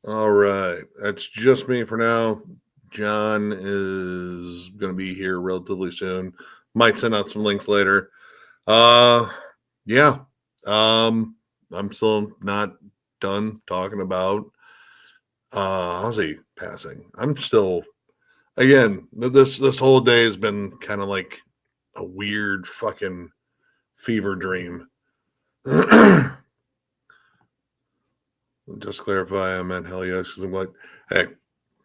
All right. That's just me for now. John is going to be here relatively soon. Might send out some links later. Uh yeah. I'm still not done talking about Ozzy passing. I'm still again, this whole day has been kind of like a weird fucking fever dream. Just clarify, I meant hell yes, because I'm like, hey,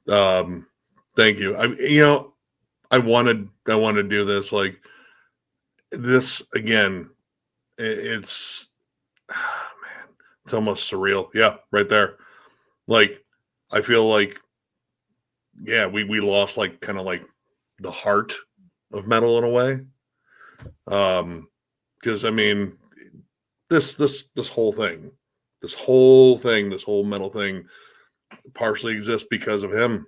um, thank you. I want to do this like this again. It's man, it's almost surreal. Yeah, right there. Like I feel like yeah, we lost like kind of like the heart of metal in a way. Because I mean, this whole thing, this whole metal thing, partially exists because of him.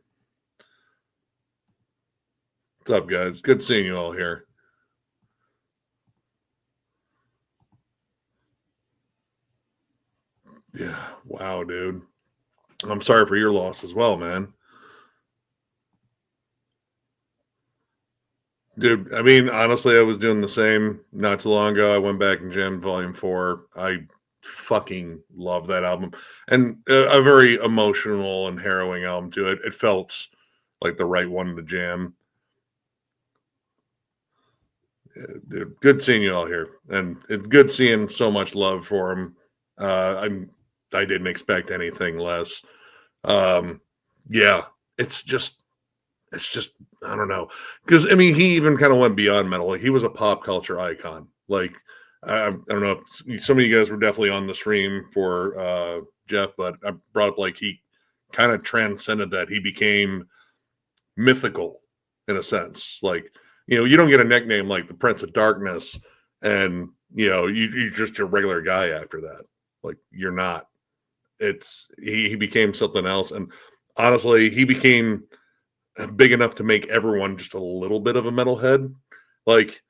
What's up, guys? Good seeing you all here. Yeah, wow, dude. I'm sorry for your loss as well, man. Dude, I mean, honestly, I was doing the same not too long ago. I went back and jammed Volume 4. I fucking love that album. And a very emotional and harrowing album, too. It felt like the right one to jam. Dude, good seeing you all here. And it's good seeing so much love for him. I'm I didn't expect anything less. Um, yeah, it's just it's just I don't know because I mean he even kind of went beyond metal. Like he was a pop culture icon. Like I don't know. Some of you guys were definitely on the stream for Jeff, but I brought up like he kind of transcended that. He became mythical in a sense. Like you don't get a nickname like the Prince of Darkness, and you're just a regular guy after that. Like you're not. It's he became something else, and honestly, he became big enough to make everyone just a little bit of a metalhead. Like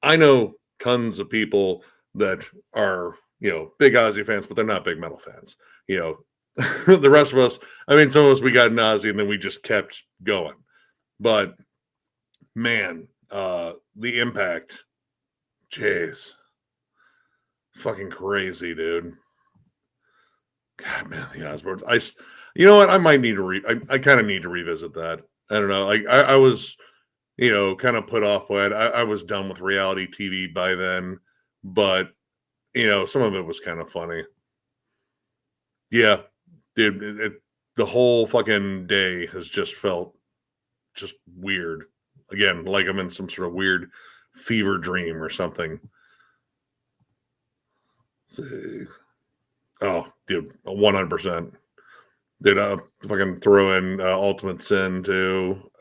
I know tons of people that are big Ozzy fans, but they're not big metal fans. You know, the rest of us. I mean, some of us we got an Ozzy, and then we just kept going. But man, the impact, jeez, fucking crazy, dude. God, man, the Osbournes. You know what? I might need to I kind of need to revisit that. I don't know. Like I was kind of put off by it. I was done with reality TV by then, but some of it was kind of funny. Yeah, dude, the whole fucking day has just felt just weird. Again, like I'm in some sort of weird fever dream or something. Let's see. Oh, dude, 100%. Did fucking throw in Ultimate Sin too.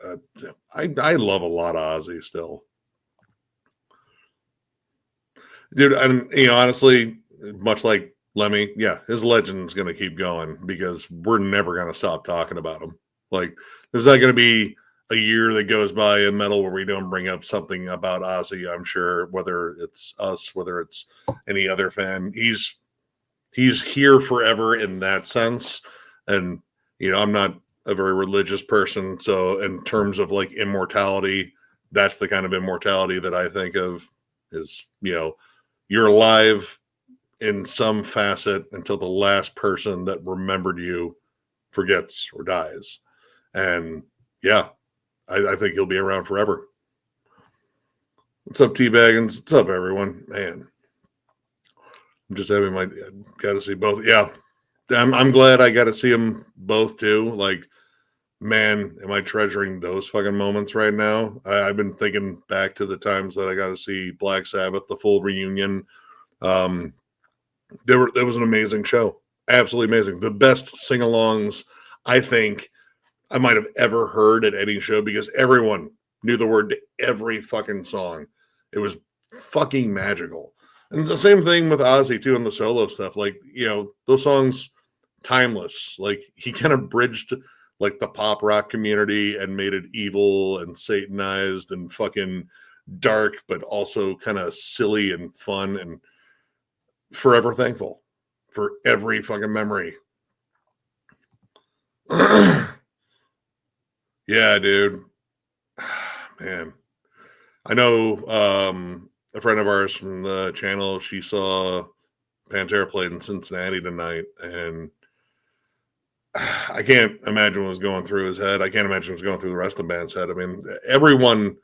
I love a lot of Ozzy still. Dude, and honestly, much like Lemmy, yeah, his legend's going to keep going because we're never going to stop talking about him. Like, there's not going to be a year that goes by in metal where we don't bring up something about Ozzy. I'm sure, whether it's us, whether it's any other fan, he's here forever in that sense. And I'm not a very religious person, so in terms of like immortality, that's the kind of immortality that I think of is you're alive in some facet until the last person that remembered you forgets or dies. And yeah, I think he'll be around forever. What's up, T Baggins? What's up, everyone? Man, I'm just having my got to see both. Yeah, I'm glad I got to see them both too. Like, man, am I treasuring those fucking moments right now? I've been thinking back to the times that I got to see Black Sabbath, the full reunion. Um, that was an amazing show. Absolutely amazing. The best sing-alongs I think I might have ever heard at any show because everyone knew the word to every fucking song. It was fucking magical. And the same thing with Ozzy too and the solo stuff. Like, those songs timeless. Like he kind of bridged like the pop rock community and made it evil and satanized and fucking dark, but also kind of silly and fun and forever thankful for every fucking memory. Yeah, dude. Man, I know a friend of ours from the channel. She saw Pantera played in Cincinnati tonight, and I can't imagine what was going through his head. I can't imagine what was going through the rest of the band's head. I mean, everyone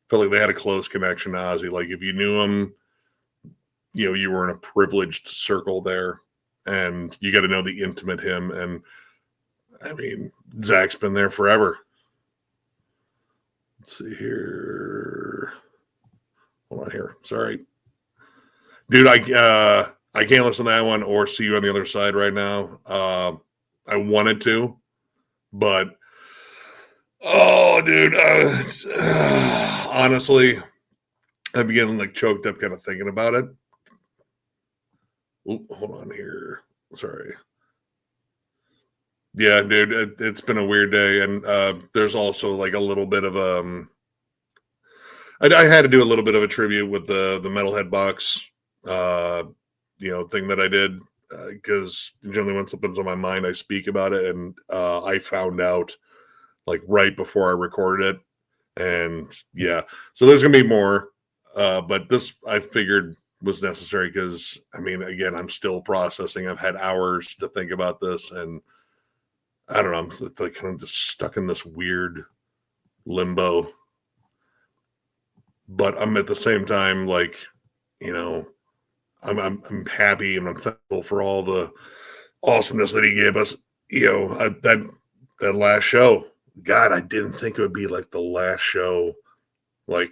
felt like they had a close connection to Ozzy. Like if you knew him, you know, you were in a privileged circle there, and you got to know the intimate him. And I mean, Zach's been there forever. Let's see here. Hold on here. Sorry, dude. I can't listen to that one or See You on the Other Side right now. I wanted to, but oh, dude. Honestly, I'm getting like choked up, kind of thinking about it. Ooh, hold on here. Sorry. Yeah, dude, it's been a weird day, and there's also like a little bit of I had to do a little bit of a tribute with the Metalhead box, uh, thing that I did because generally when something's on my mind, I speak about it, and I found out like right before I recorded it, and yeah, so there's gonna be more, but this I figured was necessary because I mean, again, I'm still processing. I've had hours to think about this, and I don't know. I'm like kind of just stuck in this weird limbo, but I'm at the same time like, you know, I'm happy and I'm thankful for all the awesomeness that he gave us. That last show. God, I didn't think it would be like the last show, like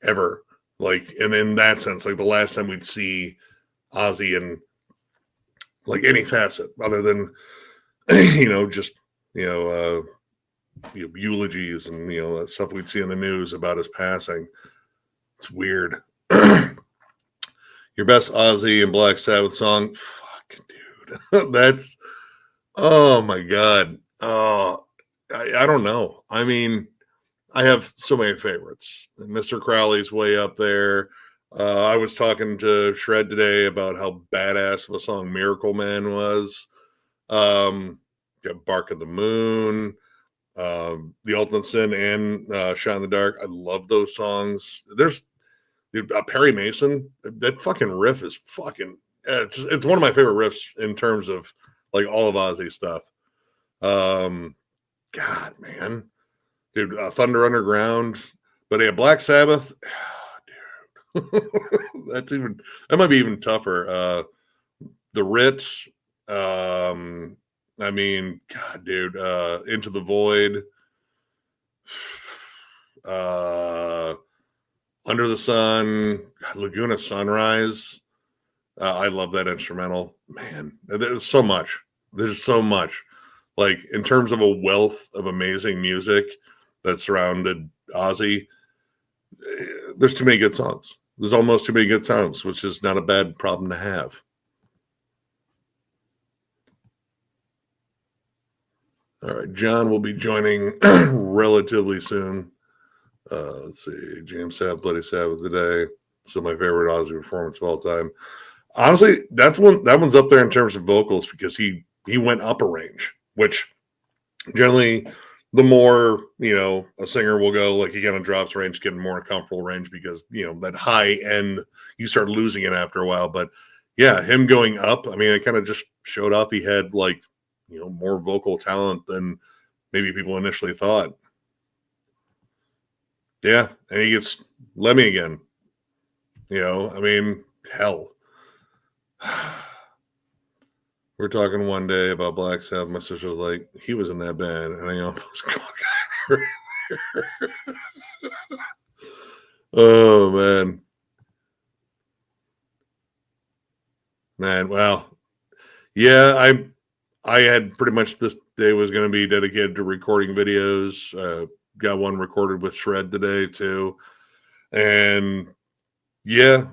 ever. Like, and in that sense, like the last time we'd see Ozzy in like any facet other than, just you know, eulogies and that stuff we'd see in the news about his passing. It's weird. Your best Ozzy and Black Sabbath song? Fuck, dude. That's oh my god. Oh, I don't know. I mean, I have so many favorites. Mr. Crowley's way up there. I was talking to Shred today about how badass of a song Miracle Man was. Got Bark of the Moon, The Ultimate Sin, and Shot in the Dark. I love those songs. There's Perry Mason. That fucking riff is fucking. It's one of my favorite riffs in terms of like all of Ozzy stuff. God, man, dude, Thunder Underground, but yeah, Black Sabbath. Dude, that might be even tougher. The Ritz. I mean, God, dude, Into the Void. Under the Sun, Laguna Sunrise. I love that instrumental. Man, there's so much. There's so much. Like, in terms of a wealth of amazing music that surrounded Ozzy, there's too many good songs. There's almost too many good songs, which is not a bad problem to have. All right, John will be joining relatively soon. Let's see, James Sabbath, Bloody Sabbath today. So my favorite Ozzy performance of all time. Honestly, that one's up there in terms of vocals because he went up a range, which generally the more a singer will go, like he kind of drops range, getting more comfortable range because that high end you start losing it after a while. But yeah, him going up, I mean, it kind of just showed off he had like more vocal talent than maybe people initially thought. Yeah, and he gets Lemmy again. I mean, hell. We're talking one day about Black Sabbath. My sister was like, he was in that band. And I almost oh, man. Man, well, yeah, I had pretty much this day was going to be dedicated to recording videos. Got one recorded with Shred today, too. And yeah,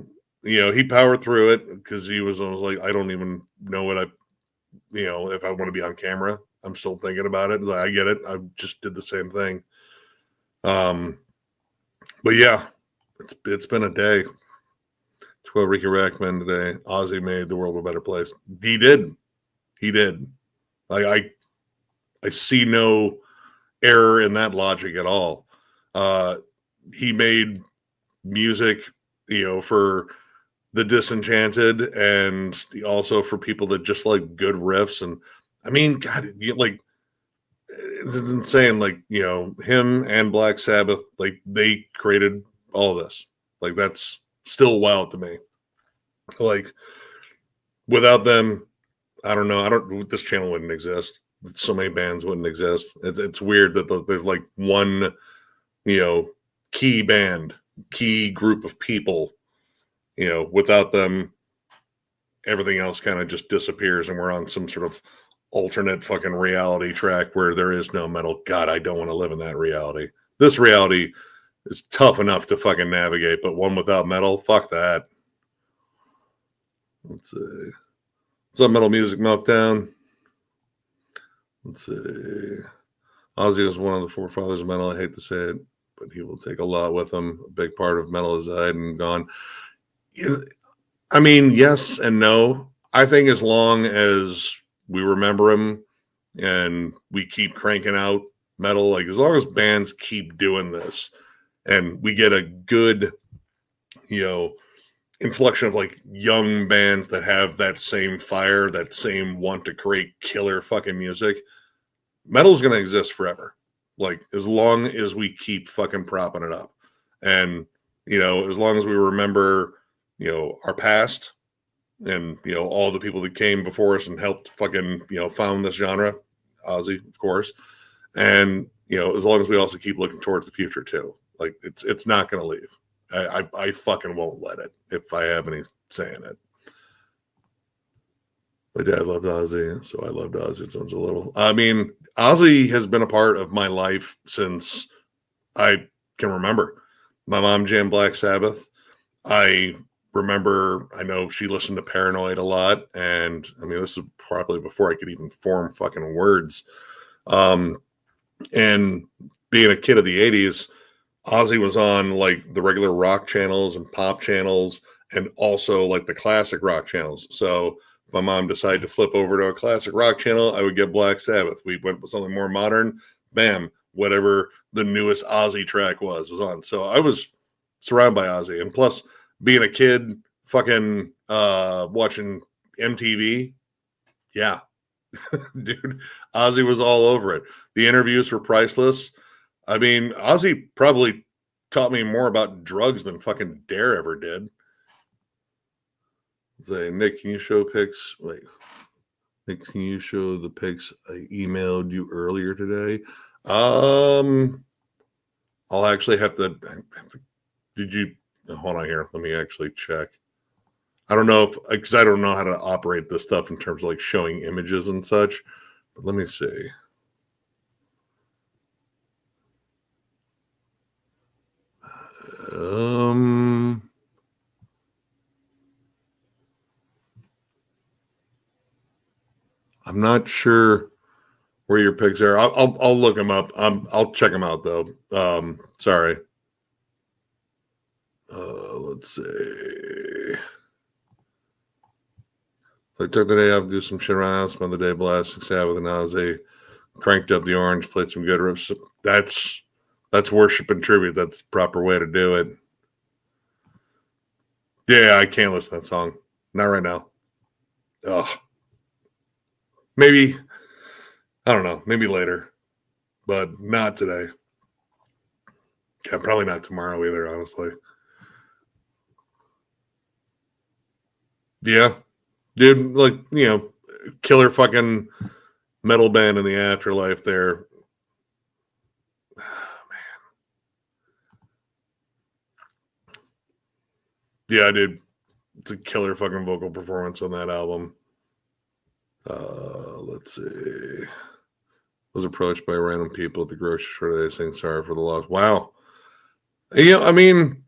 he powered through it because he was almost like, I don't even know what if I want to be on camera. I'm still thinking about it. Like, I get it. I just did the same thing. But yeah, it's been a day. 12 Ricky Rackman today. Ozzy made the world a better place. He did. Like I see no error in that logic at all. He made music, for the disenchanted and also for people that just like good riffs. And I mean, God, it's insane. Like, him and Black Sabbath, like they created all this. Like that's still wild to me. Like without them, I don't know. This channel wouldn't exist. So many bands wouldn't exist. It's weird that there's like one, key band, key group of people. Without them, everything else kind of just disappears, and we're on some sort of alternate fucking reality track where there is no metal. God, I don't want to live in that reality. This reality is tough enough to fucking navigate, but one without metal, fuck that. Let's see. What's up, Metal Music Meltdown? Let's see. Ozzy was one of the forefathers of metal. I hate to say it, but he will take a lot with him. A big part of metal has died and gone. I mean, yes and no. I think as long as we remember him and we keep cranking out metal, like as long as bands keep doing this and we get a good, inflection of like young bands that have that same fire, that same want to create killer fucking music, metal's going to exist forever. Like as long as we keep fucking propping it up. And, as long as we remember, our past and, all the people that came before us and helped fucking, found this genre, Ozzy, of course. And, as long as we also keep looking towards the future too, like it's not going to leave. I fucking won't let it if I have any say in it. My dad loved Ozzy, so I loved Ozzy since a little. I mean, Ozzy has been a part of my life since I can remember. My mom jammed Black Sabbath. I remember, I know she listened to Paranoid a lot, and I mean, this is probably before I could even form fucking words. And being a kid of the 80s, Ozzy was on like the regular rock channels and pop channels and also like the classic rock channels. So if my mom decided to flip over to a classic rock channel, I would get Black Sabbath. We went with something more modern, bam, whatever the newest Ozzy track was on. So I was surrounded by Ozzy. And plus being a kid, fucking watching MTV, yeah, dude, Ozzy was all over it. The interviews were priceless. I mean, Ozzy probably taught me more about drugs than fucking Dare ever did. Say, Nick, can you show pics? Wait, Nick, can you show the pics I emailed you earlier today? I'll actually have to. Did you hold on here? Let me actually check. I don't know because I don't know how to operate this stuff in terms of like showing images and such. But let me see. I'm not sure where your pics are. I'll look them up. I'll check them out though. Sorry. Let's see. So I took the day off to do some shit around, spent the day blasting Sabbath and Ozzy, cranked up the orange, played some good riffs. That's worship and tribute. That's the proper way to do it. Yeah, I can't listen to that song. Not right now. Ugh. Maybe, I don't know, maybe later, but not today. Yeah, probably not tomorrow either, honestly. Yeah, dude, like, killer fucking metal band in the afterlife there. Oh, man. Yeah, dude, it's a killer fucking vocal performance on that album. Let's see. Was approached by random people at the grocery store today saying sorry for the loss. Wow. I mean,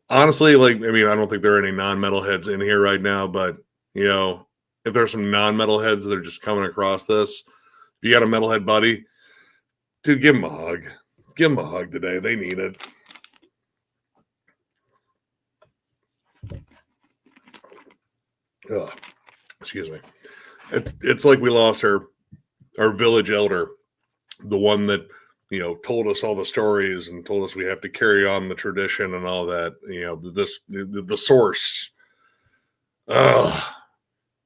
honestly, like, I mean, I don't think there are any non-metal heads in here right now, but, if there's some non-metal heads that are just coming across this, you got a metalhead buddy, dude, give him a hug. Give him a hug today. They need it. Ugh. Excuse me. It's like we lost our village elder the one that, told us all the stories and told us we have to carry on the tradition and all that. The source. Ugh.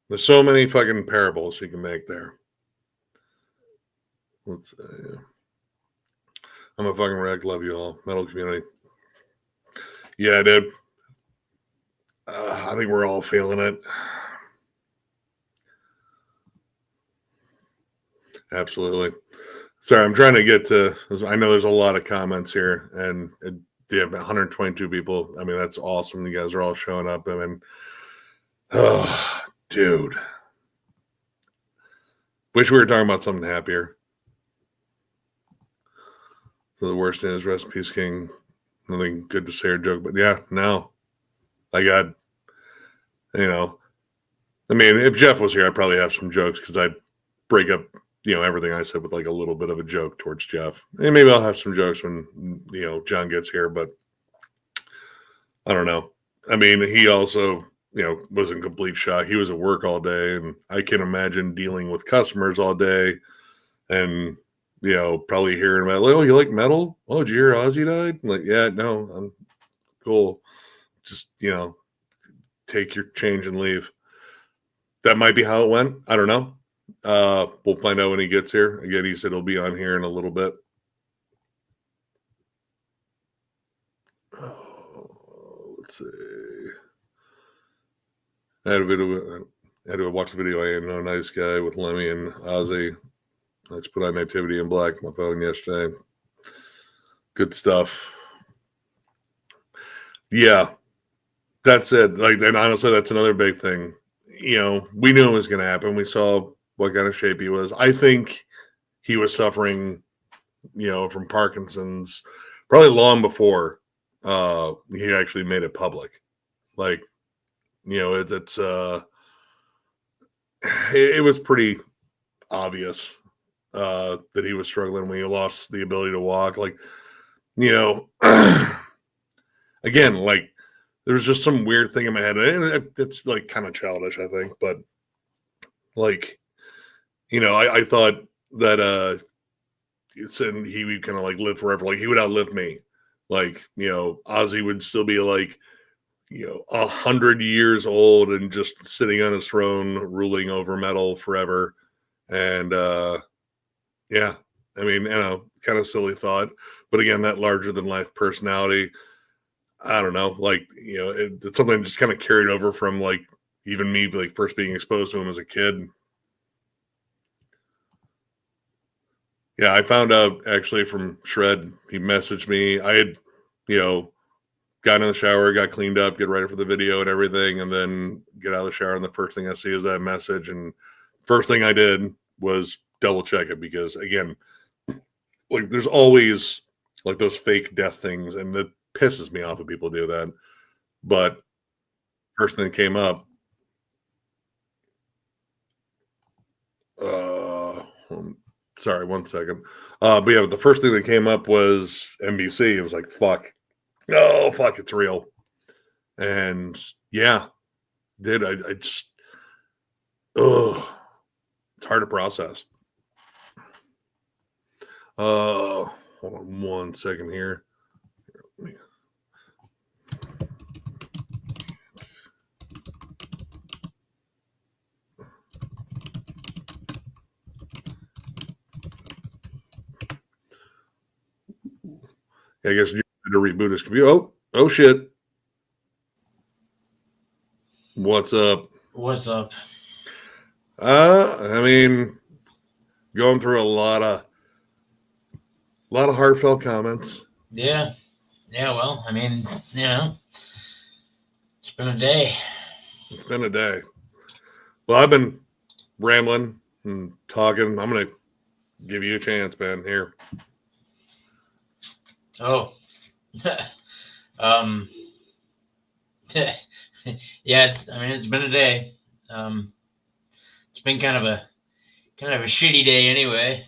There's so many fucking parables you can make there. I'm a fucking wreck. Love you all. Metal community. Yeah, dude. I think we're all feeling it. Absolutely. Sorry, I'm trying to get to. I know there's a lot of comments here, and yeah, 122 people. I mean, that's awesome. You guys are all showing up. I mean, oh, dude. Wish we were talking about something happier. So the worst in his rest in peace, King. Nothing good to say or joke, but yeah, no. I got, I mean, if Jeff was here, I'd probably have some jokes because I'd break up, everything I said with like a little bit of a joke towards Jeff. And maybe I'll have some jokes when, John gets here, but I don't know. I mean, he also, was in complete shock. He was at work all day, and I can imagine dealing with customers all day and, probably hearing about, like, oh, you like metal? Oh, did you hear Ozzy died? I'm like, yeah, no, I'm cool. Just, take your change and leave. That might be how it went. I don't know. We'll find out when he gets here. Again, he said he'll be on here in a little bit. Let's see. I had to watch the video. I Ain't No Nice Guy with Lemmy and Ozzy. I just put on Nativity in Black on my phone yesterday. Good stuff. Yeah, that's it. Like, and honestly, that's another big thing. We knew it was going to happen. We saw what kind of shape he was. I think he was suffering, from Parkinson's probably long before he actually made it public. Like, it was pretty obvious that he was struggling when he lost the ability to walk. Like, again, like, there's just some weird thing in my head. And it's like kind of childish, I think, but like, I thought that and he would kind of like live forever. Like, he would outlive me. Like, Ozzy would still be like, 100 years old and just sitting on his throne, ruling over metal forever. And yeah, I mean, kind of silly thought, but again, that larger than life personality, I don't know, like, it's something just kind of carried over from like even me, like first being exposed to him as a kid. Yeah, I found out actually from Shred. He messaged me. I had, got in the shower, got cleaned up, get ready for the video and everything, and then get out of the shower. And the first thing I see is that message. And first thing I did was double check it because, again, like, there's always like those fake death things, and it pisses me off when people do that. But first thing that came up, sorry, 1 second. But yeah, the first thing that came up was NBC. It was like, fuck. Oh, fuck, it's real. And yeah, dude, I just, it's hard to process. Hold on 1 second here. I guess you had to reboot his computer. Oh shit. What's up? What's up? I mean, going through a lot of heartfelt comments. Yeah. Well, I mean, it's been a day. It's been a day. Well, I've been rambling and talking. I'm gonna give you a chance, man. Here. Oh. um. Yeah. It's been a day. It's been kind of a shitty day anyway.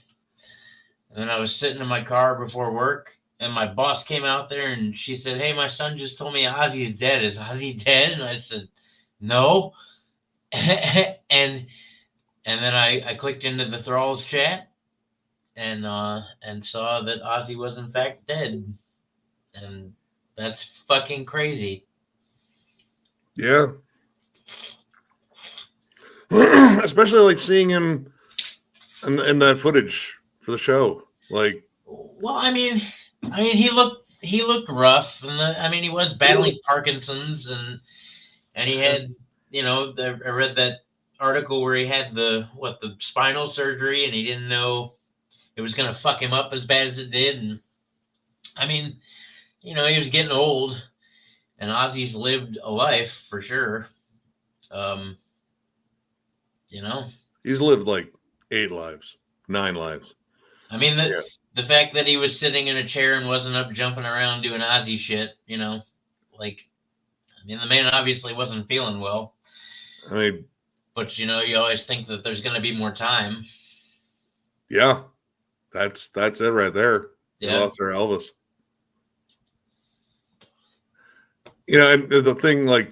And then I was sitting in my car before work, and my boss came out there, and she said, "Hey, my son just told me Ozzy's dead. Is Ozzy dead?" And I said, "No." and then I clicked into the Thralls chat, and saw that Ozzy was in fact dead, and that's fucking crazy. Yeah. Especially like seeing him in that footage for the show. Like, Well, he looked rough, and he was battling Parkinson's, and he had, I read that article where he had the spinal surgery, and he didn't know it was gonna fuck him up as bad as it did, and I mean, he was getting old, and Ozzy's lived a life for sure. Um, you know, he's lived like 8 lives, 9 lives. I mean the Yeah. the fact that he was sitting in a chair and wasn't up jumping around doing Ozzy shit, like, the man obviously wasn't feeling well. I mean, But you always think that there's going to be more time. yeah, that's it right there. We Yeah. lost our Elvis. And the thing, like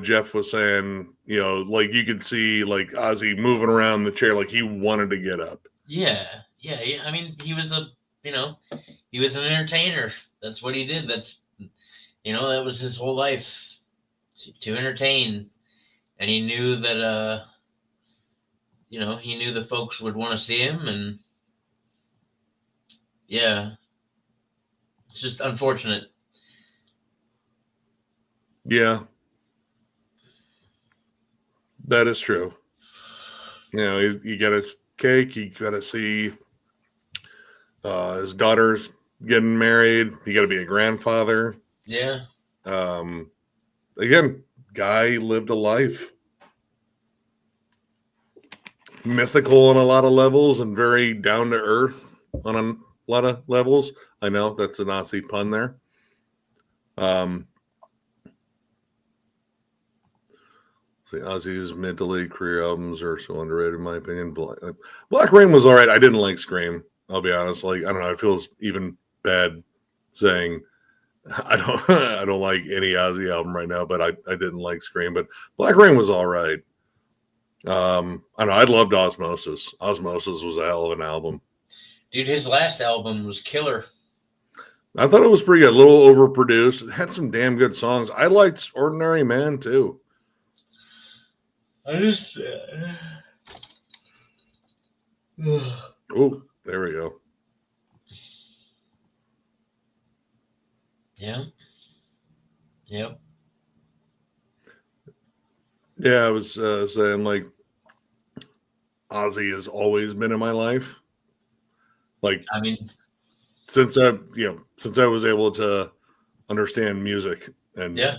Jeff was saying, like you could see like Ozzy moving around the chair, like he wanted to get up. Yeah. Yeah. He was he was an entertainer. That's what he did. That was his whole life, to entertain. And he knew that, he knew the folks would want to see him. And yeah, it's just unfortunate. Yeah, that is true. You got his cake. You got to see his daughter's getting married. You got to be a grandfather. Yeah. Again, guy lived a life, mythical on a lot of levels and very down to earth on a lot of levels. I know that's a Nazi pun there. See, Ozzy's mid to late career albums are so underrated, in my opinion. Black Rain was all right. I didn't like Scream. I'll be honest. Like, I don't know. It feels even bad saying I don't. I don't like any Ozzy album right now, but I didn't like Scream. But Black Rain was all right. I don't know. I loved Osmosis. Osmosis was a hell of an album. Dude, his last album was killer. I thought it was pretty good. A little overproduced. It had some damn good songs. I liked Ordinary Man too. I just. Oh, there we go. Yeah. Yep. Yeah, I was saying like Ozzy has always been in my life. Like since I was able to understand music and yeah.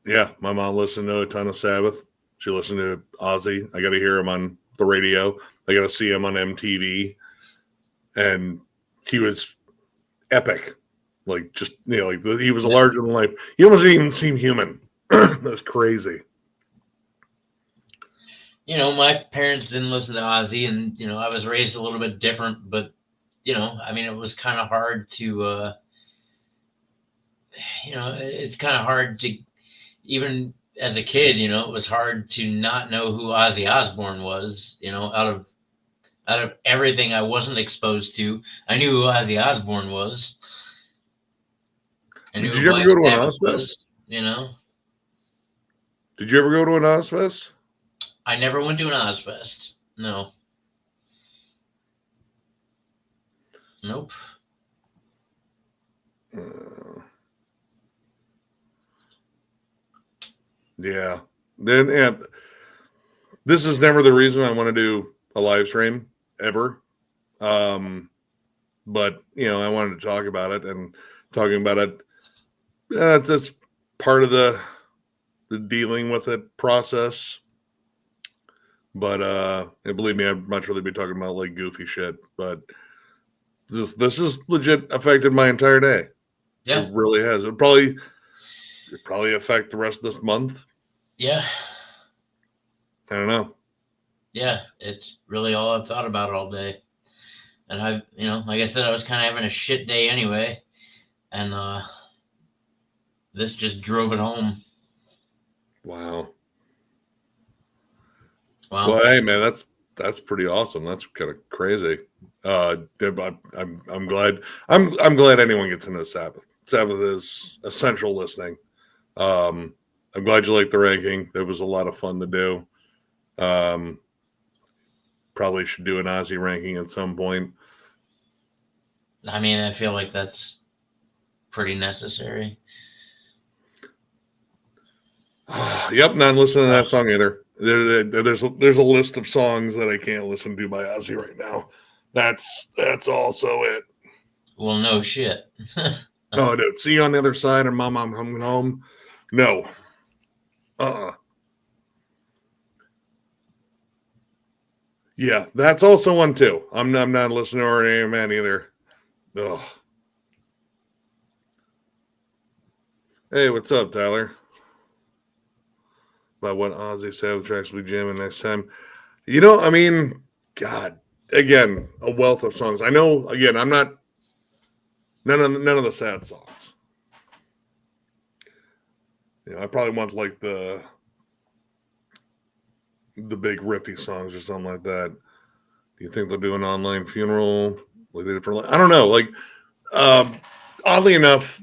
Yeah, my mom listened to a ton of Sabbath. She listened to Ozzy. I got to hear him on the radio. I got to see him on MTV, and he was epic. Like just like he was a larger than life. He almost didn't even seem human. That's crazy. My parents didn't listen to Ozzy, and I was raised a little bit different, but it was kind of hard to it's kind of hard to, even as a kid, it was hard to not know who Ozzy Osbourne was. Out of everything I wasn't exposed to, I knew who Ozzy Osbourne was. I knew Did who you ever Black go to an Sabbath Ozfest? was. Did you ever go to an Ozfest? I never went to an Ozfest. No. Nope. Yeah. Then this is never the reason I want to do a live stream ever. But I wanted to talk about it, and talking about it, that's part of the dealing with it process. But believe me, I'd much rather be talking about like goofy shit. But this has legit affected my entire day. Yeah. It really has. It probably affect the rest of this month. Yeah. I don't know. Yeah, it's really all I've thought about all day. And like I said, I was kind of having a shit day anyway, and this just drove it home. Wow. Wow. Well, hey man, That's pretty awesome. That's kind of crazy. I'm glad. I'm glad anyone gets into Sabbath. Sabbath is essential listening. Um, I'm glad you liked the ranking. It was a lot of fun to do. Um, probably should do an Ozzy ranking at some point. I mean, I feel like that's pretty necessary. Yep, not listening to that song either. There's a list of songs that I can't listen to by Ozzy right now. That's also it. Well, no shit. Oh, dude, see you on the other side, and Mom, I'm coming home. No, yeah, that's also one too. I'm not listening to Iron Man either. Ugh. Hey, what's up, Tyler? About what Ozzy Sabbath tracks will be jamming next time. You know, I mean, God, again, a wealth of songs. I know. Again, I'm not none of the sad songs. You know, I probably want like the big riffy songs or something like that. Do you think they'll do an online funeral? Like they did for, I don't know. Like, um, oddly enough,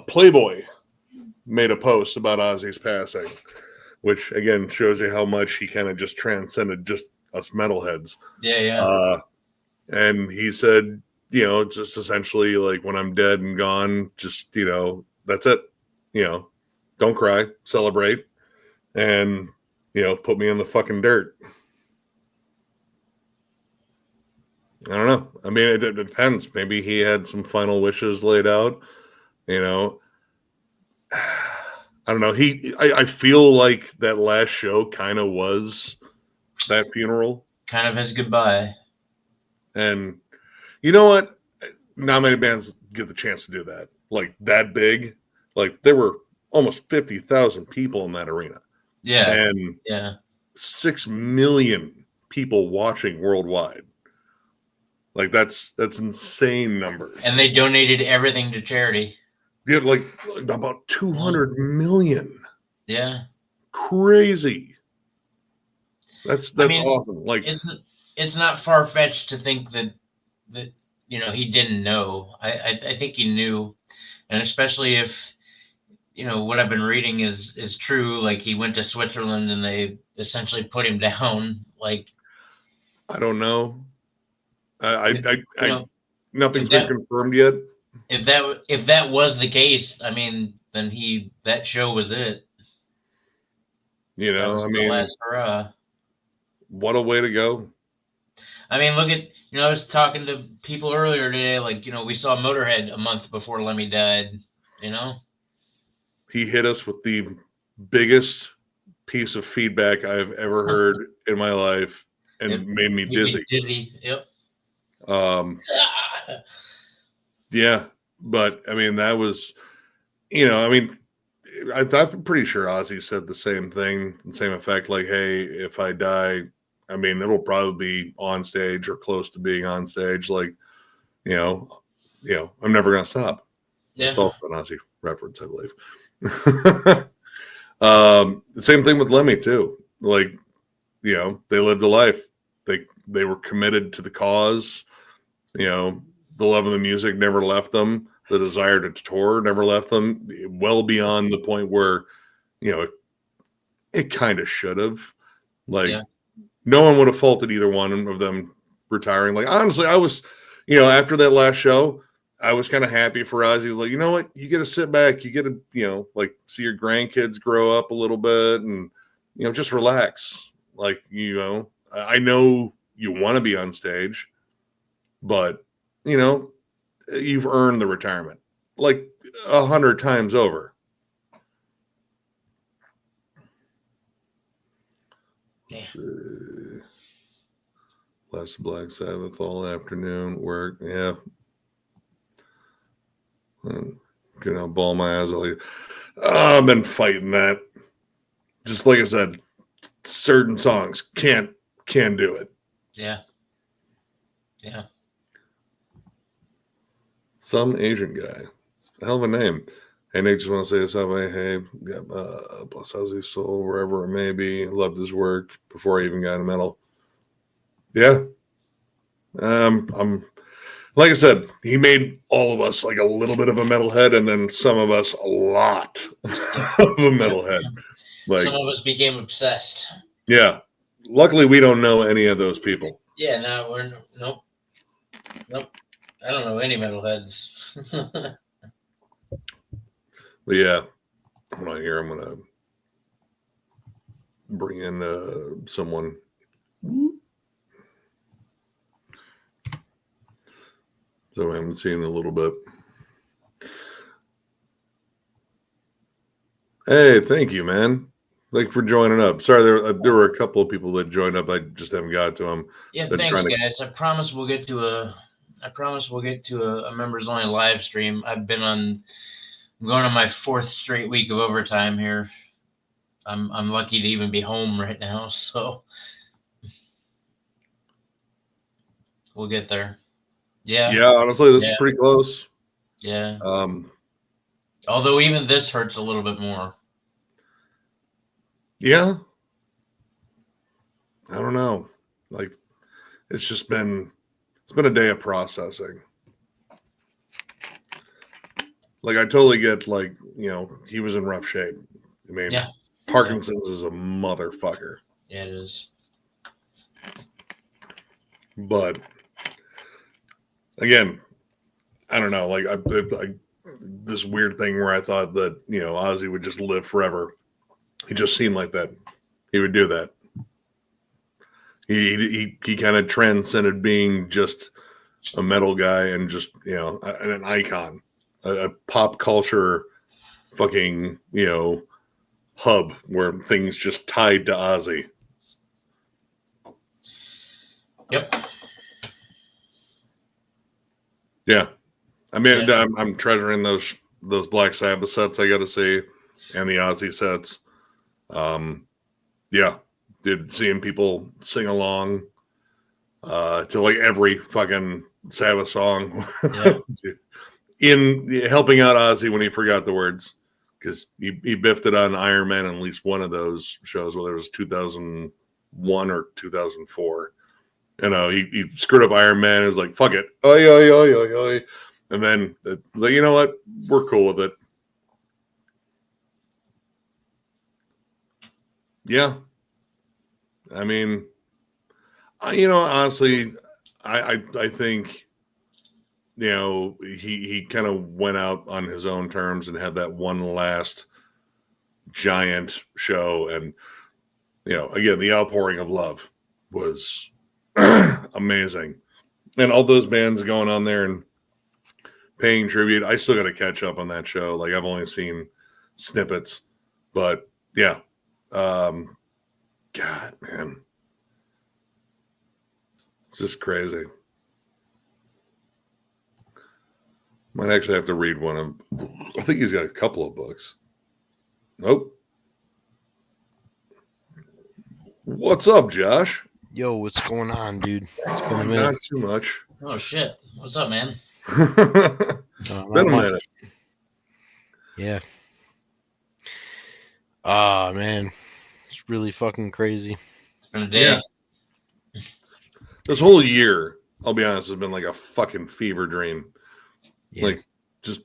Playboy made a post about Ozzy's passing, which again shows you how much he kind of just transcended just us metalheads. Yeah. And he said, you know, just essentially like when I'm dead and gone, just, you know, that's it. You know, don't cry, celebrate, and, you know, put me in the fucking dirt. I don't know. I mean, it depends. Maybe he had some final wishes laid out, you know. I don't know. I feel like that last show kind of was that funeral. Kind of his goodbye. And you know what? Not many bands get the chance to do that. Like that big. Like there were almost 50,000 people in that arena. Yeah. And Yeah. 6 million people watching worldwide. Like that's insane numbers. And they donated everything to charity. You had like about 200 million. Yeah. Crazy. That's I mean, awesome. Like it's not far fetched to think that you know he didn't know. I think he knew, and especially if you know what I've been reading is true. Like he went to Switzerland and they essentially put him down. Like I don't know. you know Nothing's if been that confirmed yet. if that was the case, I mean, then that show was it. You That know, was I the mean, last hurrah. what a way to go. I mean, look at I was talking to people earlier today. Like we saw Motorhead a month before Lemmy died. You know. He hit us with the biggest piece of feedback I've ever heard in my life and It made me made me dizzy. dizzy. Yep. Yeah, but I mean, that was, you know, I mean, I'm pretty sure Ozzy said the same thing, the same effect. Like, hey, if I die, I mean, it'll probably be on stage or close to being on stage. Like, you know, I'm never gonna stop. That's Yeah. also an Ozzy reference, I believe. The same thing with Lemmy too. Like, you know, they lived a life. They were committed to the cause. You know, the love of the music never left them. The desire to tour never left them. Well beyond the point where, you know, it kind of should have. Like, Yeah. no one would have faulted either one of them retiring. Like, honestly, I was, you know, after that last show, I was kind of happy for Ozzy. He's like, you know what? You get to sit back. You get to, you know, like see your grandkids grow up a little bit and, you know, just relax. Like, you know, I know you want to be on stage, but, you know, you've earned the retirement like 100 times over. Let's see. Last Black Sabbath all afternoon work. Yeah. You know, ball my eyes. I've been fighting that. Just like I said, certain songs can't do it. Yeah. Yeah. Some Asian guy. Hell of a name. Hey, Nick, just want to say this out. Hey, bless Ozzy's soul, wherever it may be. Loved his work before I even got into metal. Yeah. I'm like I said, he made all of us like a little bit of a metalhead, and then some of us a lot Yep. of a metalhead. Like, some of us became obsessed. yeah. Luckily, we don't know any of those people. Yeah, now we're nope. I don't know any metalheads. But yeah, hold on here. I'm gonna bring in someone. So I haven't seen in a little bit. Hey, thank you, man. Thank you for joining up. Sorry, there were a couple of people that joined up. I just haven't got to them. Yeah, Been thanks, trying to. guys. I promise we'll get to a members only live stream. I'm going on my 4th straight week of overtime here. I'm lucky to even be home right now, so we'll get there. Yeah. Yeah, honestly, this is Yeah. pretty close. Yeah. Um, Although even this hurts a little bit more. yeah, I don't know. Like, it's been a day of processing. Like, I totally get, like, he was in rough shape. I mean, Yeah. Parkinson's is a motherfucker. Yeah, it is. But again, I don't know. Like, I this weird thing where I thought that Ozzy would just live forever. He just seemed like that. He would do that. He kind of transcended being just a metal guy and just an icon, a pop culture fucking hub where things just tied to Ozzy. Yep. Yeah, I mean, Yeah. I'm treasuring those Black Sabbath sets I got to see, and the Ozzy sets. Yeah, did seeing people sing along to like every fucking Sabbath song. Yeah. In helping out Ozzy when he forgot the words, because he biffed it on Iron Man in at least one of those shows, whether it was 2001 or 2004. He screwed up Iron Man. It was like, fuck it. Oi, oi, oi, oi, oi. And then it was like, you know what? We're cool with it. Yeah. I mean, honestly, I think, he kind of went out on his own terms and had that one last giant show. And, again, the outpouring of love was amazing. And all those bands going on there and paying tribute. I still got to catch up on that show. Like, I've only seen snippets, but yeah. God, man. It's just crazy. Might actually have to read one of. I think he's got a couple of books. Nope. What's up, Josh? Yo, what's going on, dude? It's been a Not minute. too much. Oh shit! What's up, man? Been a minute. Yeah. Ah, man. It's really fucking crazy. It's been a day. Yeah. This whole year, I'll be honest, has been like a fucking fever dream. Yeah. Like, just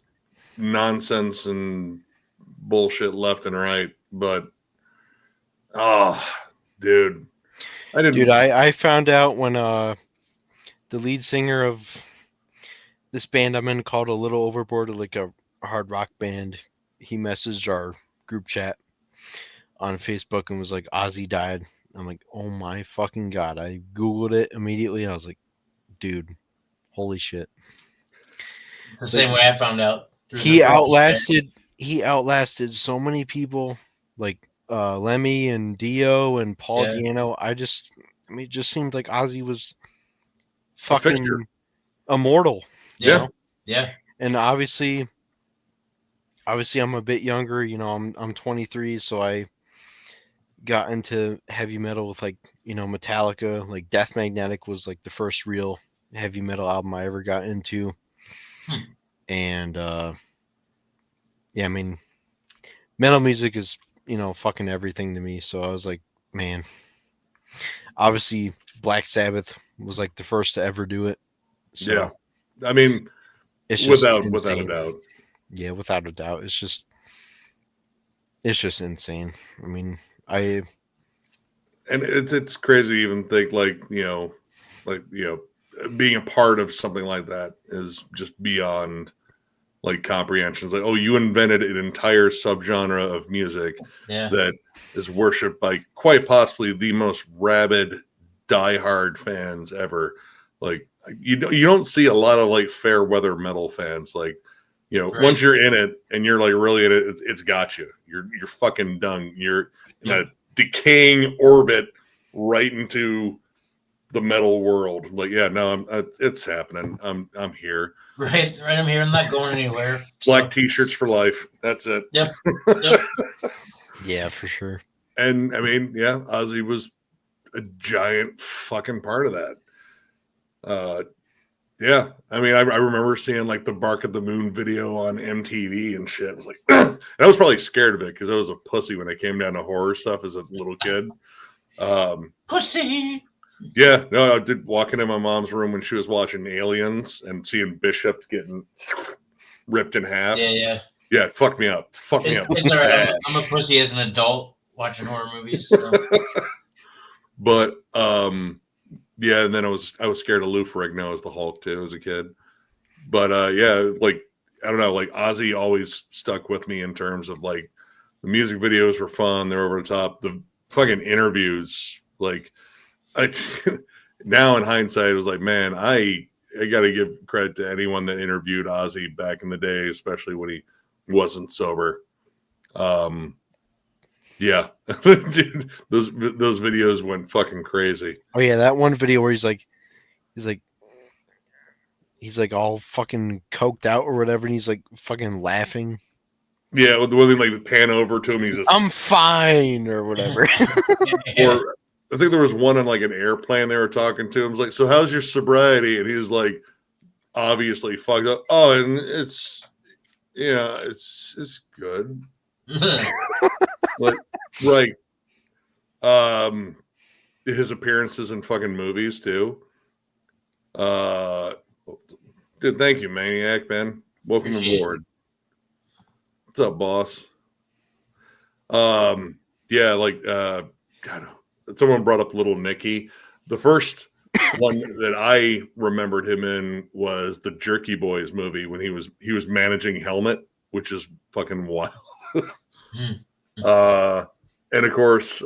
nonsense and bullshit left and right. But, dude. I found out when the lead singer of this band I'm in called A Little Overboard, like a hard rock band, he messaged our group chat on Facebook and was like, Ozzy died. I'm like, oh my fucking God. I Googled it immediately. I was like, dude, holy shit. The same way I found out. He outlasted so many people, like Lemmy and Dio and Paul Diano. It just seemed like Ozzy was fucking immortal. You know? Yeah. And obviously I'm a bit younger, I'm 23, so I got into heavy metal with like, Metallica, like Death Magnetic was like the first real heavy metal album I ever got into. And yeah, I mean, metal music is, fucking everything to me. So I was like, man, obviously Black Sabbath was like the first to ever do it. So Yeah, I mean, it's just without a insane. doubt. Yeah, without a doubt. It's just insane. I mean, I And it's crazy to even think being a part of something like that is just beyond like comprehensions. Like, oh, you invented an entire subgenre of music Yeah. that is worshipped by quite possibly the most rabid, diehard fans ever. Like you don't see a lot of like fair weather metal fans. Like, Right. once you're in it and you're like really in it, it's got you. You're fucking done. You're in a decaying orbit right into the metal world. Like, yeah, no, it's happening. I'm here. Right. I'm here. I'm not going anywhere. Black t-shirts for life. That's it. Yep. yeah, for sure. And I mean, yeah, Ozzy was a giant fucking part of that. Yeah, I mean, I remember seeing like the Bark at the Moon video on MTV and shit. I was like, I was probably scared of it because I was a pussy when it came down to horror stuff as a little kid. Pussy. Yeah, no, I did walk into my mom's room when she was watching Aliens and seeing Bishop getting ripped in half. Yeah. Yeah, fuck me up. It's all right. I'm a pussy as an adult watching horror movies. So. But yeah, and then I was scared of Lou Ferrigno as the Hulk too as a kid. But yeah, like I don't know, like Ozzy always stuck with me in terms of like the music videos were fun, they're over the top. The fucking interviews, like now in hindsight, it was like, man, I got to give credit to anyone that interviewed Ozzy back in the day, especially when he wasn't sober. Yeah, dude, those videos went fucking crazy. Oh yeah, that one video where he's like all fucking coked out or whatever, and he's like fucking laughing. Yeah, when they like pan over to him, he's just, I'm fine or whatever. Or I think there was one on like an airplane. They were talking to him. It was like, so how's your sobriety? And he was like, obviously fucked up. Oh, and it's good. Like, right. His appearances in fucking movies too. Dude, thank you, Maniac, man. Welcome aboard. What's up, boss? Yeah, like God, someone brought up Little Nicky. The first one that I remembered him in was the Jerky Boys movie when he was managing Helmet, which is fucking wild. And of course,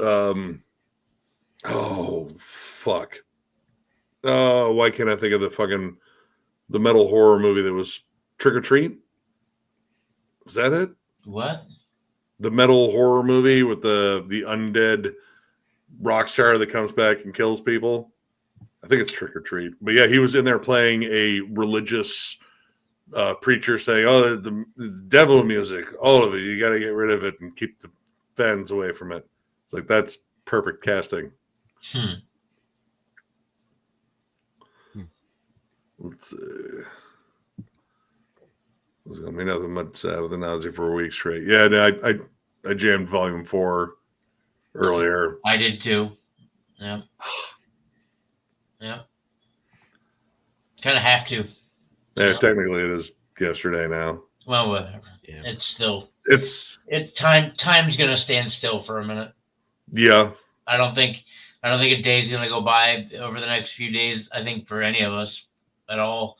oh fuck. Oh, why can't I think of the metal horror movie that was Trick or Treat? Was that it? What? The metal horror movie with the undead rock star that comes back and kills people. I think it's Trick or Treat. But yeah, he was in there playing a religious preacher saying, oh, the devil music, all of it, you got to get rid of it and keep the fans away from it. It's like, that's perfect casting. Let's see. There's gonna be nothing much Sabbath and Ozzy for a week straight. Yeah, I jammed Volume 4 earlier. I did too. Yeah. Yeah. Kind of have to. Yeah, technically it is yesterday now. Well, whatever. Yeah. It's still. It's time's gonna stand still for a minute. Yeah. I don't think a day's gonna go by over the next few days. I think for any of us at all.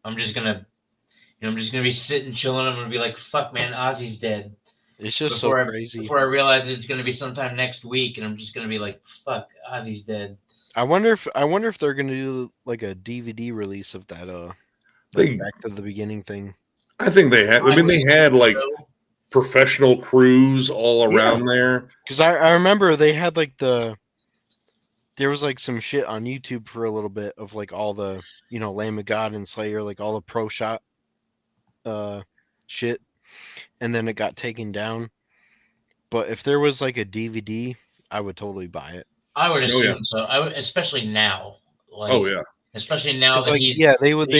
I'm just gonna be sitting chilling. I'm gonna be like, "Fuck, man, Ozzy's dead." It's just so crazy. Before I realize it's gonna be sometime next week, and I'm just gonna be like, "Fuck, Ozzy's dead." I wonder if they're gonna do like a DVD release of that Back to the Beginning thing. I think they had. I mean, they had like professional crews all around there. Because I remember they had like there was like some shit on YouTube for a little bit of like all the Lamb of God and Slayer, like all the pro shot shit, and then it got taken down. But if there was like a DVD, I would totally buy it. I would assume so. I would, especially now. Like, oh yeah. Especially now that like, they would.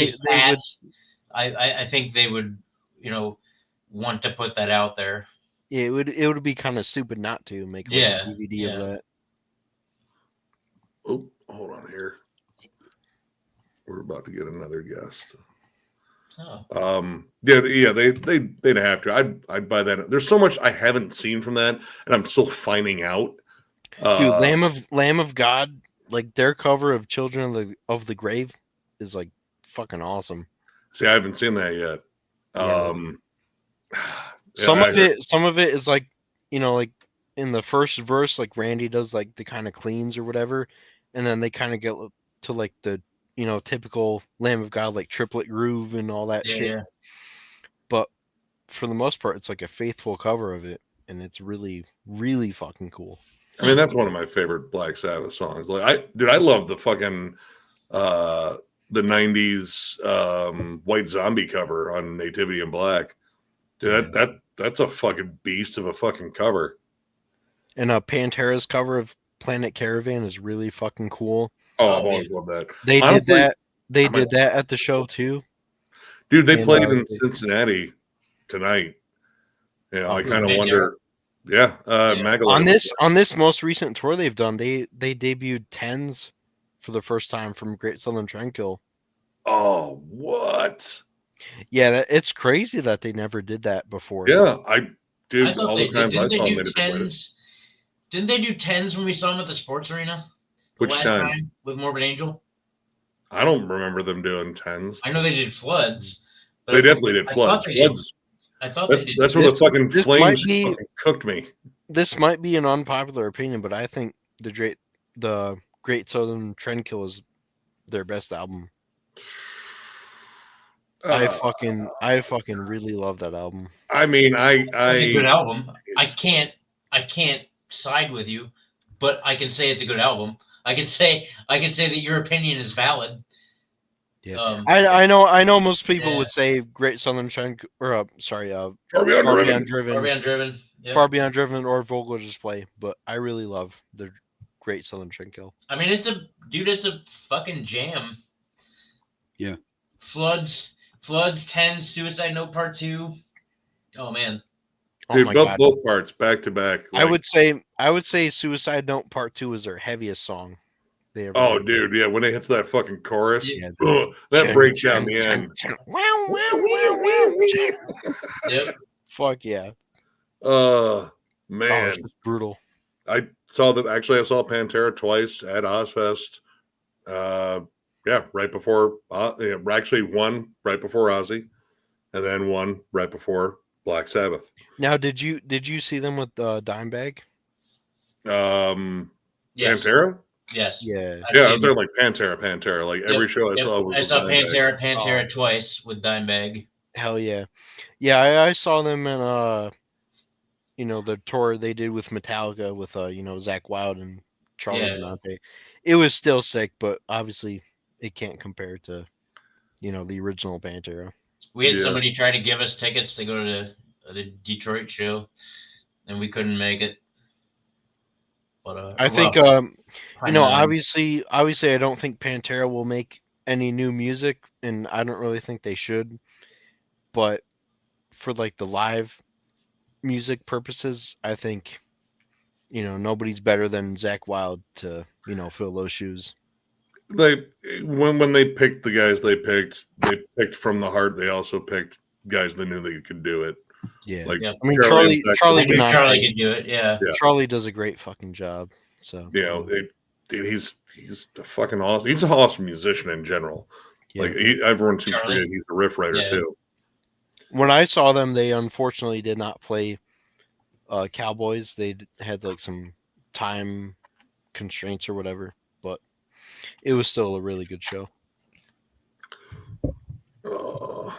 I think they would, want to put that out there. Yeah, it would be kind of stupid not to make like a DVD of that. Oh, we're about to get another guest. Oh. Yeah, they'd have to. I'd buy that. There's so much I haven't seen from that, and I'm still finding out. Dude, Lamb of God, like their cover of Children of the Grave is like fucking awesome. See, I haven't seen that yet. Yeah. Yeah, Some of it is like, like in the first verse, like Randy does like the kind of cleans or whatever, and then they kind of get to like the typical Lamb of God like triplet groove and all that shit. Yeah. But for the most part, it's like a faithful cover of it, and it's really, really fucking cool. I mean, that's one of my favorite Black Sabbath songs. Like, I love the fucking the '90s White Zombie cover on Nativity in Black. Dude, that's a fucking beast of a fucking cover. And Pantera's cover of Planet Caravan is really fucking cool. Oh, I've always loved that. They Honestly, did that. They did that at the show too. Dude, they played in Cincinnati tonight. I kind of wonder. Yeah, Magdalene on this most recent tour they've done, they debuted Tens for the first time from Great Southern Trendkill. Oh, what? Yeah, it's crazy that they never did that before. Yeah, all the times I saw them, Tens. Didn't they do Tens when we saw them at the sports arena? Which time? With Morbid Angel? I don't remember them doing Tens. I know they did Floods. They definitely did Floods. I thought they did. That's where the fucking flames fucking cooked me. This might be an unpopular opinion, but I think the Great Southern Trendkill is their best album. I fucking really love that album. I mean, it's a good album. I can't side with you, but I can say it's a good album. I can say that your opinion is valid. Yeah, I know most people would say Great Southern Trendkill, or Far Beyond Driven. Yep. Far Beyond Driven or Vogel Display, but I really love the Great Southern Trendkill. I mean, it's a fucking jam. Yeah. Floods, Tens, Suicide Note Part 2. Oh man. Dude, both parts back to back. I would say Suicide Note Part 2 is their heaviest song. Dude, yeah, when they hit that fucking chorus, that breaks down the end. Yep. Fuck yeah. Man, it's just brutal. I saw Pantera twice at Ozfest. Right before actually one right before Ozzy, and then one right before Black Sabbath. Now, did you see them with Dimebag? Yes. Pantera? Yes. Yeah. I'm talking like Pantera. Like every show I saw was. I saw Pantera twice with Dimebag. Hell yeah, yeah. I saw them in the tour they did with Metallica with Zakk Wylde and Charlie Benante. It was still sick, but obviously it can't compare to the original Pantera. We had somebody try to give us tickets to go to the Detroit show, and we couldn't make it. But I think obviously I don't think Pantera will make any new music, and I don't really think they should. But for like the live music purposes, I think nobody's better than Zakk Wylde to fill those shoes. When they picked the guys they picked from the heart. They also picked guys that knew they could do it. Yeah, I mean Charlie could do it. Yeah, Charlie does a great fucking job. So he's fucking awesome. He's an awesome musician in general. Yeah. Like everyone seems to forget he's a riff writer too. When I saw them, they unfortunately did not play Cowboys. They had like some time constraints or whatever, but it was still a really good show. What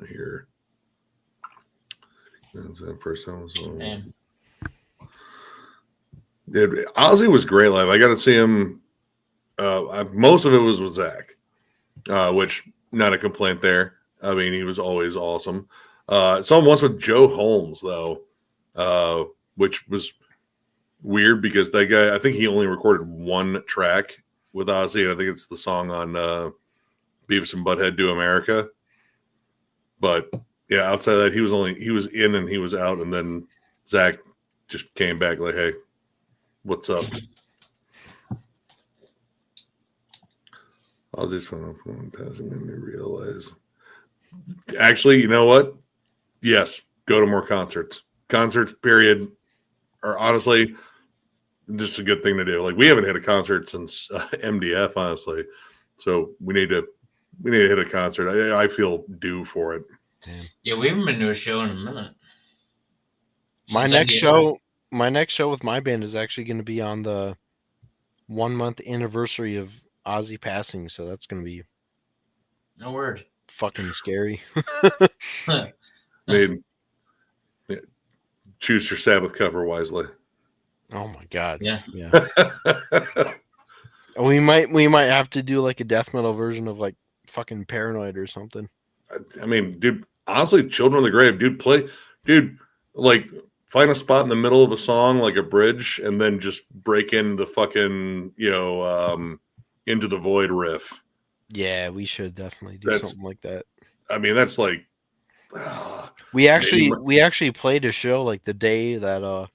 here? That's the first time I saw him. Dude, Ozzy was great live. I got to see him. Most of it was with Zach, which not a complaint there. I mean, he was always awesome. Saw him once with Joe Holmes though, which was weird because that guy, I think he only recorded one track with Ozzy. I think it's the song on Beavis and Butthead Do America. But yeah, outside of that, he was in and he was out, and then Zach just came back like, "Hey, what's up?" Ozzy's phone passing made me realize. Actually, you know what? Yes, go to more concerts. Concerts, period, are honestly just a good thing to do. Like we haven't hit a concert since MDF, honestly. So we need to hit a concert. I feel due for it. Yeah, we haven't been to a show in a minute. My Since next MDF. show with my band is actually going to be on the 1 month anniversary of Ozzy passing, so that's going to be No word. fucking scary. I mean, choose your Sabbath cover wisely. Oh my god. Yeah. We might have to do like a death metal version of like fucking Paranoid or something. I mean, dude, honestly, Children of the Grave, dude, like find a spot in the middle of a song, like a bridge, and then just break in the fucking, Into the Void riff. Yeah, we should definitely do something like that. I mean, that's like we actually played a show like the day that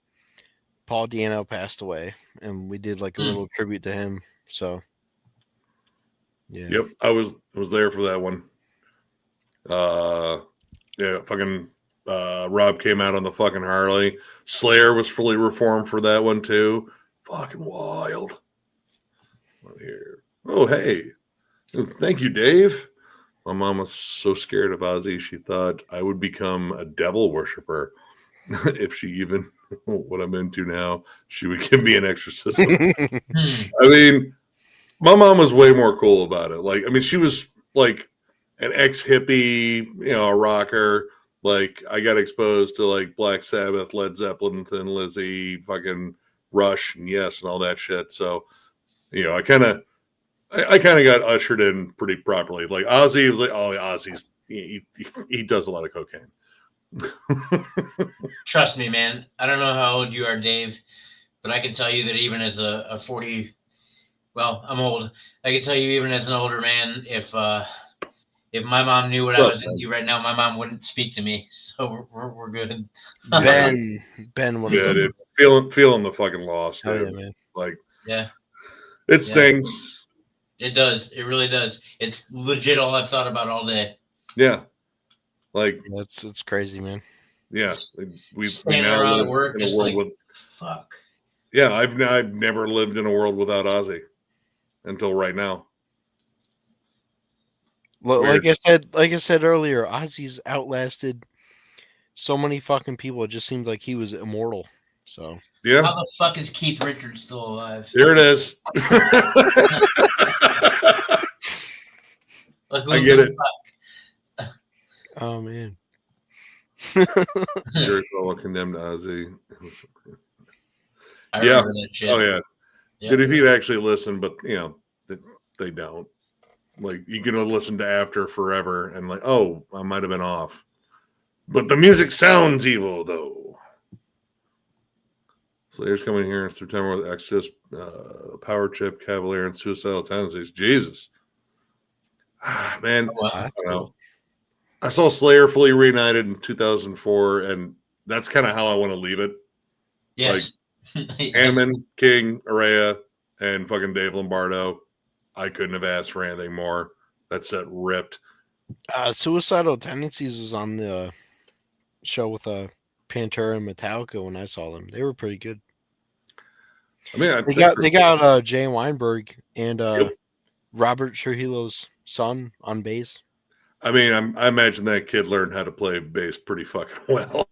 Paul Diano passed away, and we did like a little tribute to him. So yeah. Yep, I was there for that one. Yeah, fucking Rob came out on the fucking Harley. Slayer was fully reformed for that one too. Fucking wild. Here. Oh, hey. Thank you, Dave. My mom was so scared of Ozzy, she thought I would become a devil worshiper. If she even what I'm into now, she would give me an exorcism. I mean, my mom was way more cool about it. Like, I mean, she was like an ex-hippie, a rocker. Like, I got exposed to like Black Sabbath, Led Zeppelin, Thin Lizzy, fucking Rush, and Yes, and all that shit. So, I kind of got ushered in pretty properly. Like Ozzy was like, oh, Ozzy's he does a lot of cocaine. Trust me, man. I don't know how old you are, Dave, but I can tell you that even as a 40, well, I'm old. I can tell you even as an older man, if my mom knew what I was into right now, my mom wouldn't speak to me. So we're good. Ben, what is Yeah, up? dude. Feeling the fucking loss, dude. Oh yeah, man. Like, yeah, it stings. It does. It really does. It's legit all I've thought about all day. Yeah, like it's crazy, man. Yeah, we standing now around live at work in a just world like, with. Fuck. Yeah, I've never lived in a world without Ozzy until right now. Like I said earlier, Ozzy's outlasted so many fucking people. It just seemed like he was immortal. So Yeah, how the fuck is Keith Richards still alive? Here it is. I get it. Fuck? Oh man. Jerry Falwell condemned Ozzy. I remember that shit. Oh yeah. Did if he'd actually listen, but they don't. Like you can listen to After forever and like, oh, I might have been off. But the music sounds evil though. Slayer's coming here in September with Exodus, Power Chip, Cavalier, and Suicidal Tendencies. Jesus. Man, I don't know. I saw Slayer fully reunited in 2004, and that's kind of how I want to leave it. Yes. Like Hanneman, King, Araya, and fucking Dave Lombardo. I couldn't have asked for anything more. That set ripped. Suicidal Tendencies was on the show with Pantera and Metallica when I saw them. They were pretty good. I mean, they got Jay Weinberg and Robert Trujillo's son on bass. I mean, I imagine that kid learned how to play bass pretty fucking well.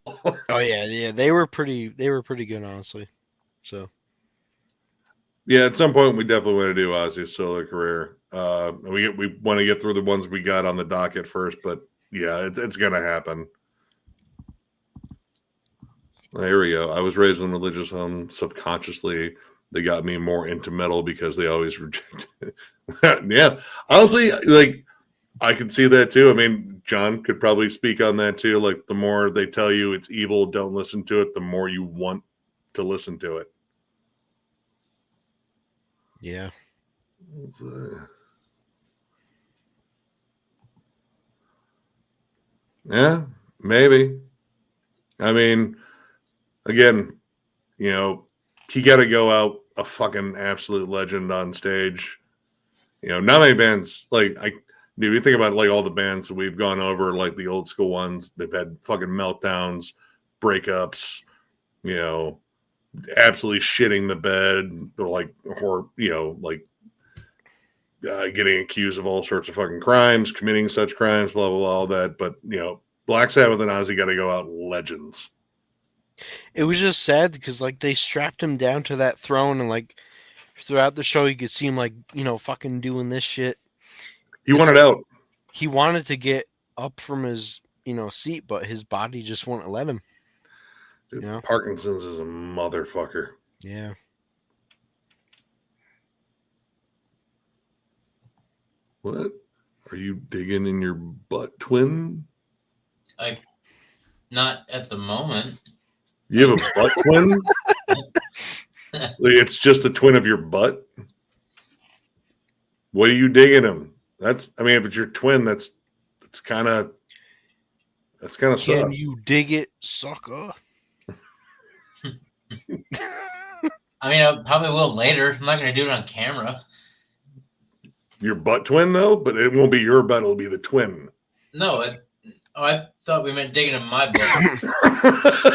Oh yeah, they were pretty good, honestly. So yeah, at some point we definitely want to do Ozzy's solo career. We want to get through the ones we got on the docket first, but yeah, it's gonna happen. There we go. I was raised in a religious home. Subconsciously, they got me more into metal because they always rejected it. Yeah, honestly, like I can see that too. I mean, John could probably speak on that too. Like the more they tell you it's evil, don't listen to it, the more you want to listen to it. Yeah. Yeah, maybe. I mean, again, he got to go out a fucking absolute legend on stage. You know, not many bands like Dude, you think about like all the bands that we've gone over, like the old school ones, they've had fucking meltdowns, breakups, you know, absolutely shitting the bed, or like, or you know, like getting accused of all sorts of fucking crimes, committing such crimes, blah blah blah, all that. But you know, Black Sabbath and Ozzy got to go out legends. It was just sad because like they strapped him down to that throne, and like throughout the show you could see him like, you know, fucking doing this shit. He wanted out. He wanted to get up from his, you know, seat, but his body just wouldn't let him. Dude, You know? Parkinson's is a motherfucker. Yeah. What? Are you digging in your butt, twin? Not at the moment. You have a butt twin? It's just a twin of your butt? What are you digging him? That's, I mean, if it's your twin, that's kind of Can sus. you dig it, sucker? I mean, I probably will later. I'm not going to do it on camera. Your butt twin, though? But it won't be your butt, it'll be the twin. No, I thought we meant digging in my butt.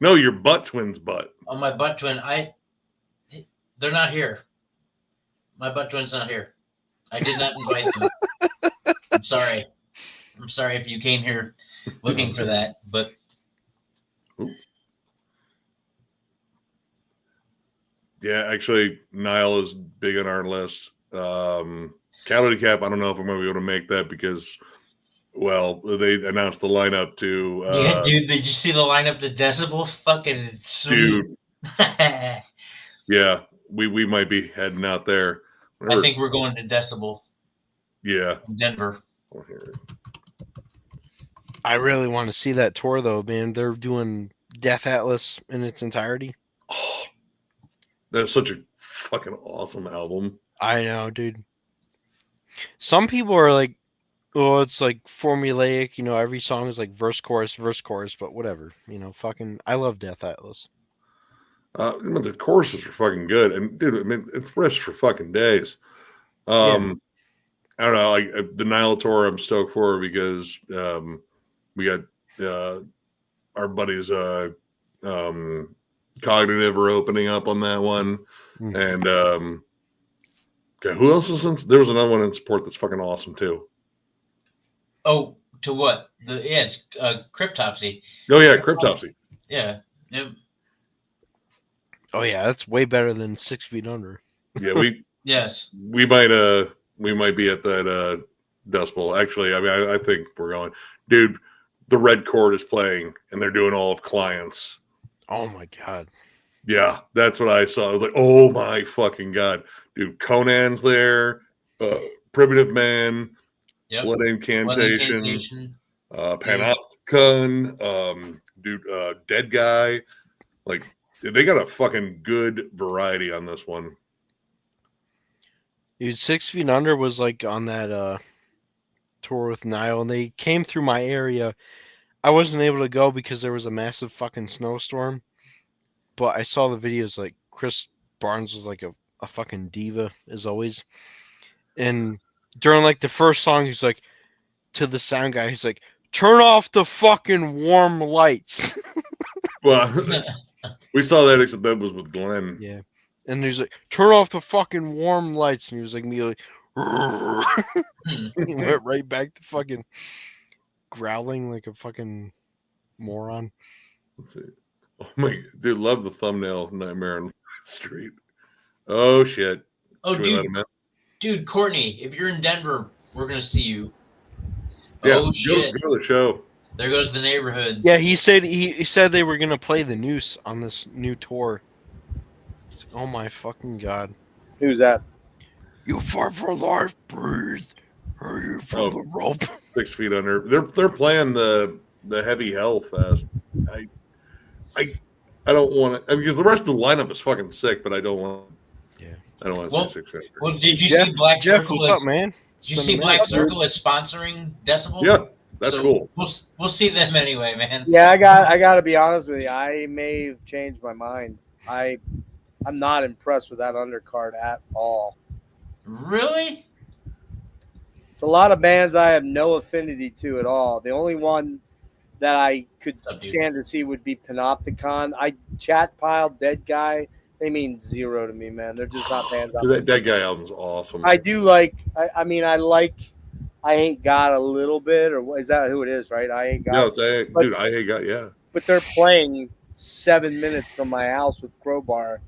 No, your butt twin's butt. On my butt twin, they're not here. My butt twin's not here. I did not invite them. I'm sorry. I'm sorry if you came here looking for that, but yeah, actually, Nile is big on our list. Calorie Cap, I don't know if I'm going to be able to make that because, well, they announced the lineup to. yeah, dude, did you see the lineup to Decibel? Fucking sweet. Dude. Yeah, we might be heading out there. I think we're going to Decibel. Yeah. In Denver. I really want to see that tour though, man. They're doing Death Atlas in its entirety. Oh, that's such a fucking awesome album. I know, dude. Some people are like, oh, it's like formulaic, you know, every song is like verse, chorus, but whatever. You know, fucking, I love Death Atlas. The choruses are fucking good. And, dude, I mean, it's riffs for fucking days. Yeah. I don't know, like the Nile tour I'm stoked for because we got our buddies Cognitive are opening up on that one. And okay, who else is in? There was another one in support that's fucking awesome too. Oh, to what? It's Cryptopsy. Oh yeah, Cryptopsy. Yeah. Oh yeah, that's way better than 6 Feet Under. Yeah, we might be at that Decibel. Actually, I mean, I think we're going. Dude, the Red Chord is playing, and they're doing all of Clients. Oh my god. Yeah, that's what I saw. I was like, oh my fucking god, dude! Conan's there, Primitive Man, Yep. Blood Incantation, Panopticon, dude, Dead Guy. Like, they got a fucking good variety on this one. Dude, 6 Feet Under was like on that tour with Nile, and they came through my area. I wasn't able to go because there was a massive fucking snowstorm, but I saw the videos. Like Chris Barnes was like a fucking diva as always, and during like the first song, he's like to the sound guy, he's like, "Turn off the fucking warm lights." Well, we saw that, except that was with Glenn. Yeah. And he's like, "Turn off the fucking warm lights." And he was like, immediately, he went right back to fucking growling like a fucking moron. Let's see. Oh my, dude, love the thumbnail Nightmare on Street. Oh shit. Oh, dude, Courtney, if you're in Denver, we're gonna see you. Yeah, oh shit. Go to the show. There goes the neighborhood. Yeah, he said they were gonna play the Noose on this new tour. It's like, oh my fucking god. Who's that? You fight for life, breathe. Are you for the rope? 6 Feet Under. They're playing the Heavy Hell Fest. I don't want to, because the rest of the lineup is fucking sick, but I don't want. Yeah, I don't want to see 6 Feet Under. Well, did you see Black Circle? What's up, man? Did you see Black Circle is sponsoring Decibel? Yeah, that's cool. We'll see them anyway, man. Yeah, I got to be honest with you. I may have changed my mind. I'm not impressed with that undercard at all. Really? It's a lot of bands I have no affinity to at all. The only one that I could What's up, dude? stand to see would be Panopticon. Chat Pile, Dead Guy. They mean zero to me, man. They're just not bands. Dude, that guy album's awesome. I do like. I mean, I like. I Hate God a little bit, or is that who it is? Right? I Hate God. No, dude, I Hate God. Yeah. But they're playing 7 minutes from my house with Crowbar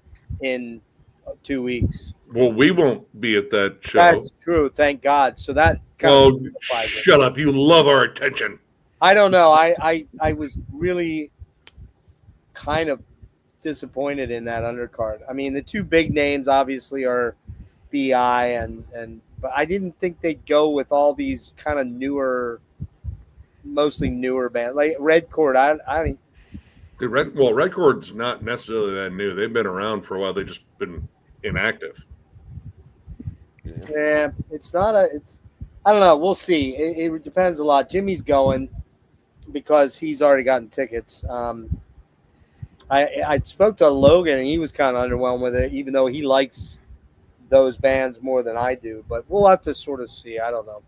in 2 weeks. Well, we won't be at that show. That's true. Thank God. So that kind Oh, of signifies it. shut up! You love our attention. I don't know. I was really kind of disappointed in that undercard. I mean, the two big names obviously are BI and but I didn't think they'd go with all these kind of newer, mostly newer bands like Red Chord. I Dude, Red Chord's not necessarily that new. They've been around for a while. They've just been inactive. yeah, it's not a. It's I don't know. We'll see. It depends a lot. Jimmy's going because he's already gotten tickets. I spoke to Logan and he was kind of underwhelmed with it, even though he likes those bands more than I do. But we'll have to sort of see. I don't know.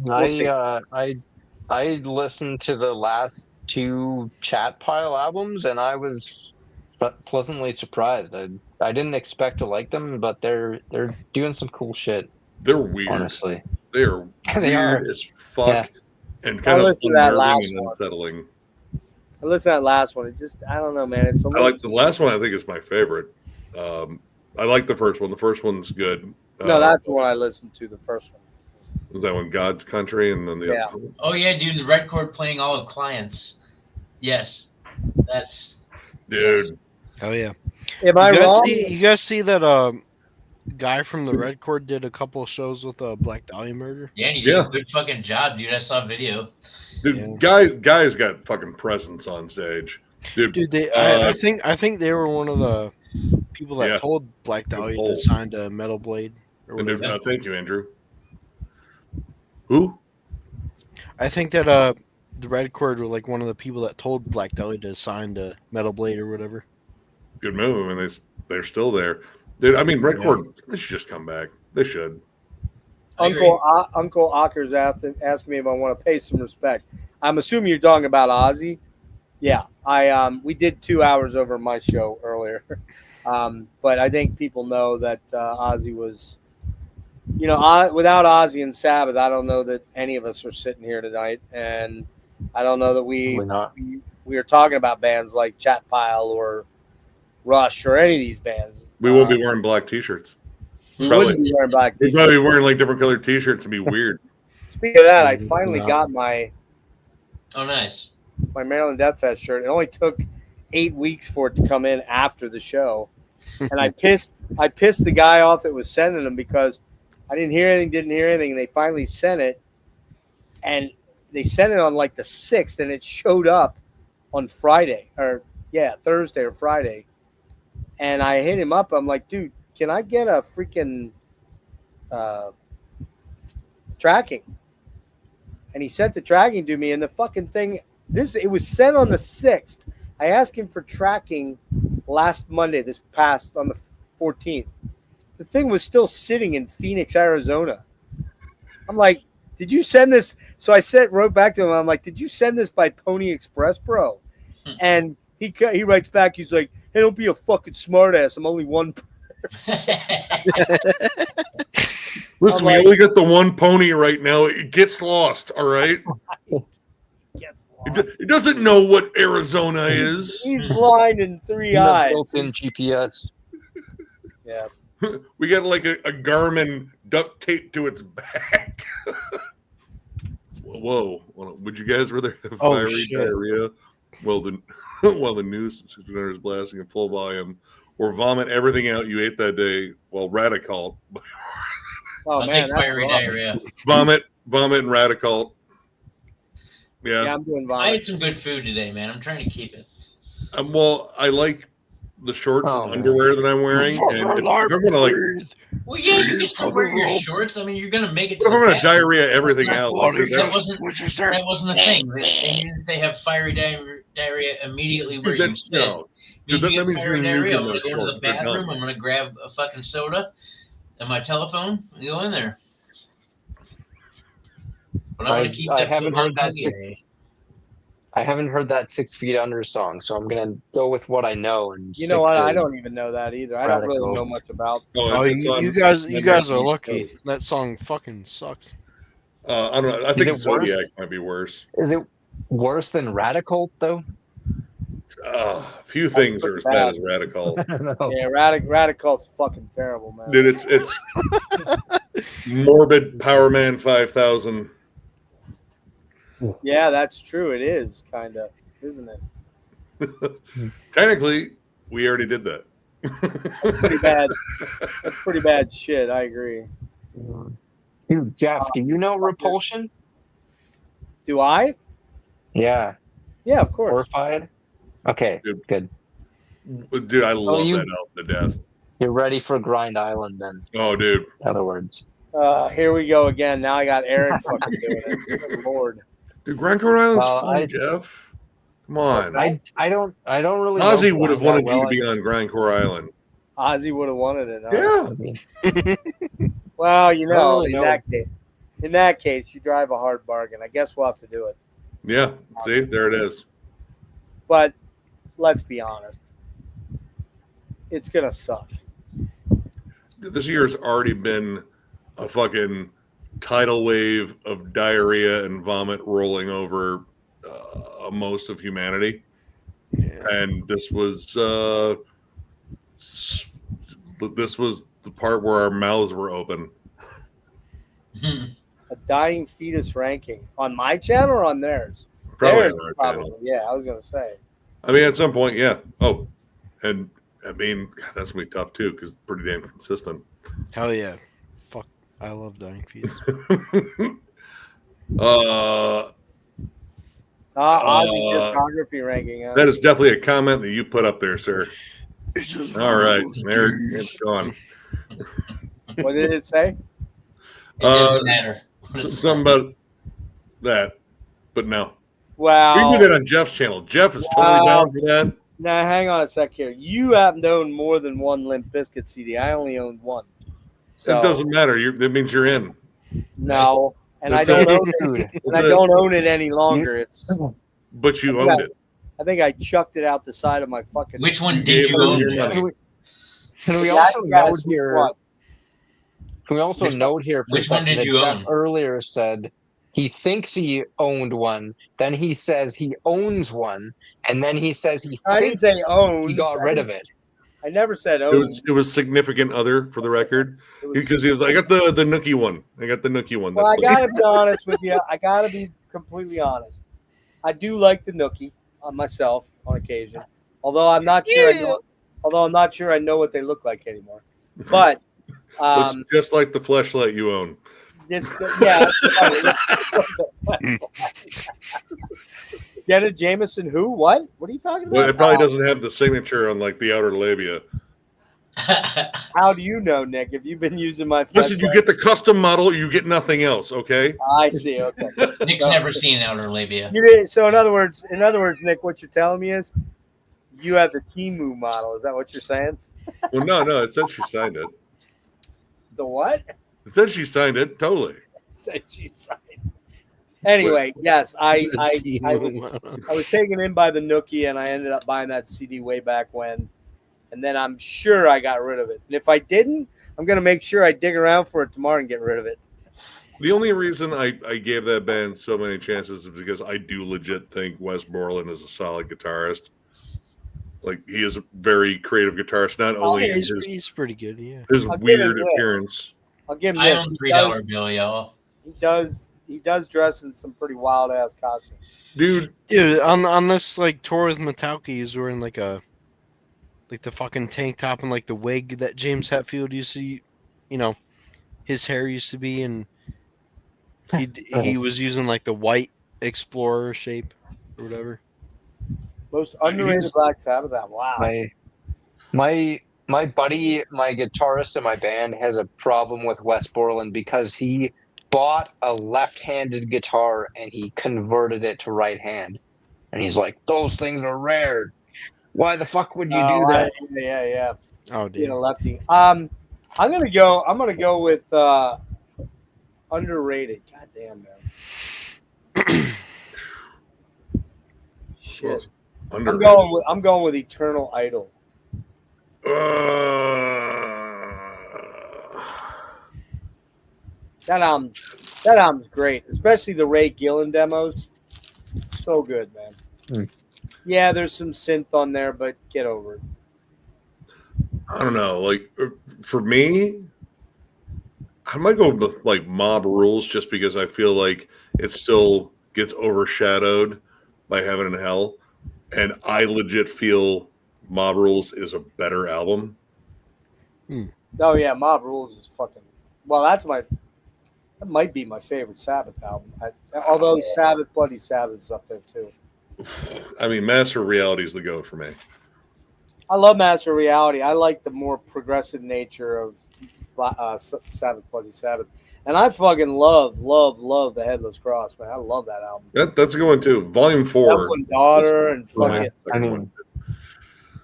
We'll see. I listened to the last two Chat Pile albums and I was pleasantly surprised. I didn't expect to like them, but they're doing some cool shit. They're weird. Honestly, They're They are. weird as fuck Yeah. and kind of listened to that unnerving last and one. unsettling. I listened to that last one. It just I don't know, man. It's a I little. like the last one. I think is my favorite. I like the first one. The first one's good. No, that's the one I listened to. The first one. Was that one God's Country and then the Yeah. other one? Oh yeah, dude. The Red Chord playing all of Clients. Yes, that's. Dude. Oh yeah. Am I wrong? You guys see that guy from the Red Chord did a couple of shows with Black Dahlia Murder? Yeah, and you did Yeah. a good fucking job, dude. I saw a video. Dude, Yeah. guys got fucking presence on stage. Dude, Dude, I think they were one of the people that Yeah. told Black Dahlia Bold. to sign to Metal Blade. Or and dude, whatever. thank you, Andrew. Who? I think that the Red Chord were like one of the people that told Black Dahlia to sign to Metal Blade or whatever. Good move. I mean, they're still there. Dude, I mean, Red Yeah. Chord, they should just come back. They should. I agree. Uncle Ocker's asking me if I want to pay some respect. I'm assuming you're talking about Ozzy. Yeah, we did 2 hours over my show earlier, but I think people know that Ozzy was, without Ozzy and Sabbath, I don't know that any of us are sitting here tonight, and I don't know that we are talking about bands like Chat Pile or Rush or any of these bands. We won't be wearing black t-shirts. We probably. wouldn't be wearing black We'd t-shirts. probably be wearing like different colored t-shirts and be weird. Speaking of that, I finally got my Oh, nice. Maryland Death Fest shirt. It only took 8 weeks for it to come in after the show, and I pissed the guy off that was sending them because I didn't hear anything, and they finally sent it, and they sent it on like the 6th, and it showed up on Thursday or Friday, and I hit him up. I'm like, dude, can I get a freaking tracking? And he sent the tracking to me, and the fucking thing. It was sent on the 6th. I asked him for tracking last Monday, this past on the 14th. The thing was still sitting in Phoenix, Arizona. I'm like, did you send this? So I wrote back to him. I'm like, did you send this by Pony Express, bro? And he writes back. He's like, hey, don't be a fucking smartass. I'm only one person. Listen, we only got the one pony right now. It gets lost, all right? It doesn't know what Arizona is. He's blind in 3 eyes. Built-in GPS. Yeah. We got like a Garmin duct taped to its back. Whoa. Would you guys rather have fiery diarrhea while the news is blasting at full volume or vomit everything out you ate that day while Radical? Oh, I'll man. take fiery diarrhea. Vomit and Radical. Yeah, I'm doing I vomit. ate some good food today, man. I'm trying to keep it. Well, I like the shorts and underwear that I'm wearing. And if I'm gonna Well, yeah, you can still wear your shorts. I mean, you're gonna make it. if I'm gonna diarrhea everything out, like, That wasn't the thing. They didn't say have fiery diarrhea immediately where you sit. no. Dude, that means you're Fiery diarrhea. nuking I'm gonna those go to shorts. the They're bathroom. done. I'm gonna grab a fucking soda. and my telephone, go in there. But I'm gonna keep I that haven't heard that Boogie. I haven't heard that 6 Feet Under song, so I'm gonna go with what I know and You stick know what? to I don't even know that either. I don't really Radical. know much about. Oh, it's you on- guys, it's you on guys are East lucky. Coast. That song fucking sucks. I don't know. I Is think it worse? Zodiac might be worse. Is it worse than Radical though? Few things are as bad bad. as Radical. I don't know. Yeah, Radical's fucking terrible, man. Dude, it's morbid Power Man 5000. Yeah, that's true. It is kind of, isn't it? Technically, we already did that. Pretty bad. That's pretty bad shit. I agree. Dude, Jeff, do you know Repulsion? Do I? Yeah, Yeah, of course. Horrified. Okay, Dude. good. Dude, I love you- that album to death. You're ready for Grind Island then, Oh, dude. in other words. Here we go again. Now I got Eric fucking doing it. Good Lord. Dude, Grindcore Island's Well, fun, Jeff. Come on. I don't really know Ozzy would have Grind wanted that you to well. be on Grindcore Island. Ozzy would have wanted it. Huh? Yeah. I mean, Well, you know, Oh, in no. that case, you drive a hard bargain. I guess we'll have to do it. Yeah. See, there it is. But let's be honest. It's gonna suck. This year's already been a fucking tidal wave of diarrhea and vomit rolling over most of humanity. Yeah. And this was the part where our mouths were open. A dying fetus ranking on my channel or on theirs? Probably Theirs, on our probably. channel. Yeah, I was gonna say. I mean, at some point, yeah. Oh, and I mean, that's gonna be tough too because it's pretty damn consistent. Hell yeah. Fuck. I love Dying Fetus. Ozzy Uh, discography ranking. that is definitely a comment that you put up there, sir. All right, there it's gone. What did it say? It doesn't matter. Something about that, but no. Wow. We can do that on Jeff's channel. Jeff is totally Wow. down for that. Now, hang on a sec here. You happen to own more than one Limp Bizkit CD. I only owned one. So, It doesn't matter. That means you're in. No, and I That's don't it. own it. dude, And I don't own it any longer. It's. But you owned it. I think I chucked it out the side of my fucking. Which one You did gave you them own? your Jeff? money. Can we That also guess note here? what? Can we also Which- note here for which one something did that you Jeff own? earlier said he thinks he owned one, then he says he owns one, and then he says he I didn't thinks say owns. he got rid of it. I never said It owns. was significant other for the record It was- because he was. I got the Nookie one. I got the Nookie one. Well, I gotta be honest with you. I gotta be completely honest. I do like the Nookie on myself on occasion, although I'm not sure. Although I'm not sure I know what they look like anymore. But Looks just like the fleshlight you own. this, yeah. Jenna Jameson, who? What? What are you talking about? Well, it probably doesn't have the signature on like the outer labia. How do you know, Nick? Have you been using my? Listen, you get the custom model, you get nothing else. Okay. I see. Okay. Nick's never seen outer labia. You did, so in other words, Nick, what you're telling me is you have the Timu model. Is that what you're saying? Well, no. It said she signed it. The what? It said she signed it. Totally. Said she signed. Anyway, yes, I was taken in by the Nookie, and I ended up buying that CD way back when, and then I'm sure I got rid of it. And if I didn't, I'm gonna make sure I dig around for it tomorrow and get rid of it. The only reason I gave that band so many chances is because I do legit think Wes Borland is a solid guitarist. Like, he is a very creative guitarist, not only in he's pretty good, yeah. his I'll give weird him this. appearance. I'll give him I this. own $3 bill, y'all. He does dress in some pretty wild ass costumes. Dude, Dude, on this like tour with Metallica, he's wearing like the fucking tank top and like the wig that James Hetfield used to, his hair used to be, and he was using like the white Explorer shape or whatever. Most underrated Black Sabbath album. Wow. My buddy, my guitarist in my band, has a problem with Wes Borland because he bought a left-handed guitar and he converted it to right hand, and he's like, "Those things are rare. Why the fuck would you do that?" Yeah. Oh, Being a damn. lefty. I'm gonna go with underrated. God damn, man. Shit. Underrated. I'm going with Eternal Idol. That album's great, especially the Ray Gillen demos. So good, man. Hmm. Yeah, there's some synth on there, but get over it. I don't know. Like for me, I might go with like Mob Rules just because I feel like it still gets overshadowed by Heaven and Hell, and I legit feel Mob Rules is a better album. Oh yeah, Mob Rules is fucking. Well, that might be my favorite Sabbath album. Although Sabbath, Bloody Sabbath is up there too. I mean, Master of Reality is the go for me. I love Master of Reality. I like the more progressive nature of Sabbath, Bloody Sabbath, and I fucking love the Headless Cross, man. I love that album. That's a good one too. Volume 4. That one, Daughter, and fucking. I mean,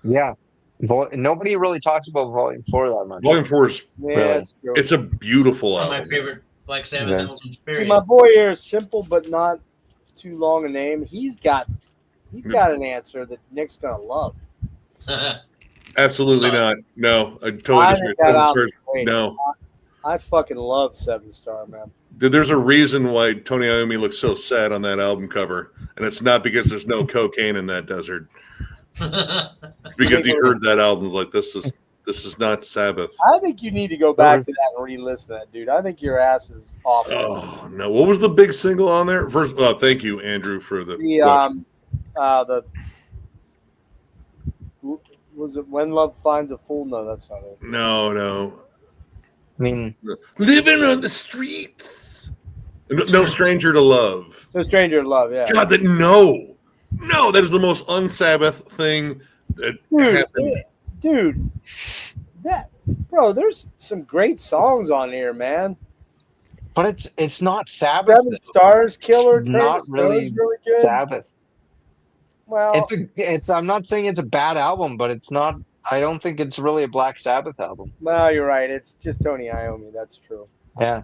yeah. Nobody really talks about Volume 4 that much. Volume 4 is Yeah, it's a beautiful One of album. my favorite Black Sabbath Yes. albums. See, Period. my boy here is simple but not too long a name. He's got an answer that Nick's gonna love. Absolutely not. No, I totally I disagree. think that Seven album's Stars, great. no. I fucking love Seven Star, man. Dude, there's a reason why Tony Iommi looks so sad on that album cover, and it's not because there's no cocaine in that desert. It's because he heard that album and was like, this is not Sabbath. I think you need to go back to that and re-listen to that, dude. I think your ass is awful. Oh no! What was the big single on there? First, thank you, Andrew, for the question. Was it When Love Finds a Fool? No, that's not it. No. I mean, Living on the streets. No stranger to love. No Stranger in Love, yeah. God, no, that is the most un-Sabbath thing that happened. Dude, there's some great songs on here, man. but it's not Sabbath. Seven Stars, Killer, It's not really good. Sabbath. Well, It's I'm not saying it's a bad album, but it's not. I don't think it's really a Black Sabbath album. no, you're right. It's just Tony Iommi. That's true. Yeah.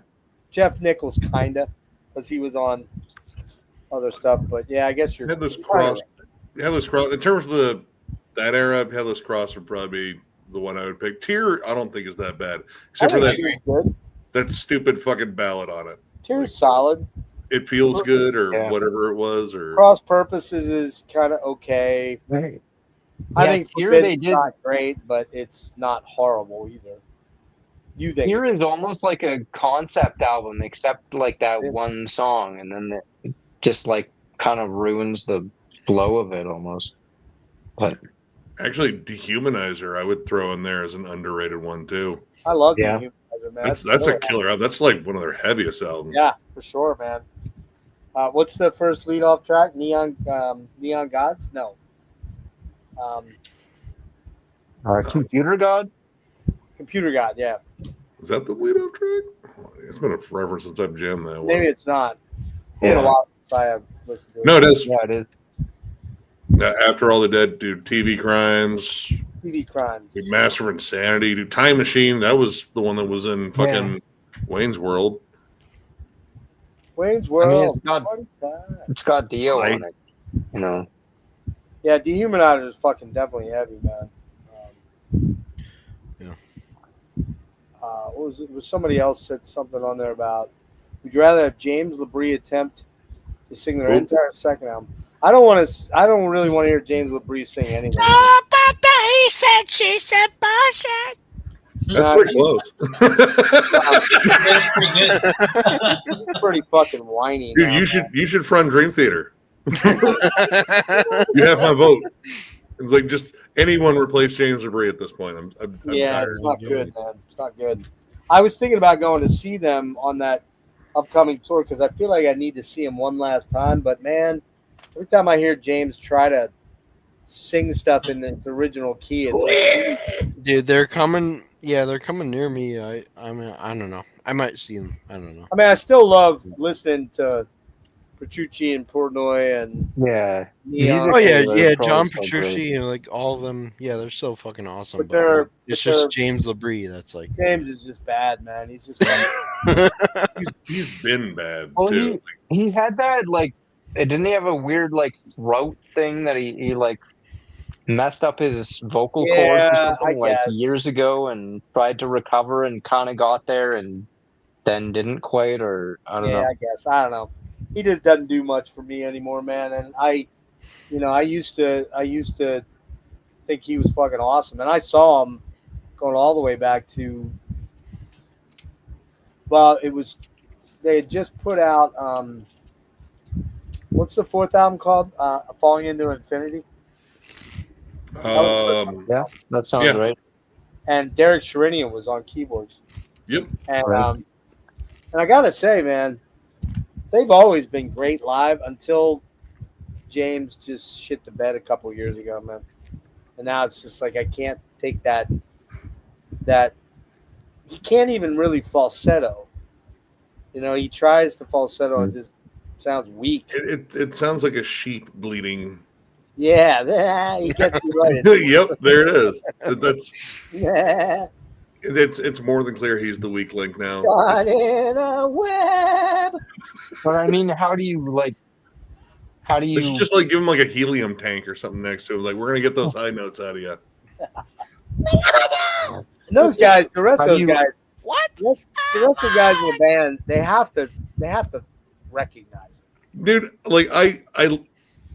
Jeff Nichols, kinda, because he was on other stuff. But yeah, I guess you're Headless kinda Cross. right. Headless Cross. In terms of that era, Headless Cross would probably be the one I would pick. Tear, I don't think is that bad, except for that Good. that stupid fucking ballad on it. Tear's solid. It feels good, or Yeah. whatever it was, or Cross Purposes is kind of okay. Right. I Yeah, think Tear Forbidden's they did. not great, but it's not horrible either. You think? Here is almost like a concept album, except like that Yeah. one song, and then it just like kind of ruins the flow of it almost. But actually Dehumanizer I would throw in there as an underrated one too. I love Yeah. you. That's a killer album. That's like one of their heaviest albums. Yeah, for sure, man. What's the first lead-off track? Neon Gods? No. Computer God. Computer God. Yeah. Is that the lead-up track? It's been forever since I've jammed that one. Maybe it's not. It's been a while since I have listened to it. No, it is. Yeah, it is. After All the Dead, dude. TV Crimes, TV Crimes. dude, Master of Insanity, dude. Time Machine. That was the one that was in fucking Wayne's World. Wayne's I World. mean, it's got Dio Right. on it. You know. Yeah, Dehumanizer is fucking definitely heavy, man. Yeah. What was it? Was somebody else said something on there about? Would you rather have James LaBrie attempt to sing their Who? entire second album? I don't want to. I don't really want to hear James LaBrie sing anything. About the he said, she said, bullshit. That's No, pretty close. That's pretty good. He's pretty fucking whiny. Dude, now, you should front Dream Theater. You have my vote. It's like just anyone replace James LaBrie at this point. I'm Yeah, tired. it's not good, man. It's not good. I was thinking about going to see them on that upcoming tour because I feel like I need to see them one last time. But man, every time I hear James try to sing stuff in its original key, it's like, Dude, they're coming. Yeah, they're coming near me. I mean, I don't know. I might see them. I don't know. I mean, I still love listening to Petrucci and Portnoy and Yeah. Neon. Oh yeah, They're yeah. probably John so great. Petrucci and like all of them. Yeah, they're so fucking awesome. But But, like, they're- it's but just they're- James LaBrie that's like. James is just bad, man. He's just He's been bad Well, too. he had that like, didn't he have a weird like throat thing that he like messed up his vocal cords or Yeah, something I like guess. years ago and tried to recover and kind of got there and then didn't quite, or I don't know. I guess. I don't know. He just doesn't do much for me anymore, man. And I used to think he was fucking awesome. And I saw him going all the way back to, well, they had just put out, what's the fourth album called? Falling Into Infinity. Yeah, that sounds Yeah. right. And Derek Sherinian was on keyboards. Yep. And Right. and I gotta say, man, they've always been great live until James just shit the bed a couple years ago, man. And now it's just like I can't take that he can't even really falsetto. You know, he tries to falsetto and it just sounds weak. It sounds like a sheep bleeding. Yeah, he gets you right. Yep, there it is. That's Yeah, it's more than clear he's the weak link now. caught in a web. But I mean, how do you They should just like give him like a helium tank or something next to him. Like, we're gonna get those high notes out of you. And those guys, the rest How of do those you- guys, the rest of the guys in the band, they have to recognize it. Dude, like I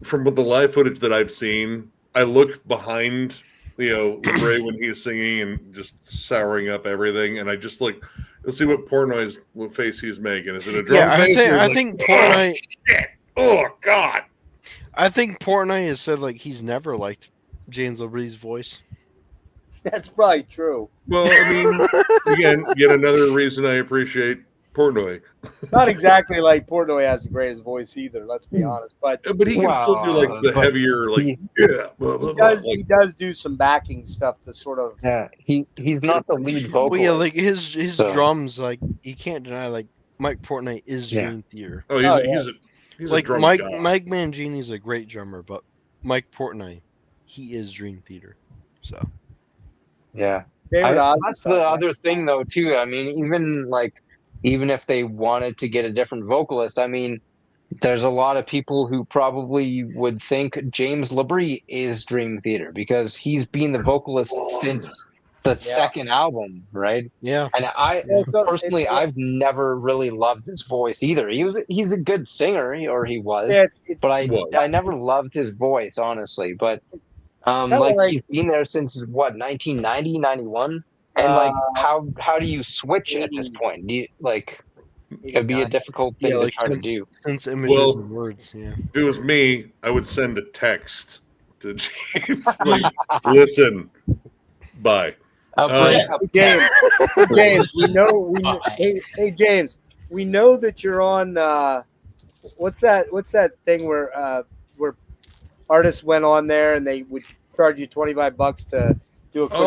from the live footage that I've seen, I look behind, LaBrie when he's singing and just souring up everything, and I just like, let's see what face he's making. Is it a drum Yeah, face? or is I it think like, Portnoy. oh, shit. Oh God. I think Portnoy has said like he's never liked James LaBrie's voice. That's probably true. Well, I mean, again, yet another reason I appreciate Portnoy. Not exactly like Portnoy has the greatest voice either. Let's be honest, but But he can still do like the Wow. heavier, like blah, blah, he blah, does. He does do some backing stuff to sort of. Yeah, he's not the lead vocalist. Well, yeah, like his So- drums, like you can't deny, like Mike Portnoy is Yeah. Dream Theater. Oh, he's a Like drum Mike god. Mangini's a great drummer, but Mike Portnoy, he is Dream Theater. So Yeah. Favorite Ozzy That's stuff, the man. other thing, though, too. I mean, even if they wanted to get a different vocalist, I mean, there's a lot of people who probably would think James LaBrie is Dream Theater because he's been the vocalist since the second album, right? yeah, And personally, I've never really loved his voice either. He's a good singer, or he was, but I never loved his voice, honestly. But like he's been there since what, 1990, 91? And like how do you switch at this point? Do you like it'd be a difficult thing to try to do. Since images and words, yeah. If it was me, I would send a text to James. Like, listen, bye. James, hey James, we know that you're on. What's that thing where artists went on there and they would charge you $25 to do a quick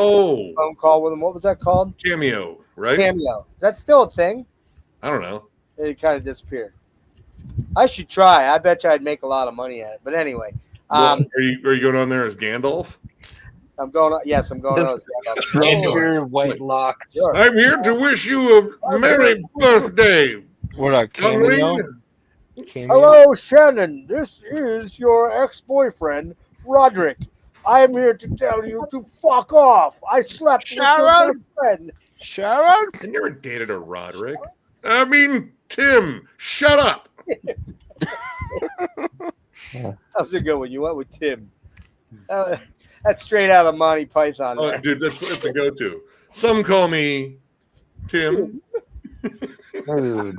phone call with them? What was that called? Cameo, right? Cameo. Is that still a thing? I don't know. It kind of disappeared. I should try. I bet you I'd make a lot of money at it. But anyway, Are you going on there as Gandalf? I'm going. Yes, I'm going. Your white locks. Sure. I'm here to wish you a merry birthday. What a cameo? Hello, Shannon. This is your ex-boyfriend, Roderick. I am here to tell you to fuck off. I slept with your best friend. Sharon? I never dated a Roderick. I mean, Tim, shut up. How's it going? You went with Tim. That's straight out of Monty Python. Oh, dude, that's a go-to. Some call me Tim. Dude.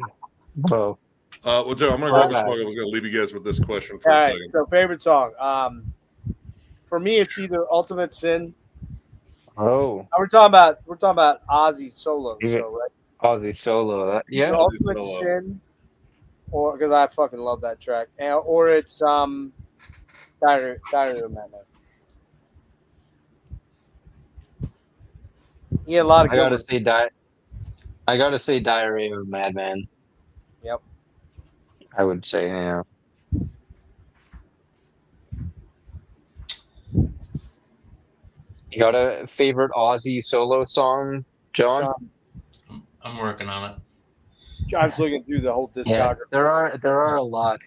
Whoa. I'm gonna grab a smoke. I was gonna leave you guys with this question for All a right. second. So, favorite song. For me, it's either Ultimate Sin. Oh. We're talking about Ozzy solo Yeah. show, right? Ozzy solo. Yeah. Either Ultimate Sin, or because I fucking love that track, or it's Diary of a Madman. Yeah, a lot of. I gotta say Diary of a Madman. Yep. I would say, yeah. You got a favorite Ozzy solo song, John? I'm working on it. John's looking through the whole Yeah, discography. there are a lot.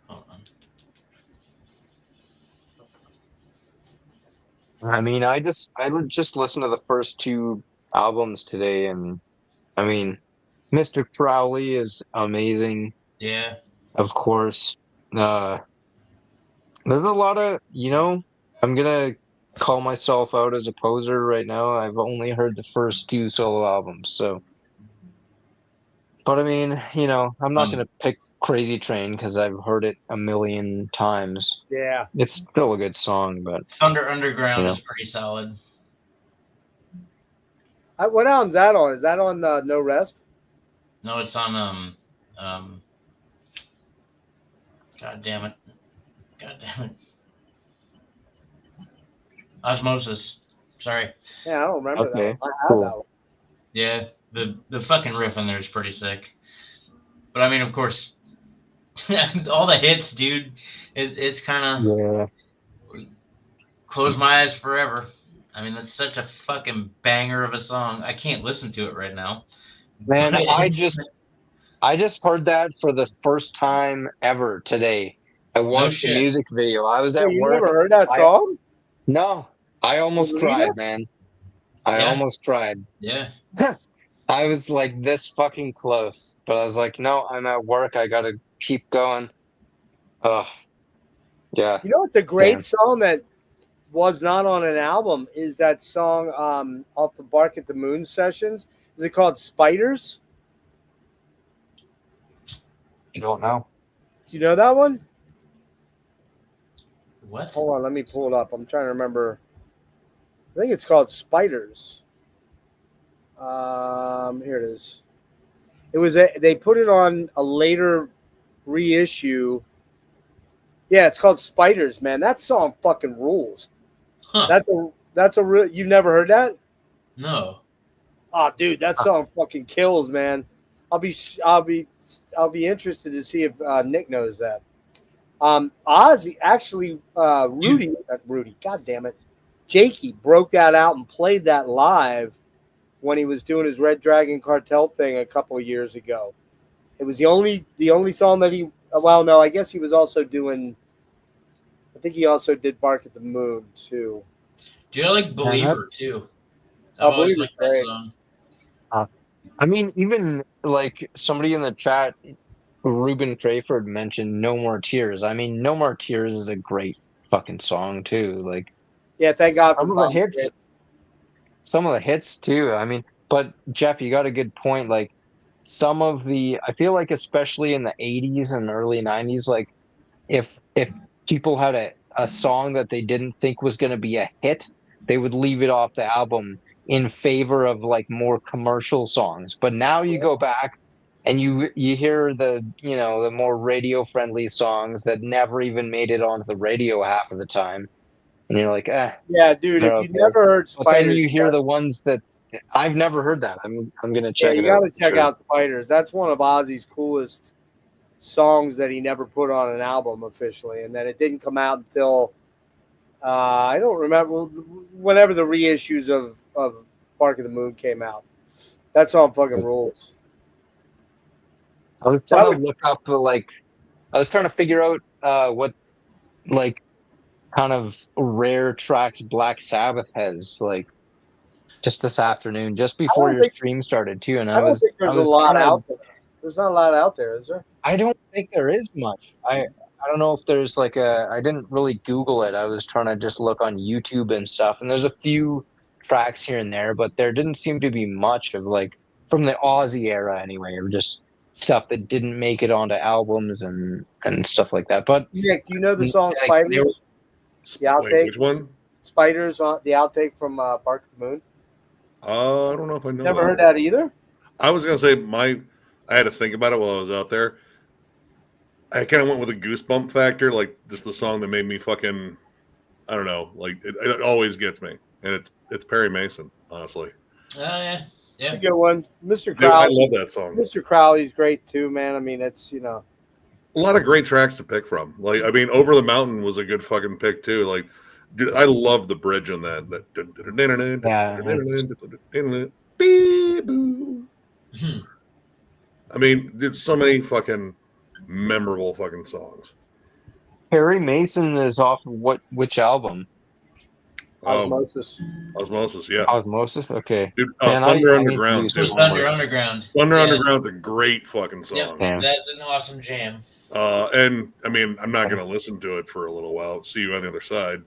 Hold on. I mean, I would just listen to the first two albums today, and I mean, Mr. Crowley is amazing, Yeah. of course. Uh, there's a lot of, I'm gonna call myself out as a poser right now. I've only heard the first two solo albums, so. But I mean, I'm not gonna pick Crazy Train because I've heard it a million times. Yeah. It's still a good song, but Thunder Underground you is pretty solid. What album's that on? Is that on No Rest? No, it's on God damn it. Osmosis. Sorry. Yeah, I don't remember Okay, that one. I have cool. that one. Yeah, the fucking riff in there is pretty sick. But I mean, of course, all the hits, dude. It's kind of Yeah. Close My Eyes Forever. I mean, that's such a fucking banger of a song. I can't listen to it right now. Man, But I just heard that for the first time ever today. I no watched the shit. music video. I was Wait, at you work. never heard that song? No, I almost Lolita? cried, man. I Yeah. almost cried. Yeah. I was like this fucking close, but I was like, no, I'm at work. I gotta keep going. Oh, yeah. You know, it's a great Damn. song that was not on an album. Is that song off the Bark at the Moon sessions? Is it called Spiders? You don't know? Do you know that one? What? Hold on, let me pull it up. I'm trying to remember. I think it's called Spiders. Here it is. They put it on a later reissue. Yeah, it's called Spiders, man. That song fucking rules. Huh. That's a real. You've never heard that? No. Oh, dude, that song fucking kills, man. I'll be interested to see if Nick knows that. Ozzy actually, Rudy, god damn it, Jakey broke that out and played that live when he was doing his Red Dragon Cartel thing a couple of years ago. It was the only song that he. Well, no, I guess he was also doing. I think he also did Bark at the Moon too. Do you like Believer too? Oh, I've always Believer's liked that great. song. I mean, even like somebody in the chat, Ruben Crayford mentioned No More Tears. I mean, No More Tears is a great fucking song too. Like Yeah, thank God for some of Bob. the hits, some of the hits too. I mean, but Jeff, you got a good point. Like I feel like especially in the 80s and early 90s, like if people had a song that they didn't think was going to be a hit, they would leave it off the album in favor of like more commercial songs. But now you go back and you hear the more radio friendly songs that never even made it onto the radio half of the time, and you're like, Yeah, dude, they're if you okay. never heard But then Spiders, you hear the ones that I've never heard that. I'm gonna yeah, check you it got out. to check Sure. out Spiders. That's one of Ozzy's coolest songs that he never put on an album officially, and then it didn't come out until I don't remember whenever the reissues of Bark of the Moon came out. That song fucking rules. I was trying to look up I was trying to figure out what like kind of rare tracks Black Sabbath has just this afternoon, just before your stream started too, and I don't think there's a lot out there. There's not a lot out there, is there? I don't think there is much. I don't know if there's I didn't really Google it. I was trying to just look on YouTube and stuff, and there's a few tracks here and there, but there didn't seem to be much of from the Ozzy era anyway, or just stuff that didn't make it onto albums and stuff like that. But Nick, do you know the song Spiders? The outtake. Wait, which one? Spiders on the outtake from Bark of the Moon. I don't know if I know. Never heard that either. I was gonna say I had to think about it while I was out there. I kind of went with a goosebump factor, like just the song that made me fucking, I don't know, like it always gets me, and it's Perry Mason, honestly. Oh yeah. Yeah. It's a good one. Mr. Dude, I Crowley. love that song. Mr. Crowley's great too, man. I mean, it's A lot of great tracks to pick from. Like, I mean, Over the Mountain was a good fucking pick too. Like, dude, I love the bridge on that. I mean, there's so many fucking memorable fucking songs. Harry Mason is off of which album? Osmosis. Osmosis, yeah. Osmosis. Okay. Dude, Man, Thunder I need to Underground use too. Was his Thunder homework. Underground. Thunder Yeah. Underground's a great fucking song. Yep, Yeah. that's an awesome jam. And I mean, I'm not going to listen to it for a little while. See you on the other side.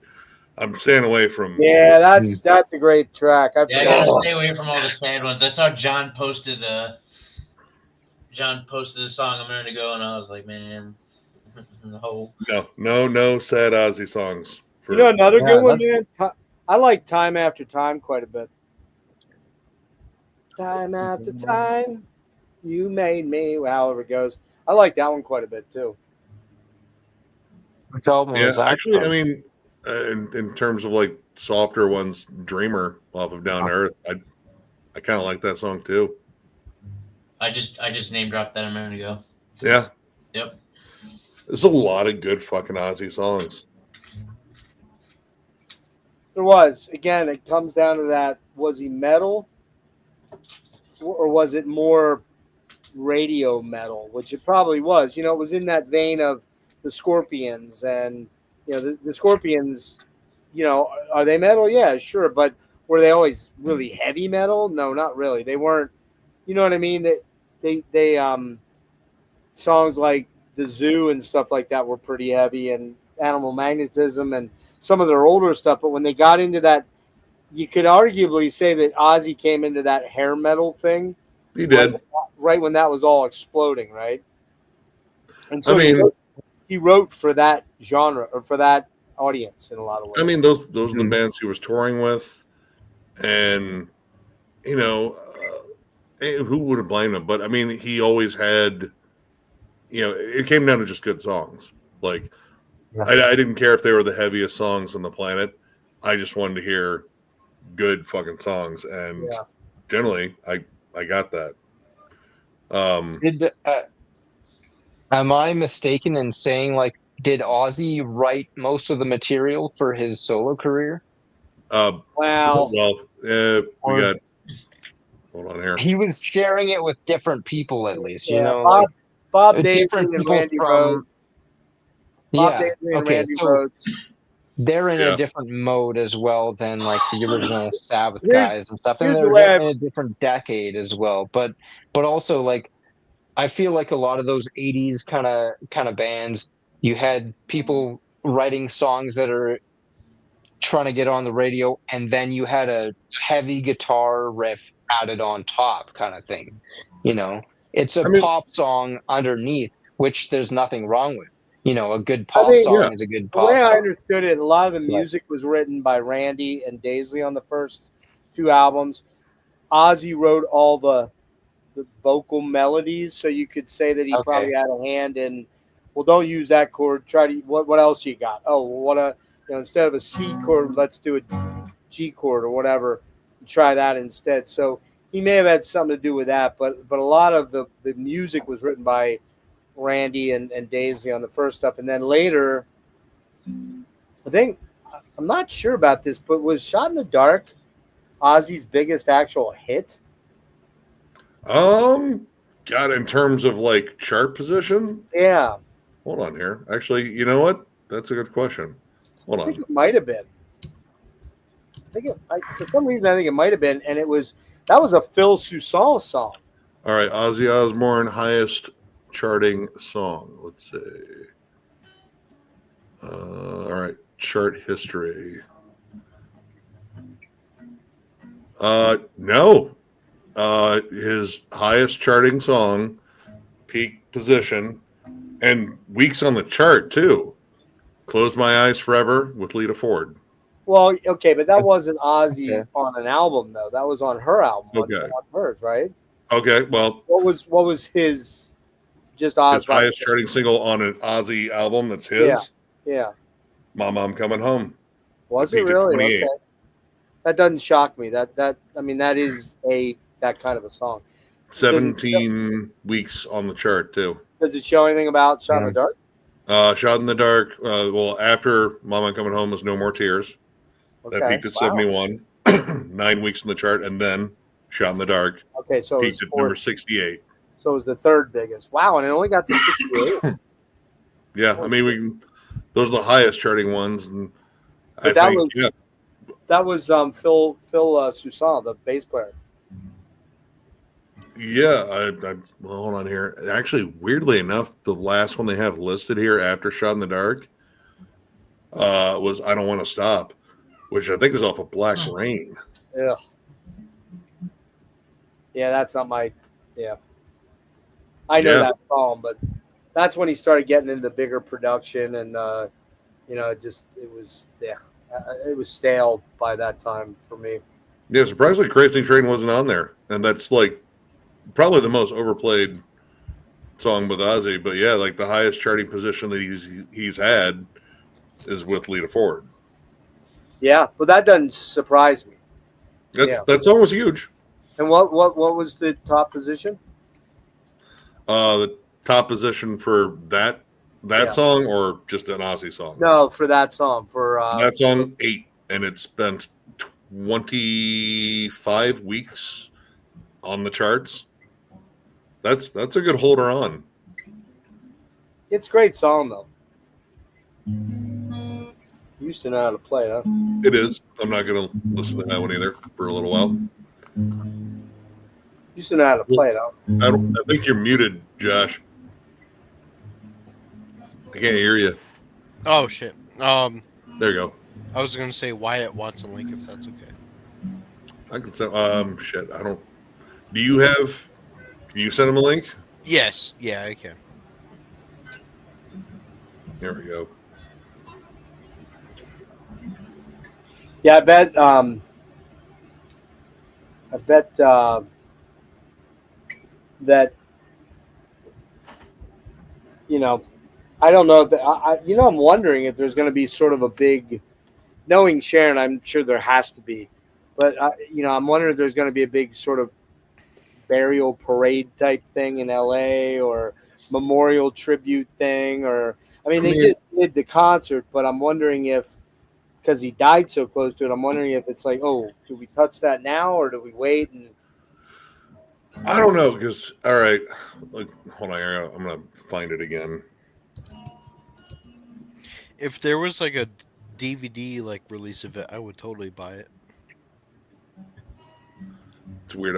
I'm staying away from. Yeah, that's a great track. I Yeah, I forgot. gotta stay away from all the sad ones. I saw John posted a song a minute ago, and I was like, man, no. No sad Ozzy songs. You know another Yeah, good one, man? I like Time After Time quite a bit. Time after time, you made me. However it goes. I like that one quite a bit too. Which album Yeah, is that? actually, I mean, in terms of like softer ones, Dreamer off of Down to Earth, I kind of like that song too. I just name dropped that a minute ago. Yeah. Yep. There's a lot of good fucking Ozzy songs. There was. Again, it comes down to that. Was he metal? Or was it more radio metal? Which it probably was. You know, it was in that vein of the Scorpions. And, you know, the Scorpions, you know, are they metal? Yeah, sure. But were they always really heavy metal? No, not really. They weren't. You know what I mean? They songs like The Zoo and stuff like that were pretty heavy, and Animal Magnetism and some of their older stuff. But when they got into that, you could arguably say that Ozzy came into that hair metal thing. He did. Right when that was all exploding, right? And so I mean, he wrote for that genre or for that audience in a lot of ways. I mean, those are the bands he was touring with, and you know, who would have blamed him? But I mean, he always had, you know, it came down to just good songs. Like, I didn't care if they were the heaviest songs on the planet. I just wanted to hear good fucking songs, and generally, I got that. Am I mistaken in saying, like, did Ozzy write most of the material for his solo career? Wow. We got. Hold on here. He was sharing it with different people, at least. You know, Bob like, Daisley different and people Randy from. Rhoads. Bob Yeah. Daisley and Okay. Randy So Rhoads. they're in Yeah. a different mode as well than like the original Sabbath Here's- guys and stuff, and here's the they're way in a different decade as well. But also, like, I feel like a lot of those '80s kind of bands, you had people writing songs that are trying to get on the radio, and then you had a heavy guitar riff added on top, kind of thing. You know, it's a pop song underneath, which there's nothing wrong with. You know, a good pop song is a good pop song. The way song. I understood it, a lot of the music was written by Randy and Daisley on the first two albums. Ozzy wrote all the vocal melodies, so you could say that he probably had a hand in. Well, don't use that chord. Try to what else you got? Oh, well, instead of a C chord, let's do a G chord or whatever. Try that instead. So he may have had something to do with that, but a lot of the music was written by Randy and Daisley on the first stuff, and then later, I think I'm not sure about this, but was "Shot in the Dark" Ozzy's biggest actual hit? God, in terms of like chart position, Yeah. Hold on here. Actually, you know what? That's a good question. Hold I think on. it might have been. For some reason, I think it might have been, and that was a Phil Sousal song. All right, Ozzy Osbourne highest charting song. Let's see. All right, chart history. No. His highest charting song, peak position, and weeks on the chart too. Close My Eyes Forever with Lita Ford. Well, okay, but that wasn't Ozzy on an album though. That was on her album. Okay. On hers, right? Okay, well, what was his just Ozzy? His highest charting single on an Ozzy album that's his? Yeah. I'm Coming Home. Was it really? Okay. That doesn't shock me. That is a that kind of a song. 17 weeks on the chart too. Does it show anything about Shot in the Dark? Shot in the Dark. Well, after Mama Coming Home was No More Tears. That peaked at 71. 9 weeks in the chart, and then Shot in the Dark. Okay, so peaked at number 68. So it was the third biggest. Wow, and it only got to 68. Yeah, I mean, those are the highest charting ones, and but that was Phil Soussan, the bass player. Yeah, well, hold on here. Actually, weirdly enough, the last one they have listed here after Shot in the Dark was I Don't Want to Stop, which I think is off of Black Rain. Yeah. Yeah, that's not my. Yeah. I know that song, but that's when he started getting into bigger production, and it was stale by that time for me. Yeah, surprisingly, Crazy Train wasn't on there, and that's like probably the most overplayed song with Ozzy. But yeah, like the highest charting position that he's had is with Lita Ford. Yeah, but that doesn't surprise me. That song was huge. And what was the top position? The top position for that song, or just an Ozzy song? No, for that song. For that song, 8, and it spent 25 weeks on the charts. That's a good holder on. It's a great song though. You used to know how to play, huh? It is. I'm not going to listen to that one either for a little while. You used to know how to play it, huh? I think you're muted, Josh. I can't hear you. Oh shit. There you go. I was gonna say Wyatt Watson link if that's okay. I can send. Shit. I don't. Do you have? Can you send him a link? Yes. Yeah, I can. There we go. Yeah, I bet that I don't know that I'm wondering if there's going to be sort of a big, knowing Sharon, I'm sure there has to be, but I'm wondering if there's going to be a big sort of burial parade type thing in LA or memorial tribute thing, or they just did the concert, but I'm wondering if, because he died so close to it, I'm wondering if it's like, oh, do we touch that now or do we wait? And I don't know, because all right, hold on, I'm gonna find it again. If there was like a DVD release of it, I would totally buy it. It's weird.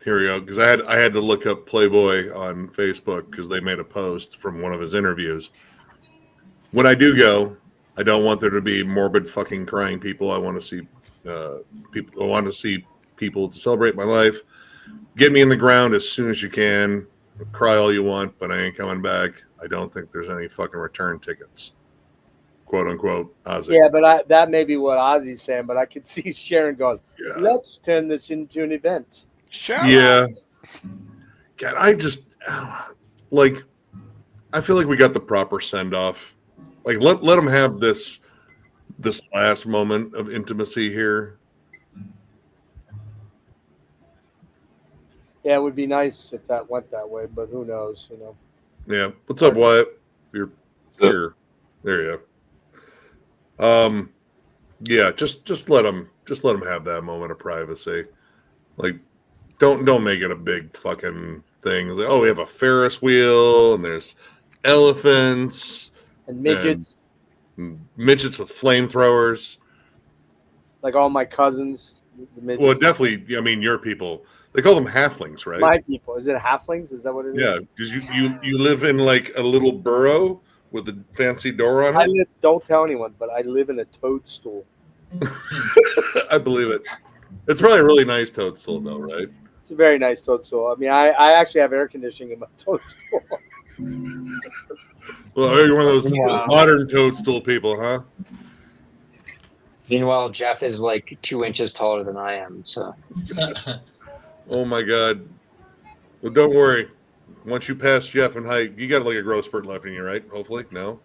Here we go. Because I had to look up Playboy on Facebook because they made a post from one of his interviews. When I do go, I don't want there to be morbid fucking crying people. I want to see people. I want to see people to celebrate my life. Get me in the ground as soon as you can. Cry all you want, but I ain't coming back. I don't think there's any fucking return tickets. Quote unquote, Ozzy. Yeah, but that may be what Ozzy's saying, but I could see Sharon going, let's turn this into an event. Sure. Yeah. God, I just I feel like we got the proper send off. Let them have this last moment of intimacy here. Yeah, it would be nice if that went that way, but who knows, Yeah. What's up, Wyatt? You're here. There you go. Yeah, just let them have that moment of privacy. Don't make it a big fucking thing. We have a Ferris wheel and there's elephants and midgets. And midgets with flamethrowers. Like all my cousins. The midgets. Well, definitely, your people. They call them halflings, right? My people. Is it halflings? Is that what it is? Yeah, because you live in a little burrow with a fancy door on it. Don't tell anyone, but I live in a toadstool. I believe it. It's probably a really nice toadstool, though, right? It's a very nice toadstool. I actually have air conditioning in my toadstool. Well, you're one of those modern toadstool people, huh? Meanwhile, Jeff is 2 inches taller than I am, so. Oh my God. Well, don't worry. Once you pass Jeff in height, you got a growth spurt left in you, right? Hopefully, no.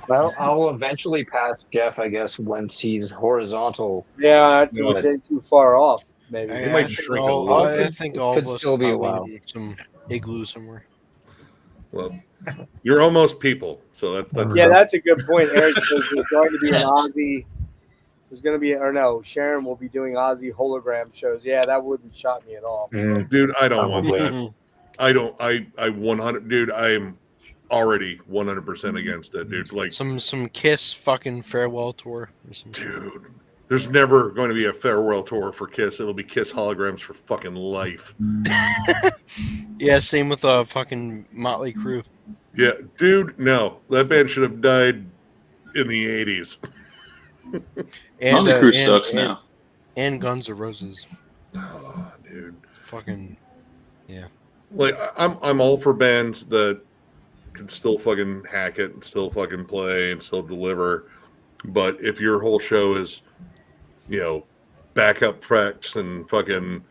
Well, I'll eventually pass Jeff, I guess, once he's horizontal. Yeah, it would take too far off. maybe. It might shrink a all, little I bit. think all Could of us still be a probably while. in some igloo somewhere. Well, you're almost people, so that's Yeah, that's a good point. Eric says there's going to be an Ozzy. There's going to be, or no, Sharon will be doing Ozzy hologram shows. Yeah, that wouldn't shock me at all. dude. I don't want Probably. that. I don't. I 100. Dude, I am already 100% against it, dude. Like, some Kiss fucking farewell tour or some shit. dude, there's never going to be a farewell tour for Kiss. It'll be Kiss holograms for fucking life. Yeah, same with fucking Motley Crue Yeah, dude. No, that band should have died in the 80s. and Motley Crue and, sucks and, now. and Guns N' Roses. Oh, dude. Fucking Like, I'm all for bands that can still fucking hack it and still fucking play and still deliver. But if your whole show is, backup tracks and fucking,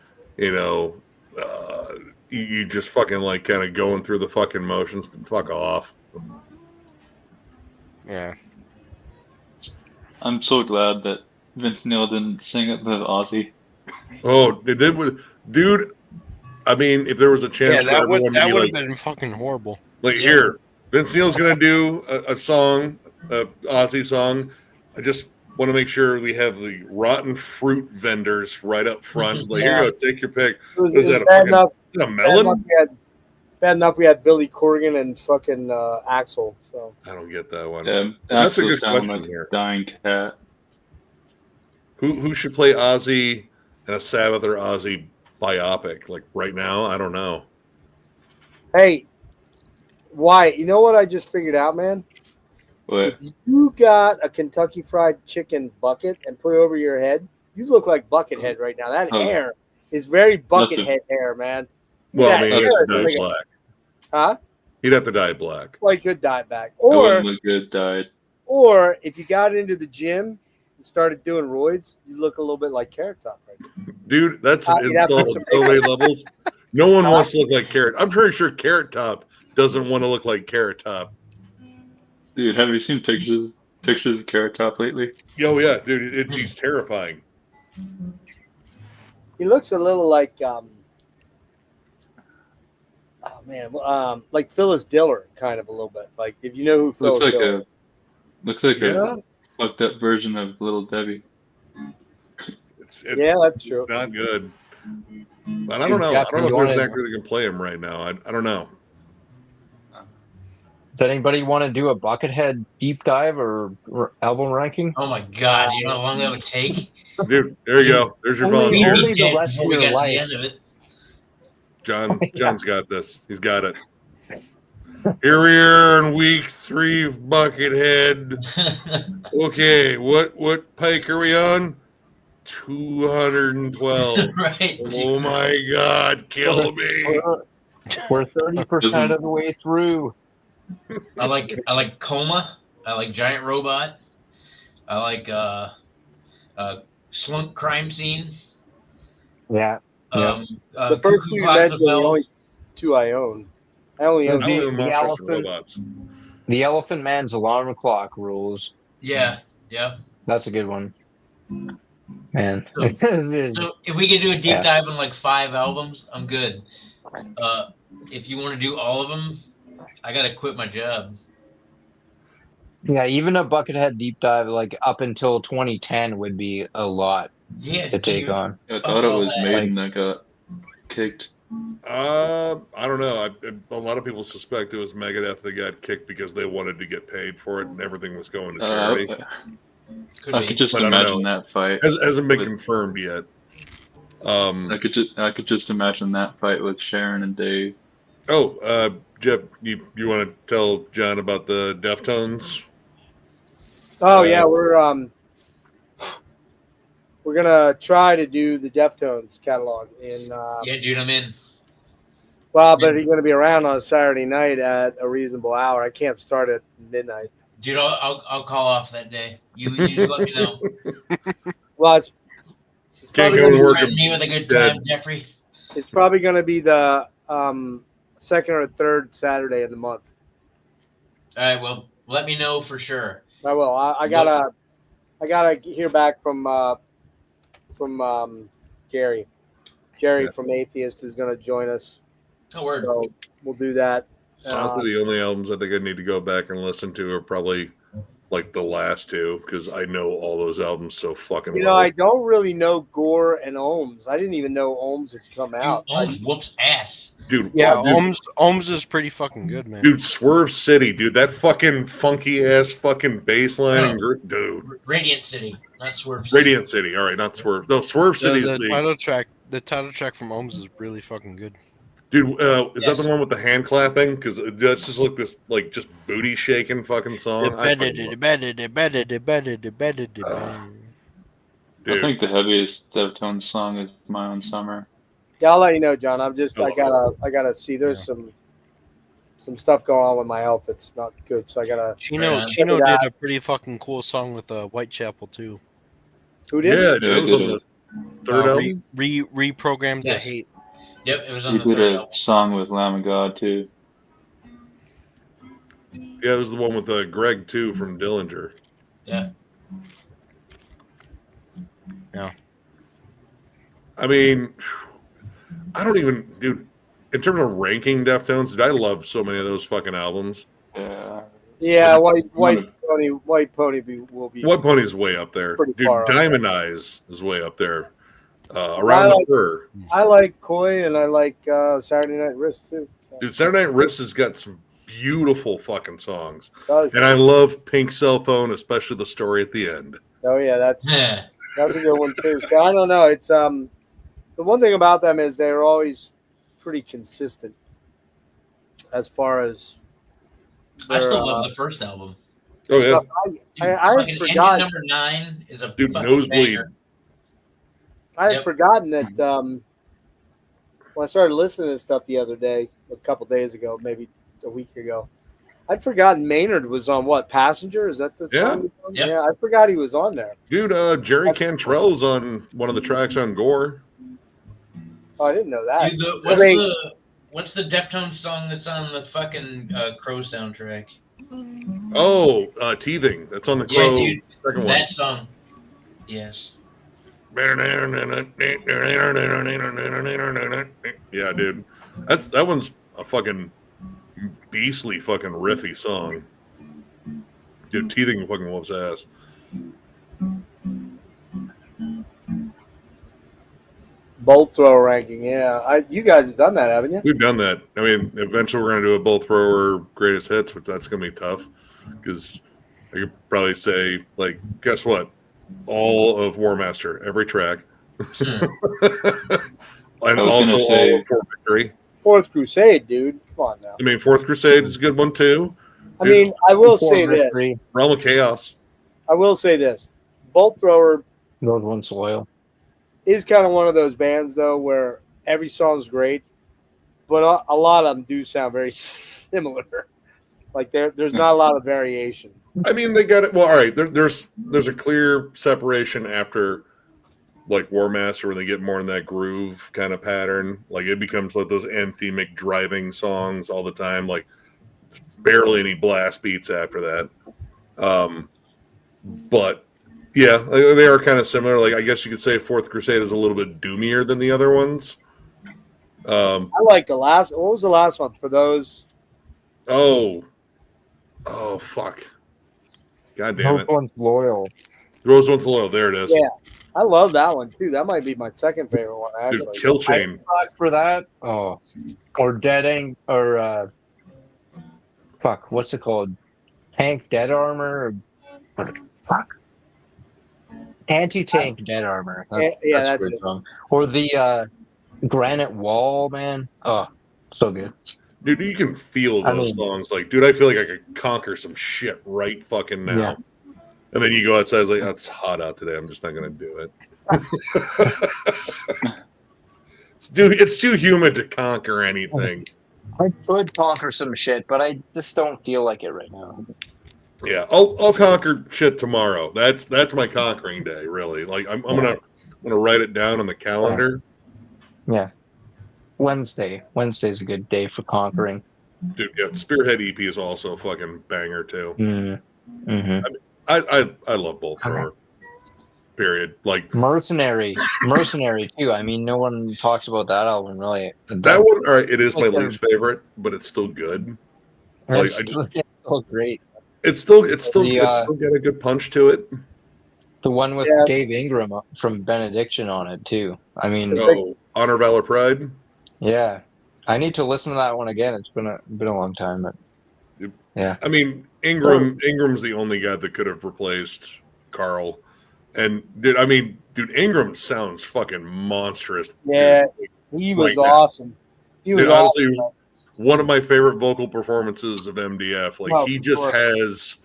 you just fucking like kind of going through the fucking motions, then fuck off. yeah. I'm so glad that Vince Neil didn't sing it with Ozzy. Oh, it did with, dude. I mean, if there was a chance Yeah, for that would everyone to be have like, been fucking horrible. like Yeah. here, Vince Neil's gonna do a song, a Ozzy song. I just want to make sure we have the rotten fruit vendors right up front. Like, here you go, take your pick. It was, What is it that, was a bad fucking enough. a Bad enough, melon? bad enough we had Billy Corgan and fucking Axel. So I don't get that one. Yeah, That's a Axel good sound question like here. a dying cat. Who should play Ozzy in a Sabbath or Ozzy biopic? Like right now, I don't know. hey, Wyatt, you know what I just figured out, man? But If you got a Kentucky Fried Chicken bucket and put it over your head, you look like Buckethead right now. That Oh. hair is very Nothing. Buckethead hair, man. Well, That I mean, hair he'd have is to dye like black. huh? He'd have to dye black. Like good dye back. it wouldn't Or look good dyed. if you got into the gym and started doing roids, you look a little bit like Carrot Top right now. Dude, that's an You'd have to insult put at some so many levels. No one wants to look like Carrot. I'm pretty sure Carrot Top doesn't want to look like Carrot Top. Dude, have you seen pictures of Carrot Top lately? Oh yeah, dude, he's terrifying. He looks a little like like Phyllis Diller, kind of a little bit. Like if you know who Phyllis Diller. Looks like Yeah, a fucked up version of Little Debbie. it's Yeah, that's true. not good. But I don't know. I don't know if there's an actor that can play him right now. I don't know. Does anybody want to do a Buckethead deep dive or album ranking? Oh my god, you know how long that would take? Dude, there you go. There's your Only- volunteer. only the rest Before of we your got to life. the end of it. John's got this. He's got it. Here we are in week 3 of Buckethead. Okay, what pike are we on? 212. Right. Oh my God, kill me. We're 30% of the way through. I like Coma. I like Giant Robot. I like Slunk Crime Scene. Yeah. The The first two you mentioned are the only two I own. I only own I don't two. know the Monsters and elephant- Robots. The Elephant Man's alarm clock rules. Yeah. That's a good one. Man. So if we could do a deep Yeah. dive on like 5 albums, I'm good. If you want to do all of them, I gotta quit my job. Yeah, even a Buckethead deep dive like up until 2010 would be a lot Yeah. to take dude. on. I thought it was Oh, Maiden that got kicked. I don't know. A lot of people suspect it was Megadeth that got kicked because they wanted to get paid for it and everything was going to charity. Could I be. could just But I don't imagine know. that fight. Hasn't been With- confirmed yet. I could just imagine that fight with Sharon and Dave. Jeff, you want to tell John about the Deftones? Oh yeah, we're gonna try to do the Deftones catalog in. Yeah, dude, I'm in. Well, but he's gonna be around on a Saturday night at a reasonable hour. I can't start at midnight. Dude, I'll call off that day. You just let me know. Well, it's Can't probably go gonna to be- work. Threaten me with a good Dead. time, Jeffrey. It's probably going to be the second or third Saturday of the month. All right, well, let me know for sure. I will. I gotta hear back from Jerry. Jerry Yeah. from Atheist is going to join us. Oh, word. So we'll do that. Honestly, the only albums I think I need to go back and listen to are probably like the last two because I know all those albums so fucking You know, well. I don't really know Gore and Ohms. I didn't even know Ohms had come out. Dude, Ohms whoops ass. Dude, Yeah, dude, Ohms is pretty fucking good, man. dude, Swerve City, dude, that fucking funky ass fucking bass line, and dude. Radiant City, not Swerve City. Radiant City, all right, not Swerve. No, Swerve City is The title track from Ohms is really fucking good. dude. Is that Yes. the one with the hand clapping? Because that's just like this, like just booty shaking fucking song. I Dude, think the heaviest Deftones song is "My Own Summer." Yeah, I'll let you know, John. I love gotta see. There's some stuff going on with my health that's not good, so I gotta. Chino Check Chino it out. did a pretty fucking cool song with Whitechapel too. Who did? yeah, dude, Yeah, it was he on did the third album. Reprogrammed to Yes. Hate. Yep, it was on He the did third a album. song with Lamb of God too. Yeah, it was the one with Greg too from Dillinger. Yeah. I mean, I don't even, dude. In terms of ranking Deftones, dude, I love so many of those fucking albums. Yeah. Yeah, White One Pony. White Pony will be. What Pony's way up there, Pretty dude. far up. Diamond Eyes is way up there. I Around the like- Fur, I like Koi and I like Saturday Night Wrist too. dude. Saturday Night Wrist has got some beautiful fucking songs, Does. and I love Pink Cell Phone, especially the story at the end. Oh yeah, that's Yeah. a good one too. So I don't know. It's the one thing about them is they're always pretty consistent as far as. I their, still love the first album. Oh yeah, stuff. Dude, I fucking forgot. Engine number 9 is a dude. fucking Nosebleed. banger. I had Yep. forgotten that when I started listening to this stuff the other day, a couple days ago, maybe a week ago, I'd forgotten Maynard was on what Passenger? Is that the Yeah. song? Yep. Yeah, I forgot he was on there. Dude, Jerry Cantrell's on one of the tracks on Gore. Oh, I didn't know that. Dude, what's the Deftones song that's on the fucking Crow soundtrack? Oh, Teething. That's on the Yeah, Crow dude, second one. that song. Yes. Yeah, dude. That one's a fucking beastly fucking riffy song. Dude, Teething fucking whoops ass. Bolt throw ranking. Yeah, you guys have done that, haven't you? We've done that. I mean, eventually we're gonna do a both thrower greatest hits, but that's gonna be tough because I could probably say, like, guess what? All of War Master, every track. And also all of For Victory. Fourth Crusade, dude. Come on now. I mean, Fourth Crusade is a good one too. I mean, I will say this. Realm of Chaos. I will say this. Bolt Thrower Those ones loyal. is kind of one of those bands, though, where every song's great, but a lot of them do sound very similar. Like there's not a lot of variation. I mean, they got it. Well, all right. There's a clear separation after like War Master, where they get more in that groove kind of pattern. Like it becomes like those anthemic driving songs all the time. Like barely any blast beats after that. But yeah, they are kind of similar. Like I guess you could say Fourth Crusade is a little bit doomier than the other ones. I like the last. What was the last one for those? Oh fuck! God damn Those it! ones loyal. Rose One's Low. There it is. Yeah. I love that one too. That might be my second favorite one. Dude, Actually, Kill Chain. For that, or fuck, what's it called? Tank Dead Armor. Fuck. Anti-tank Dead Armor. Yeah, a that's good it. song. Or the Granite Wall, man. Oh, so good. Dude, you can feel I those mean- songs. Like, dude, I feel like I could conquer some shit right fucking now. Yeah. And then you go outside, it's like, oh, it's hot out today. I'm just not going to do it. It's too humid to conquer anything. I could conquer some shit, but I just don't feel like it right now. Yeah, I'll conquer shit tomorrow. That's my conquering day, really. Like, I'm gonna write it down on the calendar. Yeah. Wednesday's a good day for conquering. Dude, yeah, Spearhead EP is also a fucking banger too. Mm-hmm. I love both. Okay. period. Like Mercenary too. I mean, no one talks about that album really. that one, all right, it is my like least favorite, but it's still good. Like It's so great. it's still The, got a good punch to it. The one with Yeah. Dave Ingram from Benediction on it too. I mean, Oh, Honor, Valor, Pride. yeah, I need to listen to that one again. It's been a long time, but yeah. I mean, Ingram's the only guy that could have replaced Carl. And dude, Ingram sounds fucking monstrous. Yeah, dude. he was Like, awesome. He was dude, honestly, awesome. one of my favorite vocal performances of MDF. Like, Oh, he of just course. has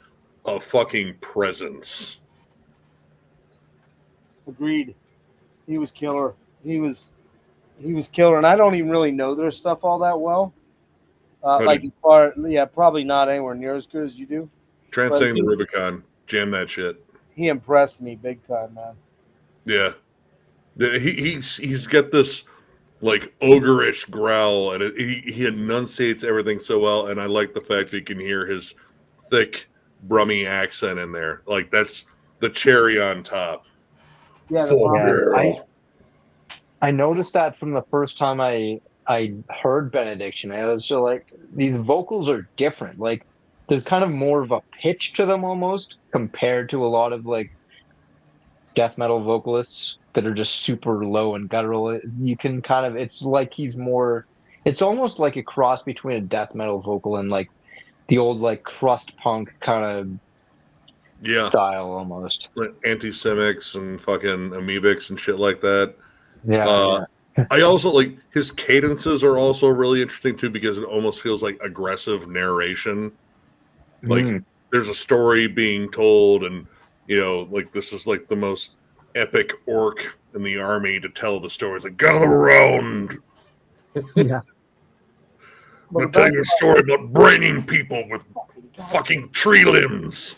a fucking presence. Agreed. He was killer. He was killer, and I don't even really know their stuff all that well. Probably not anywhere near as good as you do. Transcending the Rubicon, jam that shit. He impressed me big time, man. Yeah, he's got this like ogreish growl, and he enunciates everything so well. And I like the fact that you can hear his thick Brummy accent in there. Like that's the cherry on top. Yeah, I noticed that from the first time I heard Benediction. I was just like, these vocals are different. Like, there's kind of more of a pitch to them almost compared to a lot of like death metal vocalists that are just super low and guttural. You can kind of, it's like it's almost like a cross between a death metal vocal and like the old like crust punk kind of style almost. Like Anti-Semics and fucking Amoebics and shit like that. Yeah. I also like his cadences are also really interesting too, because it almost feels like aggressive narration. Like there's a story being told, and like this is like the most epic orc in the army to tell the story. It's like, gather around. Yeah. I'm gonna tell you a story about braining people with fucking tree limbs.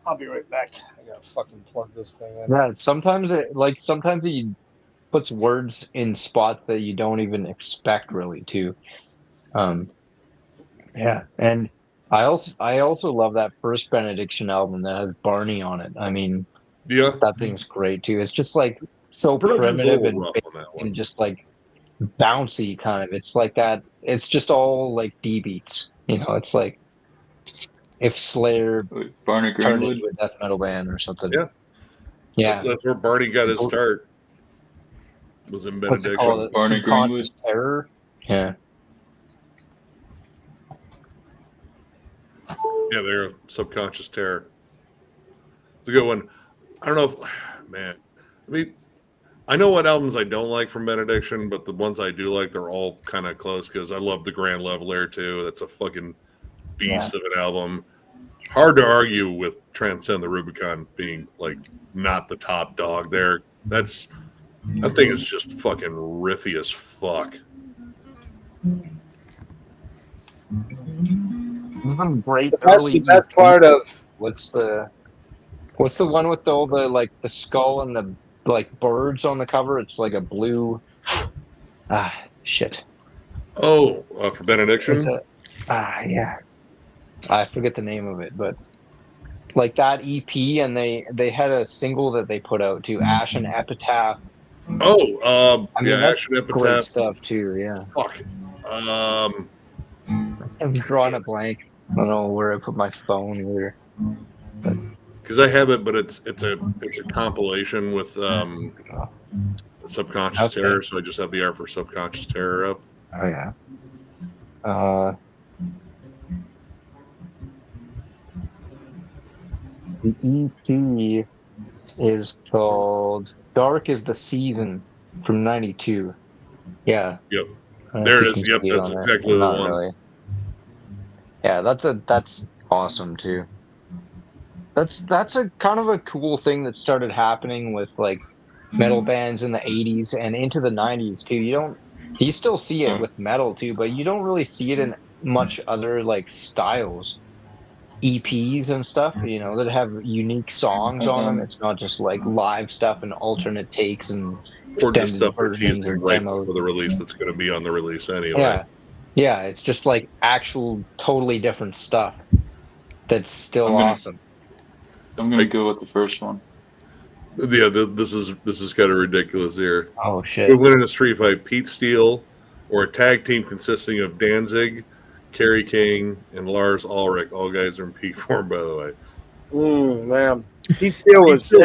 I'll be right back. I gotta fucking plug this thing in. Yeah, sometimes he puts words in spots that you don't even expect really too. Yeah, and I also love that first Benediction album that has Barney on it. I mean, yeah, that thing's great too. It's just like so primitive and just like bouncy kind of. It's like that. It's just all like D beats. It's like if Slayer Barney turned Greenwood, into a death metal band or something. Yeah. That's where Barney got his start. Was in Benediction. Barney Greenwood. Terror. Yeah. Yeah, they're Subconscious Terror. It's a good one. I don't know if, man. I mean, I know what albums I don't like from Benediction, but the ones I do like, they're all kind of close because I love the Grand Leveler too. That's a fucking beast of an album. Hard to argue with Transcend the Rubicon being like not the top dog there. That thing is just fucking riffy as fuck. Great. The best part of what's the one with all the like the skull and the like birds on the cover? It's like a blue. Shit. Oh, for Benediction. Yeah. I forget the name of it, but like that EP, and they had a single that they put out too, Ash and Epitaph. Oh, I mean, Ash and Epitaph. Great stuff too. Yeah. Fuck. I'm drawing a blank. I don't know where I put my phone here. Because I have it, but it's a compilation with Subconscious Terror, so I just have the art for Subconscious Terror up. Oh yeah. The EP is called "Dark is the Season" from '92. Yeah. Yep. There it is. Yep, that's exactly the one. Really. Yeah, that's awesome too. That's a kind of a cool thing that started happening with like metal bands in the 80s and into the 90s too. You still see it with metal too, but you don't really see it in much other like styles. EPs and stuff, that have unique songs on them. It's not just like live stuff and alternate takes and or just stuff versions or right demos for the release that's going to be on the release anyway. Yeah, it's just like actual totally different stuff that's still awesome. I'm gonna go with the first one. Yeah, this is kind of ridiculous here. Oh Who shit! win in a street fight? Pete Steele or a tag team consisting of Danzig, Kerry King, and Lars Ulrich. All guys are in peak form, by the way. Man, Pete Steele was.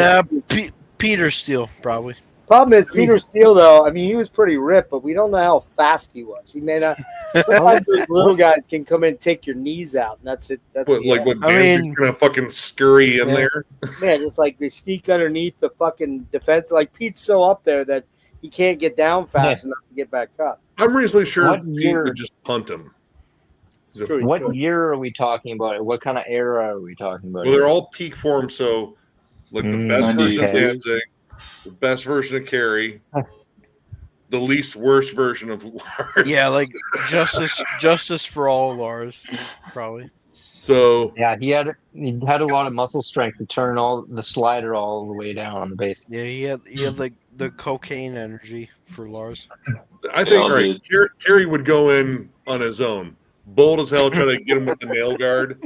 Peter Steele, probably. Problem is, Peter Steele, though, I mean, he was pretty ripped, but we don't know how fast he was. He may not. Sometimes those little guys can come in and take your knees out, and that's it. That's What Danzig's gonna fucking scurry in there? Yeah, just like they sneak underneath the fucking defense. Like Pete's so up there that he can't get down fast enough to get back up. I'm reasonably sure Pete would just punt him. It's true. What year are we talking about? What kind of era are we talking about? Well, they're all peak form, so like the best version of okay. Danzig, the best version of Kerry, the least worst version of Lars. Yeah, like justice for all Lars, probably. So yeah, he had a lot of muscle strength to turn all the slider all the way down on the base. Yeah, he had like the cocaine energy for Lars. I think Kerry would go in on his own, bold as hell, try to get him with the nail guard.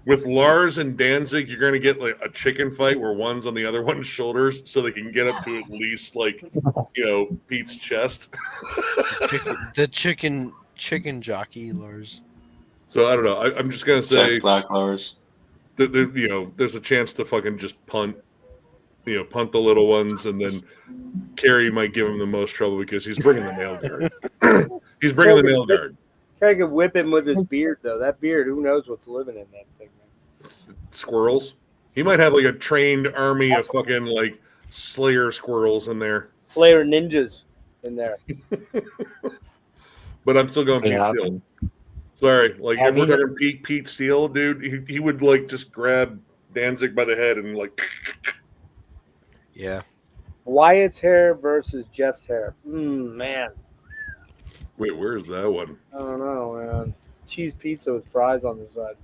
With Lars and Danzig, you're going to get like a chicken fight where one's on the other one's shoulders, so they can get up to at least like Pete's chest. The chicken jockey Lars. So I don't know. I'm just going to say Black Lars. There's a chance to fucking just punt the little ones, and then Kerry might give him the most trouble because he's bringing the nail guard. He's bringing the nail guard. Kerry could whip him with his beard, though. That beard, who knows what's living in that thing, man. Squirrels. He might have like a trained army of fucking like Slayer squirrels in there. Slayer ninjas in there. But I'm still going Pete Steele. Sorry, like if we're talking Pete Steele, dude, he would like just grab Danzig by the head and like. Yeah. Wyatt's hair versus Jeff's hair. Man. Wait, where's that one? I don't know, man. Cheese pizza with fries on the side.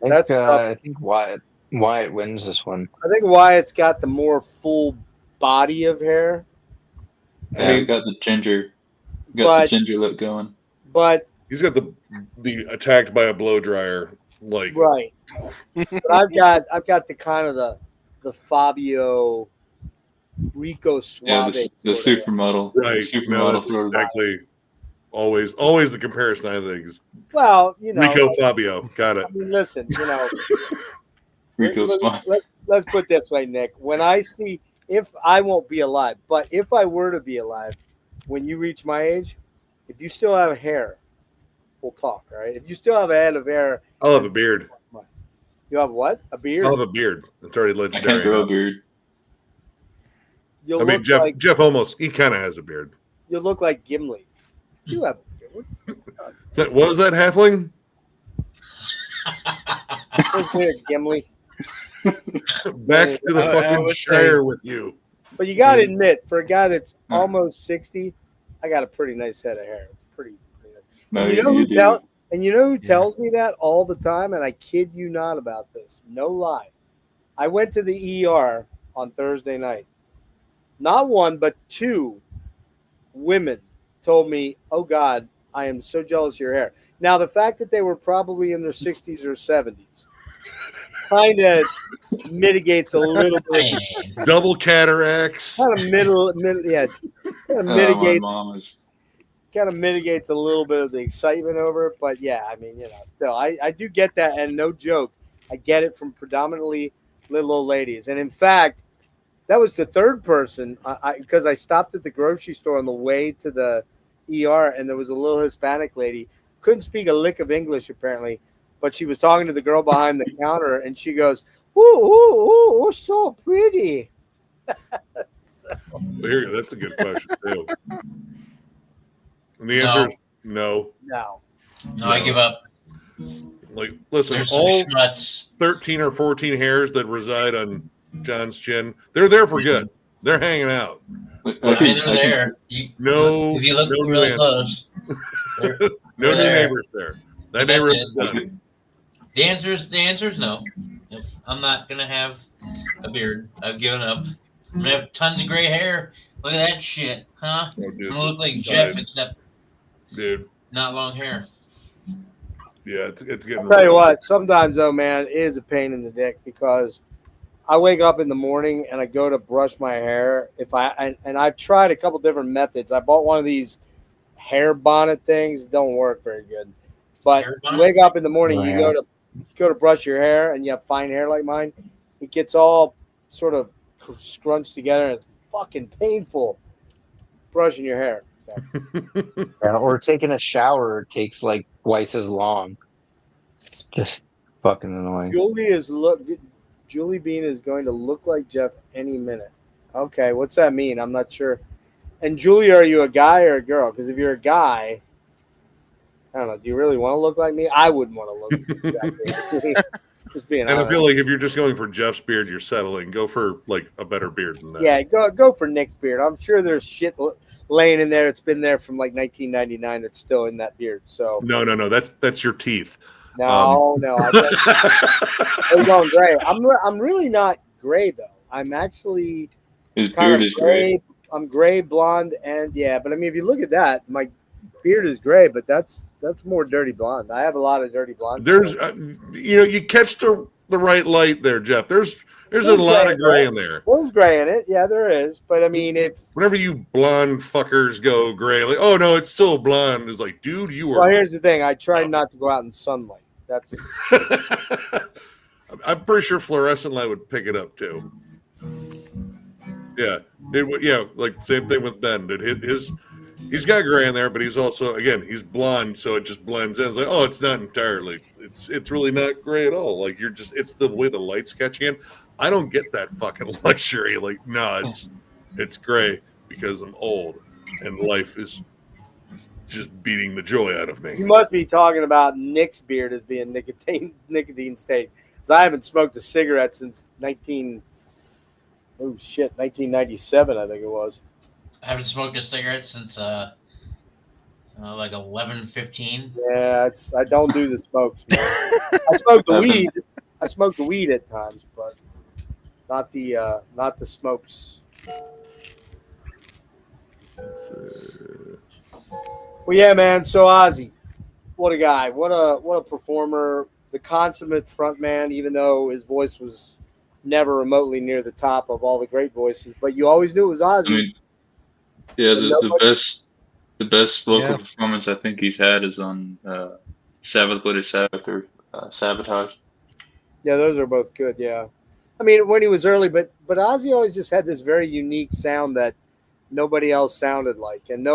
I think Wyatt wins this one. I think Wyatt's got the more full body of hair. Yeah, we got the ginger. The ginger look going. But he's got the attacked by a blow dryer like right. But I've got the kind of the Fabio Rico Suave. Yeah, the supermodel. Right. Supermodel that's exactly. Always the comparison, I think. Well, Rico Fabio. Got it. I mean, listen, Rico let's put it this way, Nick. When I see, if I won't be alive, but if I were to be alive, when you reach my age, if you still have hair, we'll talk, all right? If you still have a head of hair. I'll have a beard. You have what? A beard? I'll have a beard. It's already legendary. I can't grow a beard. Jeff almost, he kind of has a beard. You'll look like Gimli. You have a beard. What was that, halfling? What's there, Gimli? Back to the fucking Shire with you. But you got to admit, for a guy that's almost 60, I got a pretty nice head of hair. It's pretty nice. No, and you know who tells me that all the time, and I kid you not about this. No lie. I went to the ER on Thursday night. Not one, but two women told me, "Oh God, I am so jealous of your hair." Now, the fact that they were probably in their 60s or 70s kind of mitigates a little bit. Double cataracts. Kind of mitigates a little bit of the excitement over it. But yeah, I mean, still, I do get that, and no joke, I get it from predominantly little old ladies. And in fact, that was the third person, because I stopped at the grocery store on the way to the ER, and there was a little Hispanic lady, couldn't speak a lick of English apparently, but she was talking to the girl behind the counter, and she goes, "Ooh, so pretty." Here, that's a good question too. And the answer is no. No, I give up. Like, listen, all 13 or 14 hairs that reside on John's chin, they're there for good. They're hanging out. They're there. If you look really close. No new neighbors there. That neighborhood is done. The answer is no. I'm not gonna have a beard. I've given up. I'm gonna have tons of gray hair. Look at that shit, huh? Oh, dude, I'm gonna look like Jeff, except not long hair. Yeah, it's getting. I'll tell you what. Sometimes though, man, it is a pain in the dick because I wake up in the morning and I go to brush my hair. And I've tried a couple different methods. I bought one of these hair bonnet things. Don't work very good. But you wake up in the morning, you go to brush your hair, and you have fine hair like mine. It gets all sort of scrunched together, and it's fucking painful brushing your hair. So. Or taking a shower takes like twice as long. Just fucking annoying. Julie Bean is going to look like Jeff any minute. Okay, what's that mean? I'm not sure. And Julie, are you a guy or a girl? Because if you're a guy, I don't know. Do you really want to look like me? I wouldn't want to look exactly like me. Just being honest. And I feel like if you're just going for Jeff's beard, you're settling. Go for like a better beard than that. Yeah, go for Nick's beard. I'm sure there's shit laying in there. It's been there from like 1999. That's still in that beard. So no. That's your teeth. No. I'm going gray. I'm really not gray though. I'm actually his beard is gray. I'm gray, blonde, and but I mean, if you look at that, my beard is gray, but that's more dirty blonde. I have a lot of dirty blonde. There's, you catch the right light there, Jeff. There's a lot of gray in there. There's gray in it, yeah, there is. But I mean, whenever you blonde fuckers go gray, like, oh no, it's still blonde. It's like, dude, you were. Well, here's the thing. I try not to go out in sunlight. That's. I'm pretty sure fluorescent light would pick it up too. Yeah, like same thing with Ben. Dude, he's got gray in there, but he's also he's blonde, so it just blends in. It's like, oh, it's not entirely. It's really not gray at all. Like it's the way the light's catching in. I don't get that fucking luxury. Like, no, it's gray because I'm old and life is just beating the joy out of me. You must be talking about Nick's beard as being nicotine state. Because I haven't smoked a cigarette since 1997, I think it was. I haven't smoked a cigarette since like 11:15. Yeah, I don't do the smokes, man. I smoke the weed. I smoke the weed at times, but not the smokes. Well, yeah, man. So Ozzy, what a guy! What a performer! The consummate frontman, even though his voice was never remotely near the top of all the great voices, but you always knew it was Ozzy. I mean, yeah, the best vocal performance I think he's had is on Sabbath Bloody Sabbath or Sabotage. Yeah, those are both good. Yeah, I mean when he was early, but Ozzy always just had this very unique sound that nobody else sounded like, and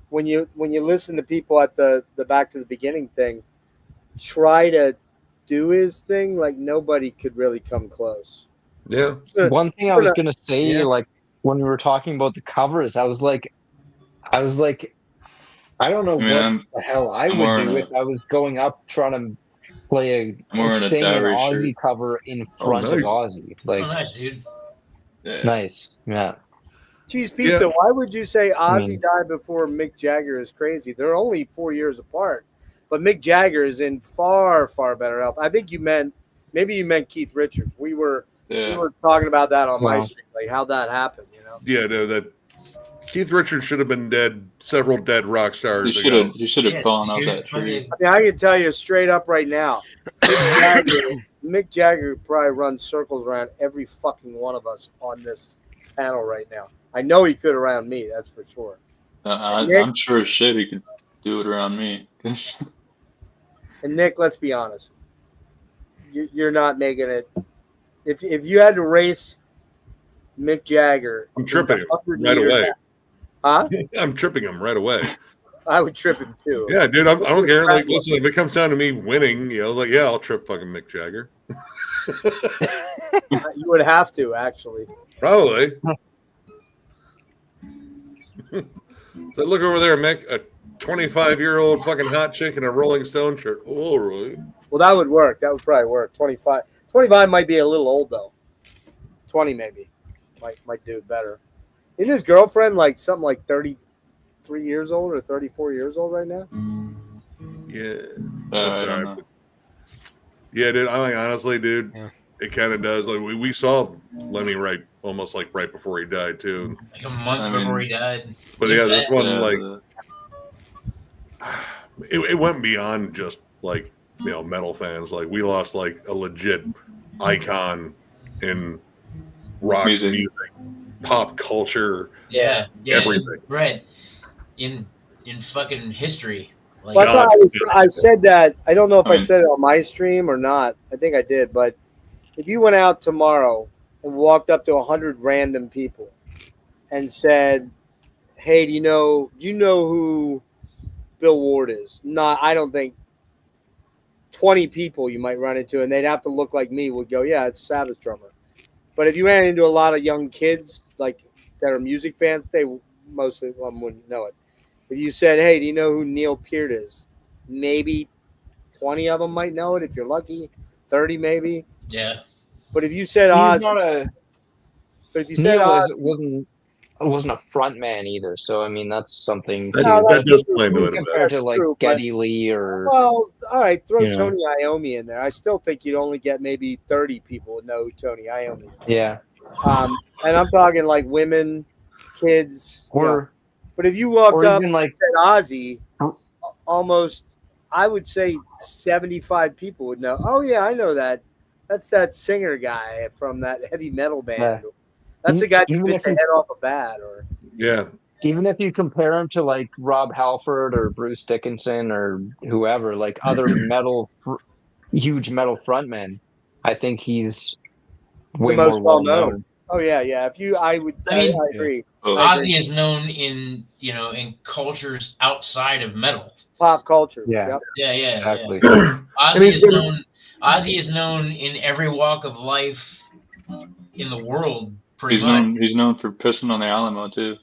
when you listen to people at the Back to the Beginning thing, try to do his thing, like nobody could really come close. Yeah. One thing I was gonna say, like when we were talking about the covers, I was like, I don't know what the hell I would do if I was going up trying to sing an Ozzy cover in front of Ozzy. Like, nice, dude. Yeah. Nice, yeah. Cheese Pizza, why would you say Ozzy died before Mick Jagger is crazy? They're only 4 years apart. But Mick Jagger is in far, far better health. I think you meant Keith Richards. We were talking about that on my stream, like how that happened, Yeah, no, that Keith Richards should have been dead. Several dead rock stars ago. You should have fallen off that tree. I mean, I can tell you straight up right now, Mick Jagger probably runs circles around every fucking one of us on this panel right now. I know he could around me, that's for sure. I'm sure as shit he could do it around me. And Nick, let's be honest. You're not making it. If you had to race Mick Jagger, I'm tripping him right away. Huh? I'm tripping him right away. I would trip him too. Yeah, dude, I don't care. Like, listen, if it comes down to me winning, I'll trip fucking Mick Jagger. You would have to, actually. Probably. So look over there, Mick. A 25-year-old fucking hot chick in a Rolling Stone shirt. Oh, really? Well, that would work. That would probably work. 25 might be a little old though. 20 maybe might do it better. Isn't his girlfriend like something like 33 years old or 34 years old right now? Yeah. I'm sorry. Yeah, dude. I mean, honestly, dude, it kind of does. Like we saw Lemmy almost like right before he died too. Like a month before he died. But yeah, this one it went beyond just like metal fans. Like we lost like a legit icon in rock music, pop culture, yeah, everything. Right. In fucking history. Like, Well, that's why I said that. I don't know if I said it on my stream or not. I think I did. But if you went out tomorrow and walked up to 100 random people and said, "Hey, do you know who Bill Ward is?" I don't think 20 people you might run into, and they'd have to look like me, would go, "Yeah, it's Sabbath drummer." But if you ran into a lot of young kids like that are music fans, most of them wouldn't know it. If you said, "Hey, do you know who Neil Peart is?" Maybe 20 of them might know it if you're lucky, 30 maybe. Yeah. But if you said Ozzy, wasn't a front man either. So I mean, that's something that does play into it compared to like Geddy Lee or. Well, all right, throw Tony Iommi in there. I still think you'd only get maybe 30 people would know who Tony Iommi is. Yeah. And I'm talking like women, kids, but if you walked up and said Ozzy, almost, I would say 75 people would know. Oh yeah, I know that. That's that singer guy from that heavy metal band. Yeah. That's the guy that bit the head off a bat, or even if you compare him to like Rob Halford or Bruce Dickinson or whoever, like other huge metal frontmen, I think he's way more well known. Oh yeah. I agree. Ozzy is known in cultures outside of metal. Pop culture. Yeah. Exactly. Yeah. Ozzy is known in every walk of life in the world. He's known for pissing on the Alamo too.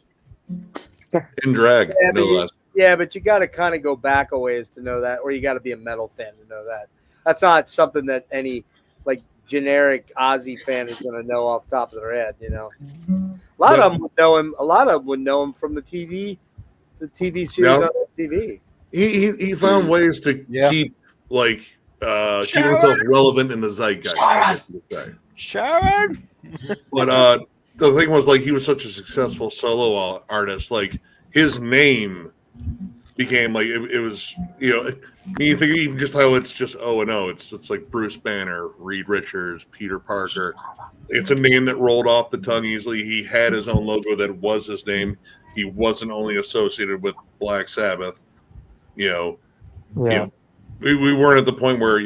In drag, no less. Yeah, but you got to kind of go back a ways to know that, or you got to be a metal fan to know that. That's not something that any like generic Ozzy fan is going to know off the top of their head. A lot of them would know him. A lot of them would know him from the TV series on TV. He found ways to keep keep himself relevant in the zeitgeist. Sharon. But the thing was, like, he was such a successful solo artist. Like, his name became like it was. You think even just how it's just O&O. It's like Bruce Banner, Reed Richards, Peter Parker. It's a name that rolled off the tongue easily. He had his own logo that was his name. He wasn't only associated with Black Sabbath. We weren't at the point where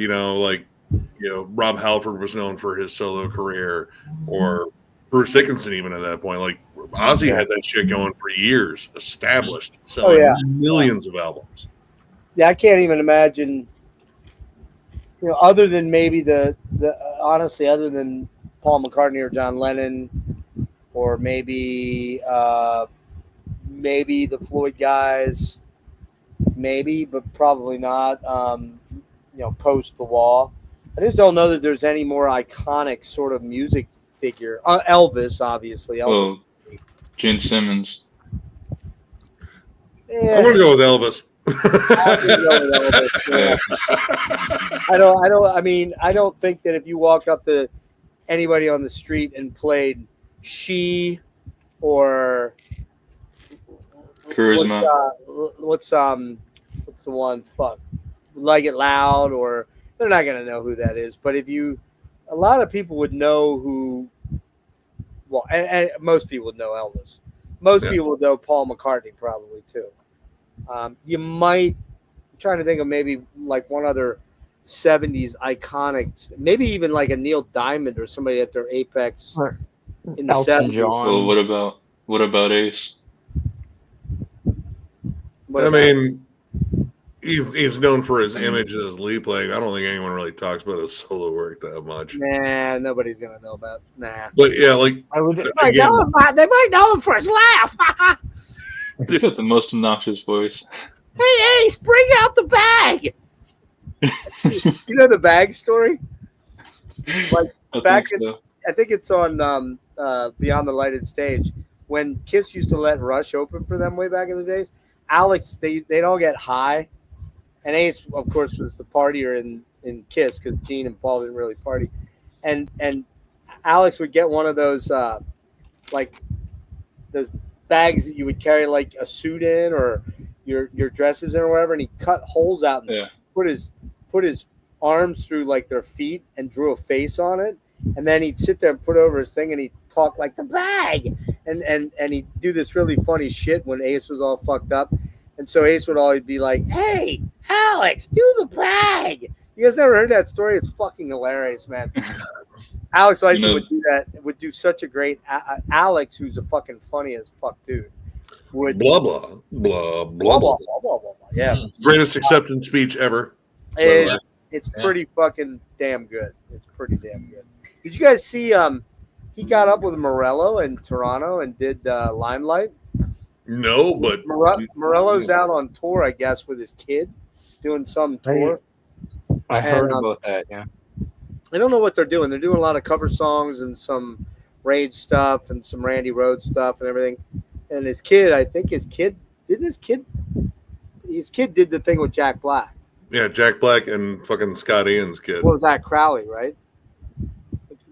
Rob Halford was known for his solo career, or Bruce Dickinson even at that point. Like, Ozzy had that shit going for years, established, selling millions of albums. Yeah, I can't even imagine. Other than maybe honestly, other than Paul McCartney or John Lennon, or maybe the Floyd guys. Maybe, but probably not. Post the wall. I just don't know that there's any more iconic sort of music figure. Elvis, obviously. Gene Simmons. Yeah. I'm gonna go with Elvis. I don't think that if you walk up to anybody on the street and played She or Charisma. What's the one? Fuck, Like It Loud, or they're not gonna know who that is. But a lot of people would know who. Well, and most people would know Elvis. Most people would know Paul McCartney probably too. You might. I'm trying to think of maybe like one other 70s iconic, maybe even like a Neil Diamond or somebody at their apex in the 70s. Well, what about Ace? He's known for his image as lead playing. I don't think anyone really talks about his solo work that much. Nah, nobody's gonna know about. Nah. But yeah, like they might know him for his laugh. He's got the most obnoxious voice. Hey, Ace, bring out the bag. You know the bag story? Like I think it's on Beyond the Lighted Stage, when Kiss used to let Rush open for them way back in the days. Alex, they'd all get high, and Ace, of course, was the partier in Kiss, because Gene and Paul didn't really party, and Alex would get one of those like those bags that you would carry like a suit in or your dresses in or whatever, and he cut holes out and put his arms through like their feet and drew a face on it. and then he'd sit there and put over his thing, and he'd talk like the bag, and he'd do this really funny shit when Ace was all fucked up, and so Ace would always be like, "Hey, Alex, do the bag." You guys never heard that story? It's fucking hilarious, man. Alex Lyson would do that. Would do such a great Alex, who's a fucking funny as fuck dude. Would blah blah blah blah blah. Yeah, Greatest acceptance speech ever. It's pretty fucking damn good. It's pretty damn good. Did you guys see? He got up with Morello in Toronto and did Limelight. No, but Morello's out on tour, I guess, with his kid, doing some tour. I heard about that. Yeah. I don't know what they're doing. They're doing a lot of cover songs and some Rage stuff and some Randy Rhoads stuff and everything. And his kid, I think his kid did the thing with Jack Black. Yeah, Jack Black and fucking Scott Ian's kid. What was that? Crowley, right?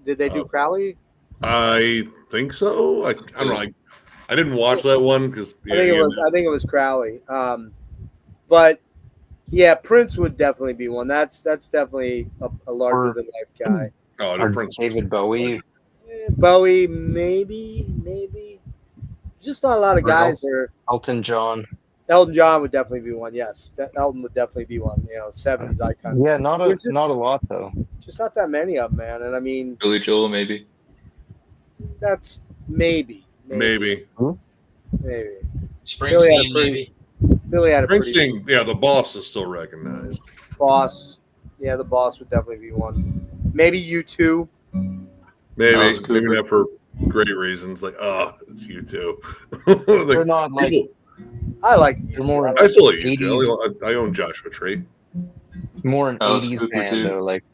Did they do Crowley? I think so. I don't know. I didn't watch that one because I think it was Crowley. But yeah, Prince would definitely be one. That's definitely a larger than life guy. Oh, no, Prince. David Bowie. Bowie, maybe. Just not a lot of guys are. Elton John. Elton John would definitely be one. Yes, Elton would definitely be one. 70s icon. Yeah, not a lot though. Just not that many of them, man. And I mean, Billy Joel, maybe. That's maybe. Maybe. Springsteen, maybe. Billy had a Springsteen, yeah, the boss is still recognized. Boss. Yeah, the boss would definitely be one. Maybe U2. Maybe not for great reasons. Like, it's U2. They're not like. I like more. I still like U2. I own Joshua Tree. More an 80s band though. Like,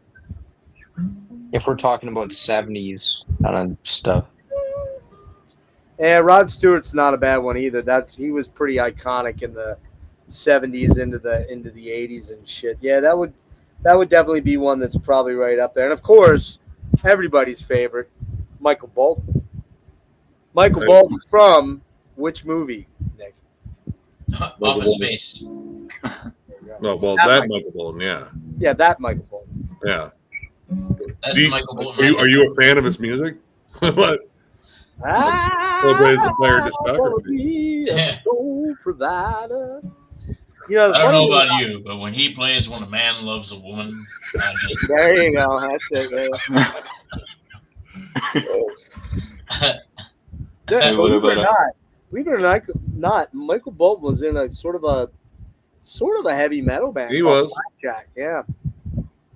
if we're talking about 70s kind of stuff. Yeah, Rod Stewart's not a bad one either. He was pretty iconic in the 70s into the 80s and shit. Yeah, that would definitely be one that's probably right up there. And of course, everybody's favorite, Michael Bolton. Michael Bolton from which movie, Nick? Office Space. No, well, that Michael Bolton, yeah. Yeah, that Michael Bolton. Yeah. That's Michael Bolton. Are you a fan of his music? What? Be a soul provider. I don't know about you, but when he plays "When a Man Loves a Woman," there you go. That's it. Believe it or not, Michael Bolton was in a sort of a heavy metal band. He was Blackjack, yeah.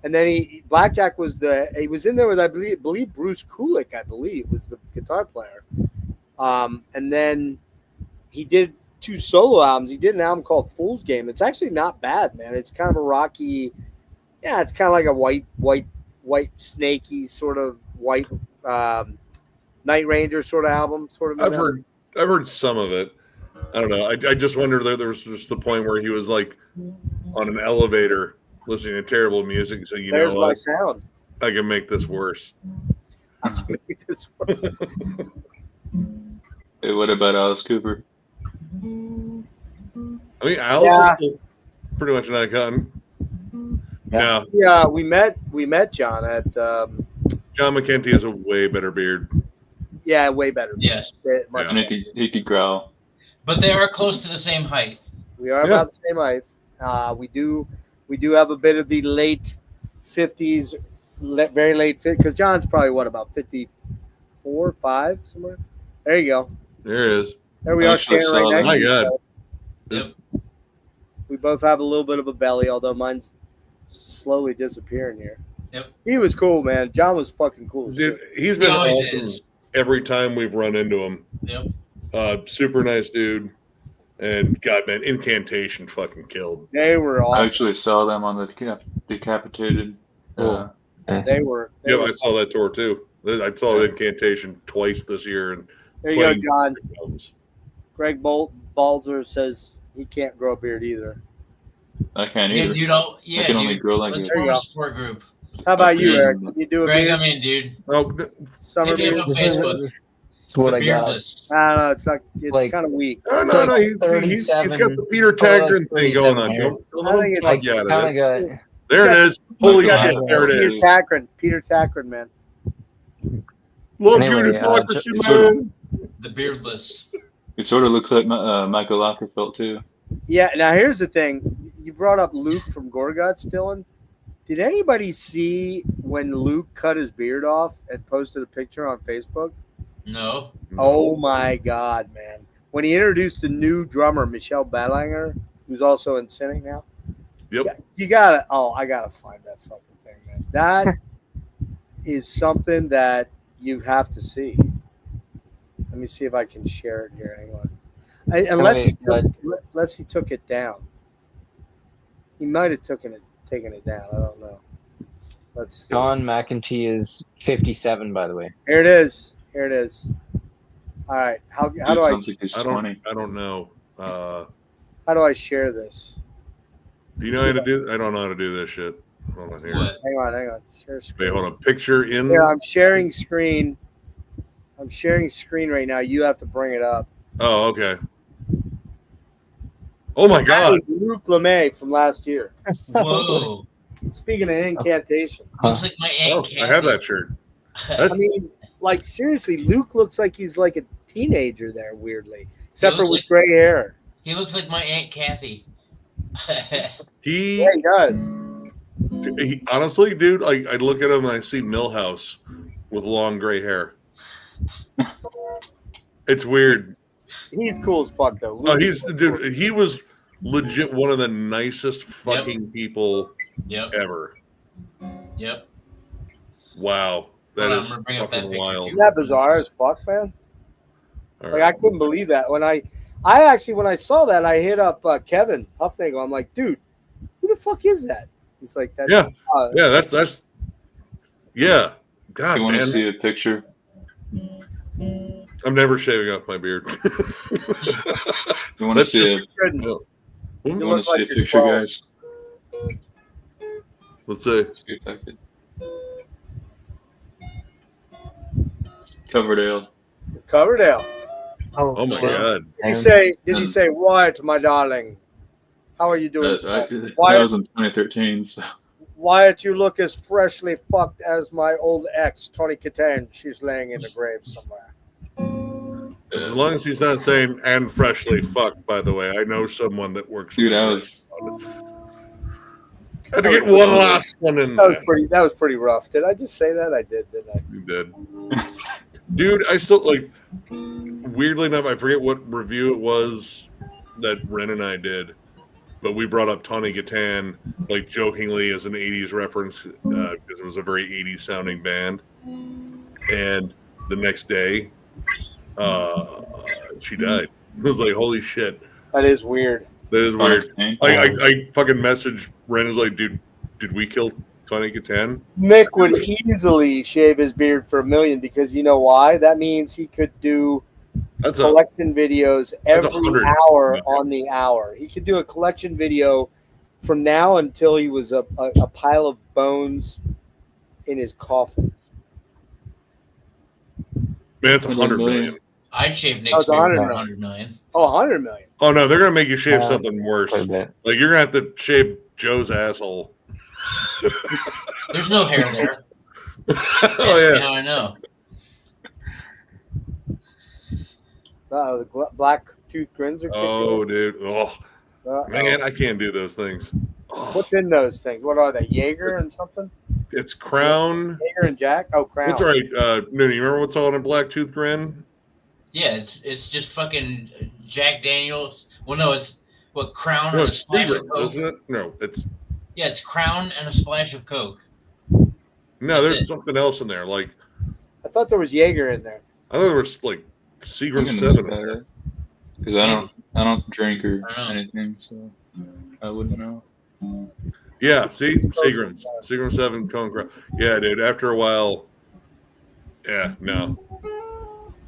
And then Blackjack was he was in there with I believe Bruce Kulick, I believe, was the guitar player. And then he did 2 solo albums. He did an album called Fool's Game. It's actually not bad, man. It's kind of a rocky, it's kind of like a white snaky sort of white Night Ranger sort of album. I've heard some of it. I don't know. I just wondered if there was just the point where he was like on an elevator listening to terrible music. So there's my sound. I can make this worse. Hey, what about Alice Cooper? I mean, Alice is still pretty much an icon. Yeah. Yeah, we met John at. John McEntee has a way better beard. Yeah, way better. Yes. And he could growl. But they are close to the same height. We are about the same height. We do have a bit of the late 50s, very late 50s, because John's probably about 54, 5 somewhere. There you go. There it is. There we are standing right next to each other. Yep. We both have a little bit of a belly, although mine's slowly disappearing here. Yep. He was cool, man. John was fucking cool. Dude, he's been awesome every time we've run into him. Yep. Super nice dude. And God, man, Incantation fucking killed. They were awesome. I actually saw them on the Decapitated. They were. I saw that tour too. I saw Incantation twice this year. And there you go, John. Greg Balzer says he can't grow a beard either. I can't either. Dude, I can only grow like let's form a support group. How about you, Eric? Can you do a Greg, beard? I'm in, dude. Oh, summer beard. That's what I got. I don't know. It's not. It's like, kind of weak. No. He's got the Peter Taggart thing going on. There it is. Holy shit! There it is. Peter Taggart, man. Love Anyway, your democracy, it sort of- man. The beardless. It sort of looks like Michael Lagerfeld too. Yeah. Now here's the thing. You brought up Luke from Gorguts, Dylan. Did anybody see when Luke cut his beard off and posted a picture on Facebook? No. Oh my God, man! When he introduced the new drummer, Michelle Balanger, who's also in Cynic now. Yep. You gotta. Oh, I gotta find that fucking thing, man. That is something that you have to see. Let me see if I can share it here. Hang on. Unless he took it down. He might have taken it down. I don't know. Let's see. John McEntee is 57, by the way. Here it is. Here it is. All right. How do I? Sounds like he's I 20. don't know. How do I share this? Do you know how to do? I don't know how to do this shit. Hold on here. What? Hang on. Share screen. Wait, hold on. Picture in. Yeah, I'm sharing screen. I'm sharing screen right now. You have to bring it up. Oh, okay. Oh my God. That was Luke LeMay from last year. Whoa. Speaking of incantation, Looks like my Oh, aunt I have Kathy. that shirt. I That's mean, like seriously, Luke looks like he's like a teenager there, weirdly, except for looks with like- gray hair. He looks like my aunt Kathy. he, Yeah, he does. he. Honestly, dude, I look at him and I see Millhouse with long gray hair. It's weird. He's cool as fuck though. Oh, Luke he's is dude. He was legit one of the nicest fucking people Yep. ever. Yep. Wow, that Hold on, is I'm gonna bring up that fucking picture, wild. Isn't that bizarre as fuck, man? All Like right. I couldn't believe that when I actually when I saw that I hit up Kevin Huffnagel. I'm like, dude, who the fuck is that? He's like, that. Yeah. Yeah, that's yeah. God, You want to man, see a picture? I'm never shaving off my beard. You want to Let's see just- a? Couldn't. Oh. You You want look to see like a you're picture, 12. guys? Let's see. See if I could. Coverdale. Coverdale. Oh my God. Did he say, Wyatt, my darling? How are you doing? That Wyatt, was in 2013. So Wyatt, you look as freshly fucked as my old ex, Tony Katane. She's laying in the grave somewhere. As long as he's not saying "and freshly fucked," by the way, I know someone that works. dude, in the I grave. was. Had to get one last one in That was there. that was pretty rough. Did I just say that? I did, didn't I? You did, dude. I still like. Weirdly enough, I forget what review it was that Ren and I did, but we brought up Tawny Gatan like jokingly as an '80s reference because it was a very '80s sounding band. And the next day, she died. It was like, holy shit, That is weird. that is weird. Fine. I fucking messaged Ren. Was like, dude, did we kill Tawny Gatan? Mick would easily shave his beard for $1 million because you know why? That means he could do That's a collection videos every 100. hour on the hour. He could do a collection video from now until he was a pile of bones in his coffin. man. It's 100 million. I'd shave Oh, Nick's it's beard 100 for million. 100 million. Oh, 100 million. Oh no, they're gonna make you shave Yeah. something worse. Quite a bit. Like you're gonna have to shave Joe's asshole. There's no hair there. Oh yeah. Now I know. The black tooth grins are kicking Oh in. dude. Oh man, I can't do those things. Oh, What's in those things? What are they? Jaeger and something? it's Crown. Jaeger and Jack? Oh, Crown. What's all right? No, you remember what's on a black tooth grin? Yeah, it's just fucking Jack Daniels. Well, no, it's what Crown No, and a it's splash of Seagram's, Coke. isn't it? No, it's Yeah, it's Crown and a splash of Coke. no. There's That's it. something else in there. Like I thought there was Jaeger in there. I thought there was like I'm Seagram gonna 7 look in at there. it because I don't drink or I know. anything, so I wouldn't know. Yeah, see, Seagram's 7 Cone Crown. Yeah, dude. After a while, yeah, no.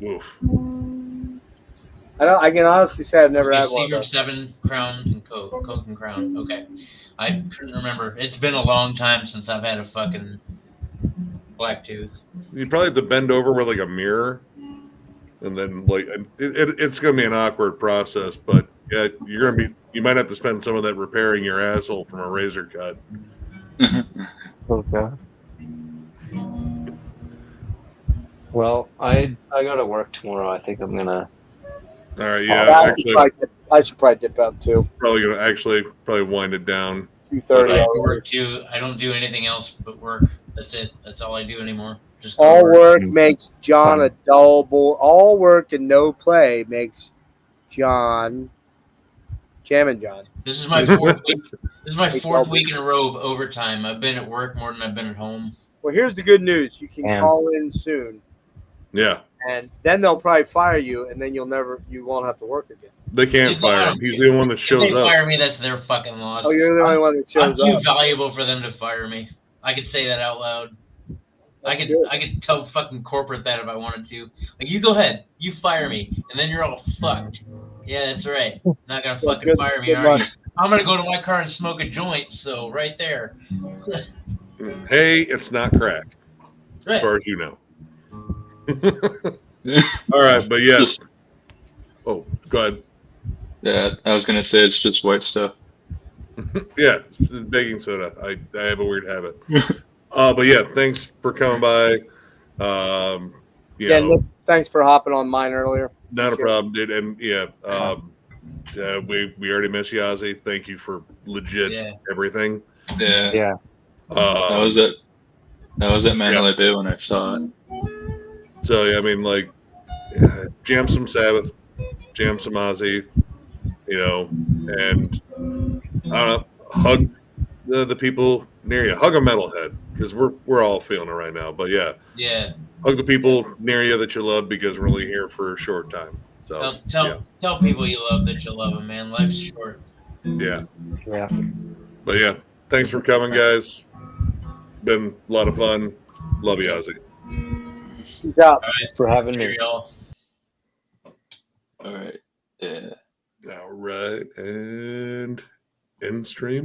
Woof. I can honestly say I've never Okay, had one of Seagram those. 7, Crown, and Coke and Crown. Okay, I couldn't remember. It's been a long time since I've had a fucking black tooth. You probably have to bend over with like a mirror, and then like it's gonna be an awkward process. But yeah, you might have to spend some of that repairing your asshole from a razor cut. Okay. Well, I gotta work tomorrow. I think I'm gonna. All right, Yeah, yeah, actually, I should probably dip out too. probably gonna wind it down. 2:30. I But, have to work too. I don't do anything else but work. That's it. That's all I do anymore. Just go All to work. work makes John a dull boy. All work and no play makes John Jammin' John. This is my fourth week. This is my Hey, fourth Delbert. week in a row of overtime. I've been at work more than I've been at home. Well, here's the good news. You can Damn. call in soon, yeah, and then they'll probably fire you, and then you won't have to work again. they can't Dude, I fire don't him. He's care. the only one that If shows they up. fire me, that's their fucking loss. Oh, you're the only one that I'm shows too up. valuable for them to fire me. I could say that out loud. I That's could good. tell fucking corporate that if I wanted to. Like, you go ahead, you fire me, and then you're all fucked. Yeah, that's right. Not gonna Well, fucking fire me, good are luck. you? I'm gonna go to my car and smoke a joint. So right there, Hey, it's not crack, as right? far as you know. All right, but yeah. Just, Oh, go ahead. yeah, I was gonna say it's just white stuff. Yeah, baking soda. I have a weird habit. But yeah, thanks for coming by. You Yeah, know, Nick, thanks for hopping on mine earlier. not a Appreciate it. problem, dude. And yeah, we already miss you, Ozzy. Thank you for legit Yeah. everything. Yeah, Yeah. that was Um, at Mandalay Bay when I saw it. so yeah, I mean, like, jam some Sabbath, jam some Ozzy, you know, and I don't know, hug the people near you. Hug a metalhead because we're all feeling it right now. But yeah, Yeah. hug the people near you that you love because we're only here for a short time. So Tell people you love that you love them, man. Life's short. yeah. Yeah. But yeah, thanks for coming, guys. Been a lot of fun. Love you, Ozzy. Peace out. All right. Thanks for having Cheer, me. y'all. All right. Yeah. All right, and end stream.